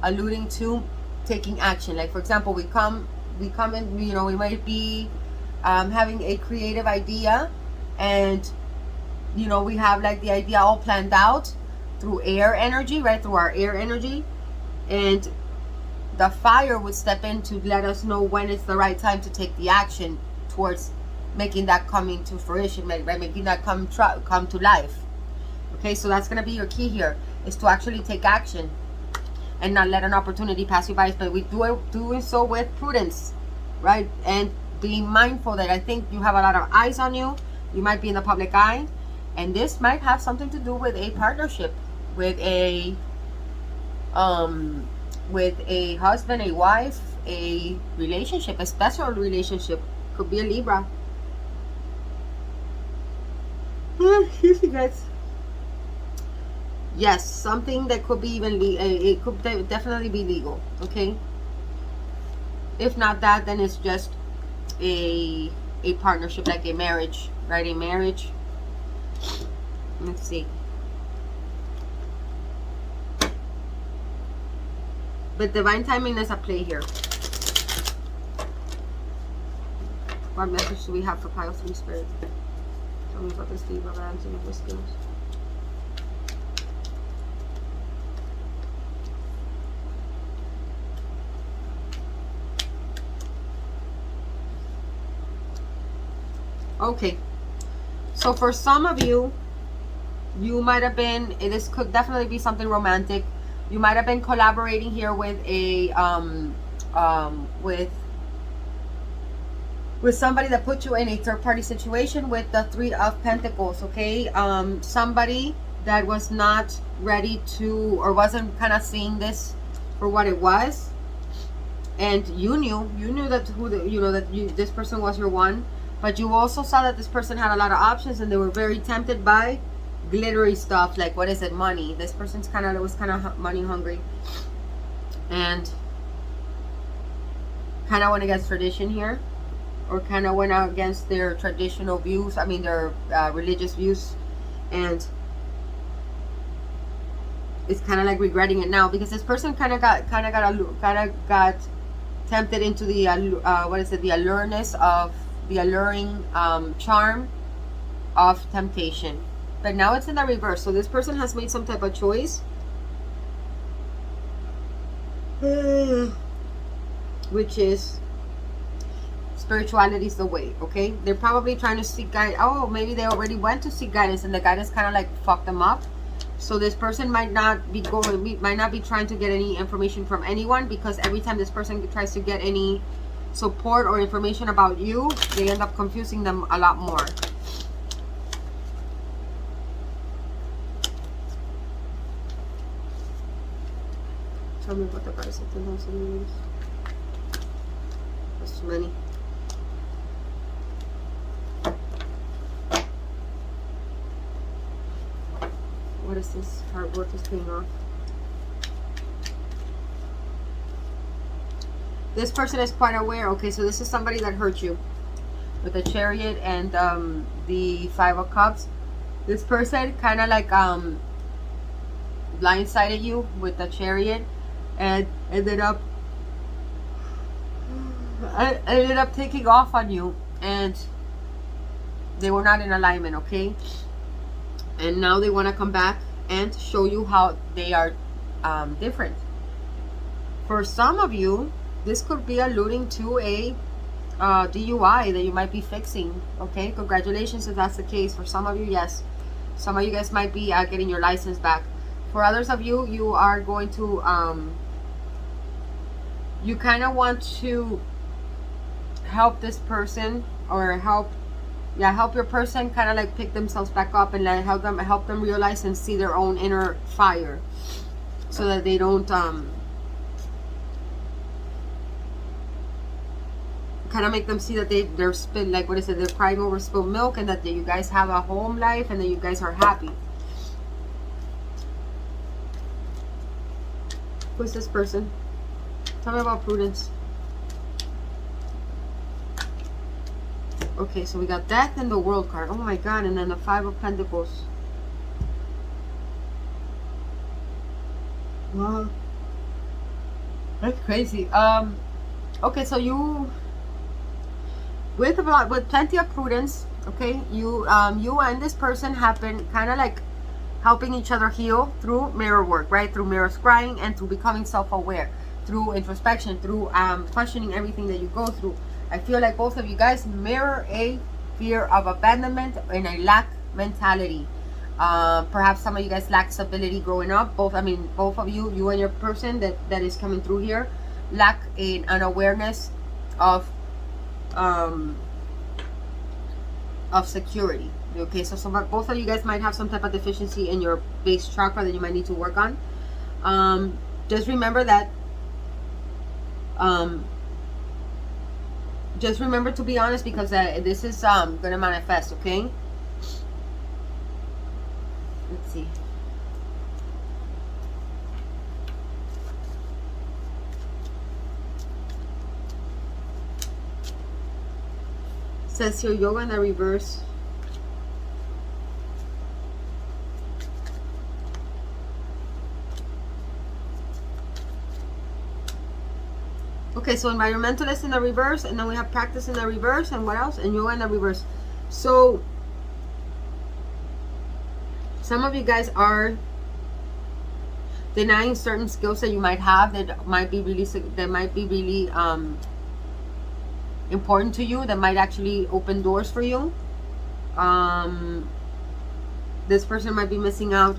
alluding to taking action. Like, for example, we come and we might be having a creative idea, and we have like the idea all planned out through air energy, right? Through our air energy, and the fire would step in to let us know when it's the right time to take the action towards making that come into fruition, right? Making that come to life. Okay, so that's gonna be your key here, is to actually take action and not let an opportunity pass you by. But we doing so with prudence, right? And being mindful that I think you have a lot of eyes on you. You might be in the public eye, and this might have something to do with a partnership, with a husband, a wife, a relationship, a special relationship. Could be a Libra. Excuse me, guys. Yes, something that could be even it could definitely be legal. Okay. If not that, then it's just a partnership, like a marriage, right? A marriage. Let's see. But divine timing is a play here. What message do we have for Pile-3 Spirit? Tell me about this Libra balancing of the skills. Okay. So for some of you, you might have been, this could definitely be something romantic. You might have been collaborating here with a with somebody that put you in a third-party situation with the 3 of Pentacles. Okay, somebody that was not ready to, or wasn't kind of seeing this for what it was, and you knew that this person was your one, but you also saw that this person had a lot of options, and they were very tempted by glittery stuff, like, what is it, money. This person's was kind of money hungry, and kind of went against tradition here, or kind of went out against their traditional views, I mean their religious views, and it's kind of like regretting it now, because this person kind of got tempted into the the allureness of the alluring charm of temptation. But now it's in the reverse. So this person has made some type of choice, which is spirituality is the way. Okay, they're probably trying to seek guidance. Oh, maybe they already went to seek guidance, and the guidance kind of like fucked them up. So this person might not be trying to get any information from anyone, because every time this person tries to get any support or information about you, they end up confusing them a lot more. Tell me about the guys that didn't have some names. That's too many. What is this? Hard work is paying off. This person is quite aware. Okay, so this is somebody that hurt you with the Chariot and the 5 of Cups. This person kind of like blindsided you with the Chariot, and ended up taking off on you, and They were not in alignment, okay? And now they want to come back and show you how they are different. For some of you, this could be alluding to a DUI that you might be fixing, okay? Congratulations if that's the case. For some of you, yes. Some of you guys might be getting your license back. For others of you, you are going to, you kind of want to help this person, or help your person kind of like pick themselves back up, and like help them realize and see their own inner fire, so that they don't kind of make them see that they're spilled, like what is it, they're crying over spilled milk, and that you guys have a home life and that you guys are happy. Who's this person? Tell me about Prudence. Okay, so we got Death and the World card. Oh my god, and then the Five of Pentacles. Wow. That's crazy. Okay, so you with plenty of prudence, okay, you and this person have been kind of like helping each other heal through mirror work, right? Through mirror scrying and through becoming self-aware, through introspection, through questioning everything that you go through. I feel like both of you guys mirror a fear of abandonment and a lack mentality. Perhaps some of you guys lack stability growing up. Both of you and your person that is coming through here lack an awareness of security. Okay, so both of you guys might have some type of deficiency in your base chakra that you might need to work on. Just remember that. Just remember to be honest, because this is gonna manifest. Okay. Let's see. Says here, yoga in the reverse. Okay, so environmentalist in the reverse, and then we have practice in the reverse, and what else? And yoga in the reverse. So some of you guys are denying certain skills that you might have that might be really important to you, that might actually open doors for you. This person might be missing out.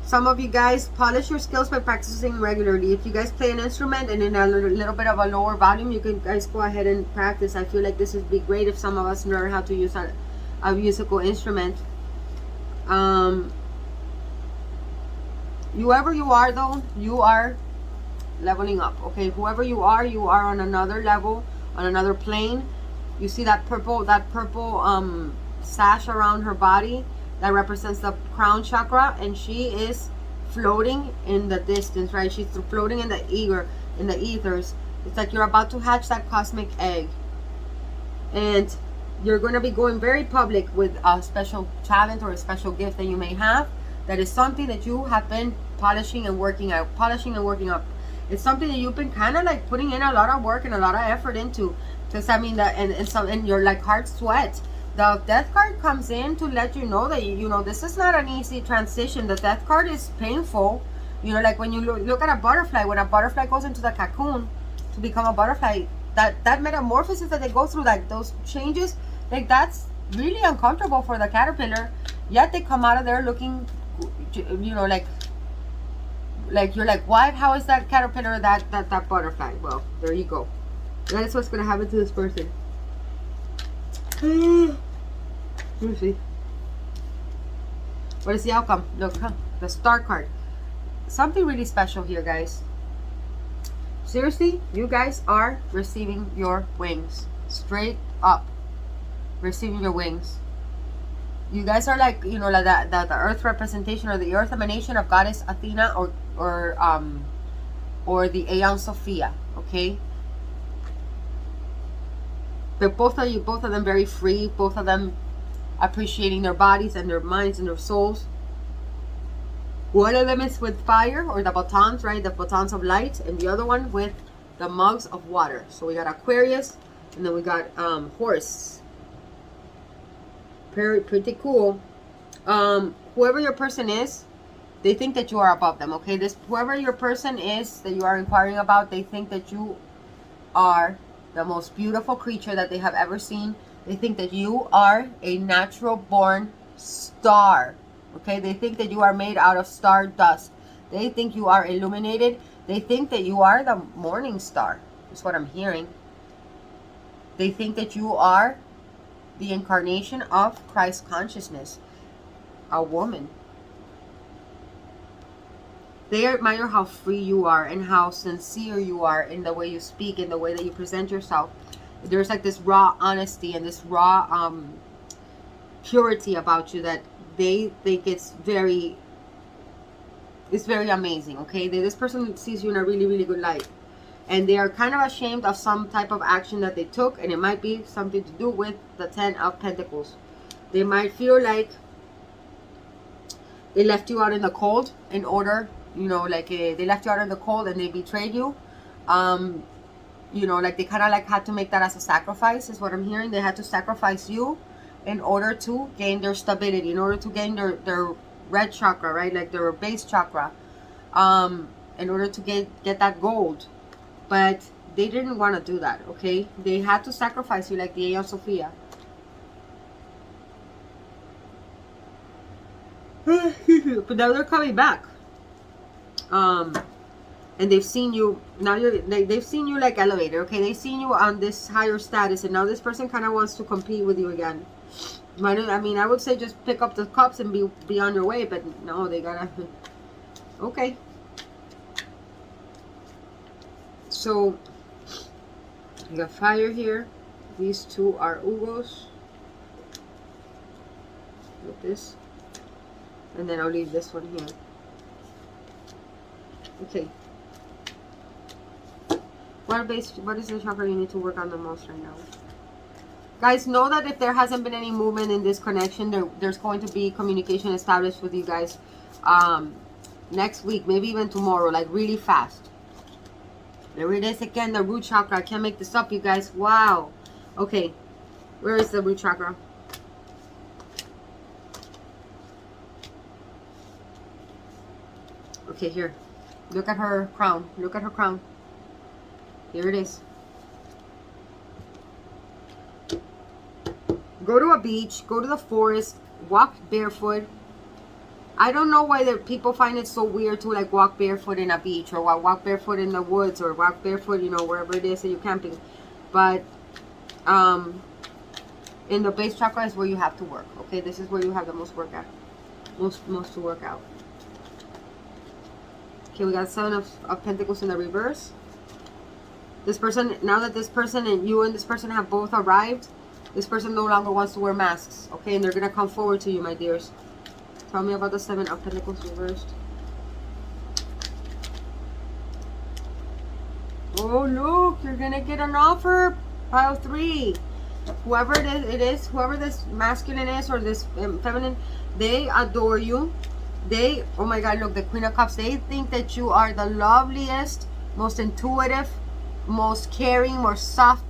Some of you guys polish your skills by practicing regularly. If you guys play an instrument and in a little bit of a lower volume, you can guys go ahead and practice. I feel like this would be great if some of us learn how to use a musical instrument. Whoever you are though, you are leveling up. Okay, whoever you are on another level, on another plane. You see that purple sash around her body that represents the crown chakra, and she is floating in the distance, right? She's floating in the ethers. It's like you're about to hatch that cosmic egg, and you're going to be going very public with a special talent or a special gift that you may have. That is something that you have been polishing and working up. It's something that you've been kind of like putting in a lot of work and a lot of effort into. Because I mean that, and you're like heart sweat. The death card comes in to let you know that you know this is not an easy transition. The death card is painful. You know, like when you look at a butterfly, when a butterfly goes into the cocoon to become a butterfly, that metamorphosis that they go through, like those changes, like that's really uncomfortable for the caterpillar. Yet they come out of there looking, you know, like you're like, what? How is that caterpillar that butterfly? Well, there you go. That is what's going to happen to this person. Let me see. What is the outcome? Look, the Star card. Something really special here, guys. Seriously, you guys are receiving your wings. Straight up. Receiving your wings. You guys are like, you know, like the earth representation or the earth emanation of Goddess Athena or the Aeon Sophia, okay? But both of them very free, both of them appreciating their bodies and their minds and their souls. One of them is with fire, or the batons, right? The batons of light, and the other one with the mugs of water. So we got Aquarius, and then we got horse. Pretty cool. Whoever your person is, they think that you are above them, okay? Whoever your person is that you are inquiring about, they think that you are the most beautiful creature that they have ever seen. They think that you are a natural born star, okay? They think that you are made out of star dust. They think you are illuminated. They think that you are the morning star. That's what I'm hearing. They think that you are the incarnation of Christ consciousness, a woman. They admire how free you are and how sincere you are in the way you speak, in the way that you present yourself. There's like this raw honesty and this raw purity about you that they think it's very amazing, okay? This person sees you in a really, really good light. And they are kind of ashamed of some type of action that they took, and it might be something to do with the 10 of Pentacles. They might feel like they left you out in the cold in order, you know, like they left you out in the cold and they betrayed you. You know, like they kind of like had to make that as a sacrifice, is what I'm hearing. They had to sacrifice you in order to gain their stability, in order to gain their red chakra, right? Like their base chakra, in order to get that gold. But they didn't want to do that, okay? They had to sacrifice you like the Hagia Sophia. But now they're coming back. And they've seen you, now they've seen you like elevated, okay? They've seen you on this higher status, and now this person kind of wants to compete with you again. I mean, I would say just pick up the cups and be on your way, but no, they gotta, okay. So, you got fire here. These two are Ugos. With this. And then I'll leave this one here. Okay. What is the chakra you need to work on the most right now? Guys, know that if there hasn't been any movement in this connection, there's going to be communication established with you guys next week, maybe even tomorrow, like really fast. There it is again, the root chakra. I can't make this up, you guys. Wow. Okay. Where is the root chakra? Okay, here. Look at her crown. Look at her crown. Here it is. Go to a beach. Go to the forest. Walk barefoot. I don't know why the people find it so weird to like walk barefoot in a beach, or walk barefoot in the woods, or walk barefoot, you know, wherever it is that you're camping. But in the base chakra is where you have to work. Okay, this is where you have the most work at. Most to work out. Okay, we got 7 of Pentacles in the reverse. This person, now that this person and you and this person have both arrived, this person no longer wants to wear masks. Okay, and they're gonna come forward to you, my dears. Tell me about the 7 of Pentacles reversed. Oh, look, you're gonna get an offer. Pile 3. Whoever it is, whoever this masculine is or this feminine, they adore you. They, oh my God, look, the Queen of Cups, they think that you are the loveliest, most intuitive, most caring, most soft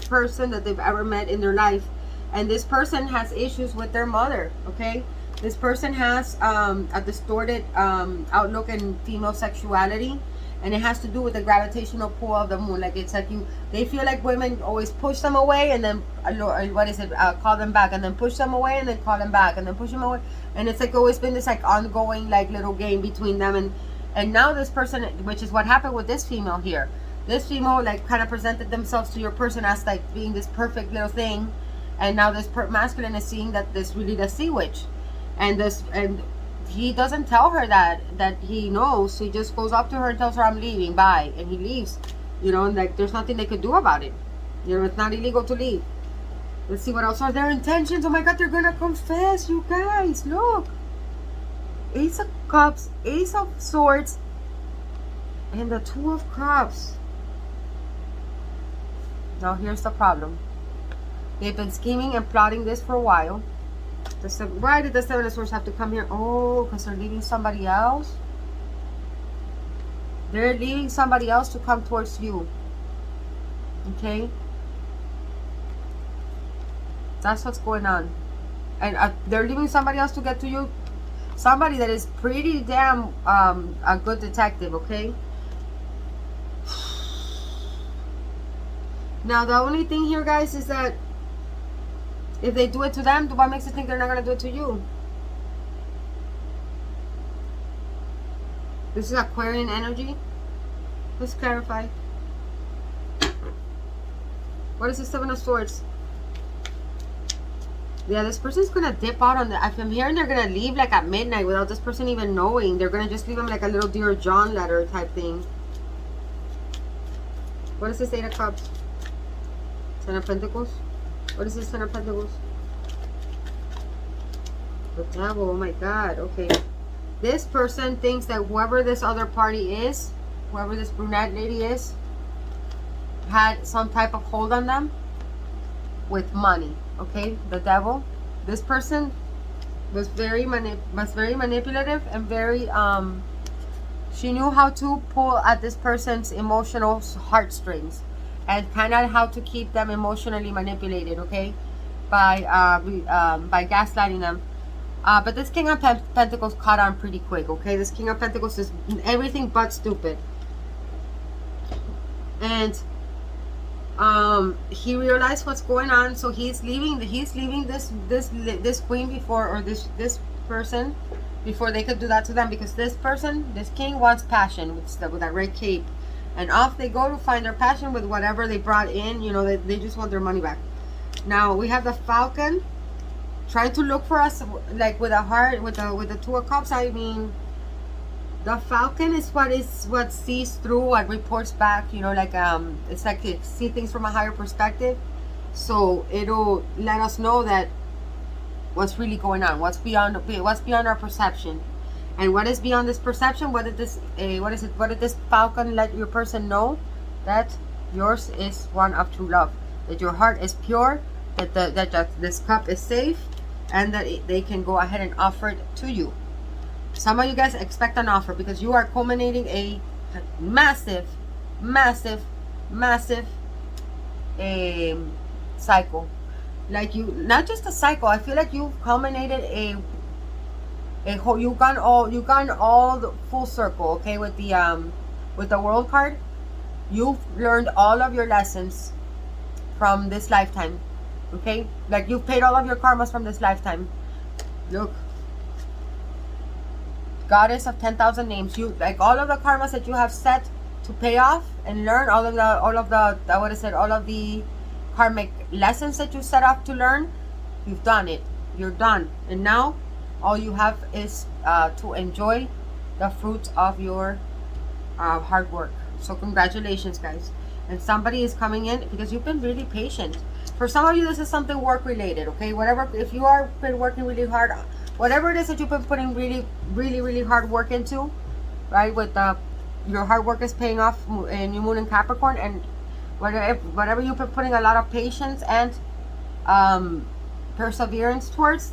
person that they've ever met in their life. And this person has issues with their mother, okay? This person has a distorted outlook in female sexuality, and it has to do with the gravitational pull of the moon. Like it's like they feel like women always push them away, and then what is it? Call them back, and then push them away, and then call them back, and then push them away. And it's like always been this like ongoing like little game between them. And now this person, which is what happened with this female here. This female like kind of presented themselves to your person as like being this perfect little thing, and now this masculine is seeing that this really the sea witch. And he doesn't tell her that he knows. He just goes up to her and tells her, I'm leaving, bye, and he leaves, you know. And like there's nothing they could do about it, you know. It's not illegal to leave. Let's see what else are their intentions. Oh my God, they're gonna confess, you guys. Look, Ace of Cups, Ace of Swords, and the 2 of Cups. Now here's the problem. They've been scheming and plotting this for a while. Why did the 7 of Swords have to come here? Oh, because they're leaving somebody else. They're leaving somebody else to come towards you. Okay? That's what's going on. And they're leaving somebody else to get to you. Somebody that is pretty damn a good detective, okay? Now, the only thing here, guys, is that if they do it to them, what makes you think they're not going to do it to you? This is Aquarian energy. Let's clarify. What is the Seven of Swords? Yeah, this person's going to dip out on the... If I'm hearing they're going to leave like at midnight without this person even knowing. They're going to just leave them like a little Dear John letter type thing. What is this Eight of Cups? Ten of Pentacles? What is this Ten of Pentacles? The Devil, oh my God, okay. This person thinks that whoever this other party is, whoever this brunette lady is, had some type of hold on them with money, okay? The Devil. This person was very manipulative and very, she knew how to pull at this person's emotional heartstrings. And kind of how to keep them emotionally manipulated, okay, by gaslighting them. But this King of Pentacles caught on pretty quick, okay. This King of Pentacles is everything but stupid, and he realized what's going on, so he's leaving this queen before, or this person before they could do that to them, because this king wants passion with that red cape. And off they go to find their passion with whatever they brought in. You know, they just want their money back. Now we have the Falcon trying to look for us, like with a heart, with the Two of Cups. I mean, the Falcon is what sees through, what reports back. You know, like it's like it see things from a higher perspective. So it'll let us know that what's really going on, what's beyond our perception. And what is beyond this perception? What did this Falcon let your person know? That yours is one of true love. That your heart is pure. That this cup is safe, and that they can go ahead and offer it to you. Some of you guys expect an offer because you are culminating a massive cycle. Like you, not just a cycle. I feel like you've culminated you've gone all the full circle, okay, with the World card. You've learned all of your lessons from this lifetime, okay? Like you've paid all of your karmas from this lifetime. Look, Goddess of 10,000 names. You, like, all of the karmas that you have set to pay off and learn, all of the karmic lessons that you set off to learn, you've done it. You're done, and now all you have is to enjoy the fruits of your hard work. So congratulations, guys. And somebody is coming in because you've been really patient. For some of you, this is something work related, okay? Whatever, if you are been working really hard, whatever it is that you've been putting really hard work into, right? With your hard work is paying off in New Moon in Capricorn, and whatever you've been putting a lot of patience and perseverance towards,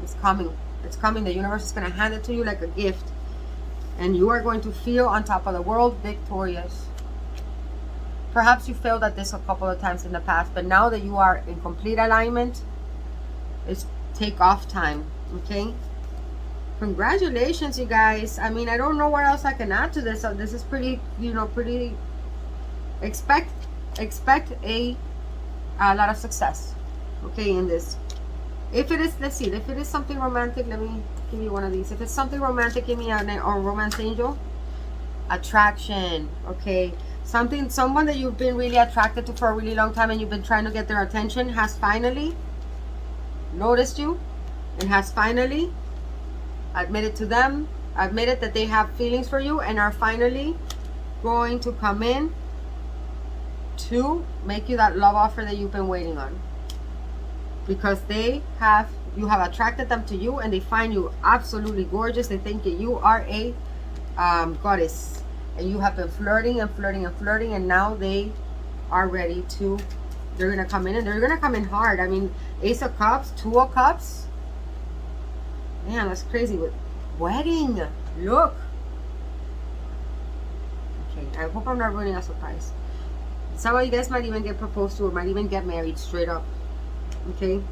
it's coming. It's coming. The universe is going to hand it to you like a gift. And you are going to feel on top of the world, victorious. Perhaps you failed at this a couple of times in the past, but now that you are in complete alignment, it's take off time, okay? Congratulations, you guys. I mean, I don't know what else I can add to this. So this is pretty, pretty... Expect a lot of success, okay, in this. If it is, let's see, if it is something romantic, let me give you one of these. If it's something romantic, give me a romance angel. Attraction, okay. Someone that you've been really attracted to for a really long time and you've been trying to get their attention has finally noticed you and has finally admitted that they have feelings for you and are finally going to come in to make you that love offer that you've been waiting on. Because you have attracted them to you and they find you absolutely gorgeous. They think that you are a goddess, and you have been flirting and now they are ready to, they're gonna come in, and they're gonna come in hard. I mean, Ace of Cups, Two of Cups, man, that's crazy. With wedding, look. Okay, I hope I'm not ruining a surprise. Some of you guys might even get proposed to or might even get married straight up. Okay,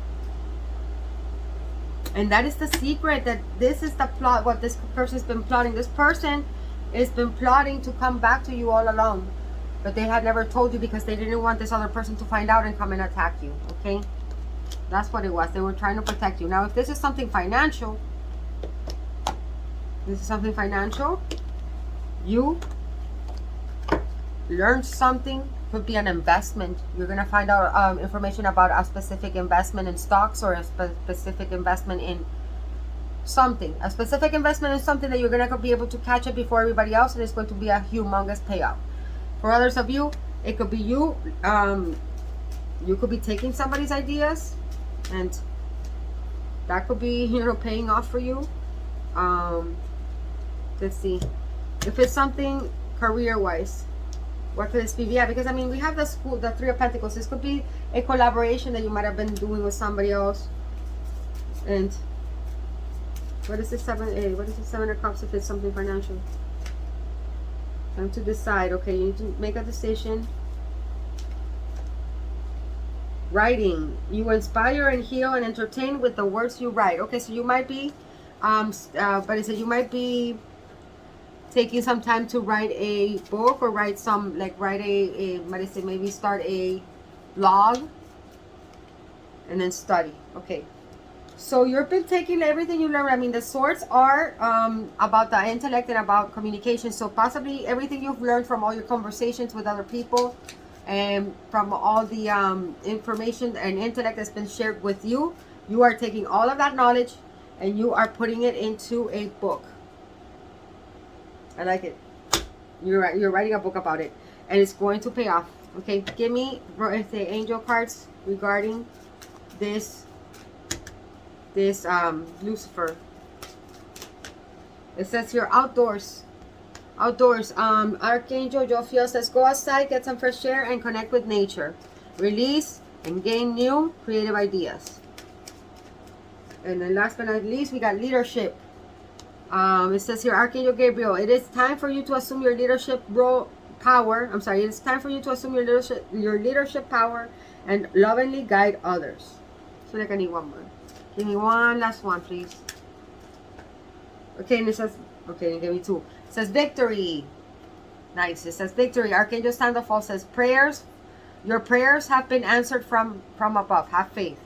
And that is the secret, that this is the plot, what this person's been plotting. This person has been plotting to come back to you all along. But they had never told you because they didn't want this other person to find out and come and attack you, okay? That's what it was. They were trying to protect you. Now, if this is something financial, you learned something. Could be an investment. You're going to find out information about a specific investment in stocks, or a specific investment in something. A specific investment in something that you're going to be able to catch it before everybody else, and it's going to be a humongous payout. For others of you, it could be you. You could be taking somebody's ideas, and that could be, you know, paying off for you. Let's see. If it's something career-wise, what could this be? Yeah, because I mean, we have the Three of Pentacles. This could be a collaboration that you might have been doing with somebody else. And what is the What is the Seven of Cups if it's something financial? Time to decide. Okay, you need to make a decision. Writing. You inspire and heal and entertain with the words you write. Okay, so you might be, but it says you might be taking some time to write a book, or write some, like write maybe start a blog and then study. Okay, so you've been taking everything you learned. I mean, the swords are about the intellect and about communication. So possibly everything you've learned from all your conversations with other people, and from all the information and intellect that's been shared with you, you are taking all of that knowledge and you are putting it into a book. I like it. You're writing a book about it, and it's going to pay off. Okay, give me the angel cards regarding this Lucifer. It says here, outdoors. Archangel Jophiel says, go outside, get some fresh air, and connect with nature. Release and gain new creative ideas. And then last but not least, we got leadership. It says here, Archangel Gabriel, it is time for you to assume your leadership power. I'm sorry, it is time for you to assume your leadership power and lovingly guide others. So like I need one more. Give me one last one, please. Okay, and it says, okay, give me two. It says victory. Nice. It says victory. Archangel Sandalphon says prayers. Your prayers have been answered from above. Have faith.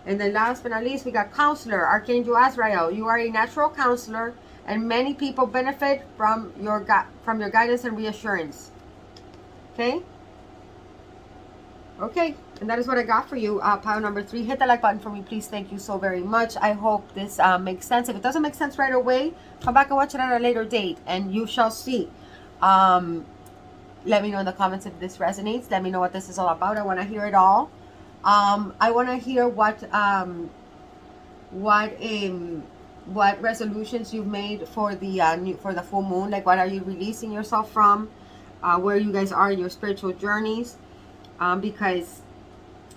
And then last but not least, we got counselor, Archangel Azrael. You are a natural counselor, and many people benefit from your guidance and reassurance. Okay? Okay, and that is what I got for you, pile number 3. Hit the like button for me, please. Thank you so very much. I hope this makes sense. If it doesn't make sense right away, come back and watch it at a later date, and you shall see. Let me know in the comments if this resonates. Let me know what this is all about. I want to hear it all. I want to hear what resolutions you've made for the full moon. Like, what are you releasing yourself from? Where you guys are in your spiritual journeys. Because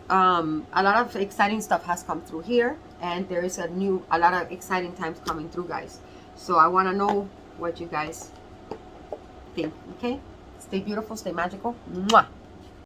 a lot of exciting stuff has come through here, and there is a lot of exciting times coming through, guys. So I want to know what you guys think. Okay, stay beautiful, stay magical. Mwah.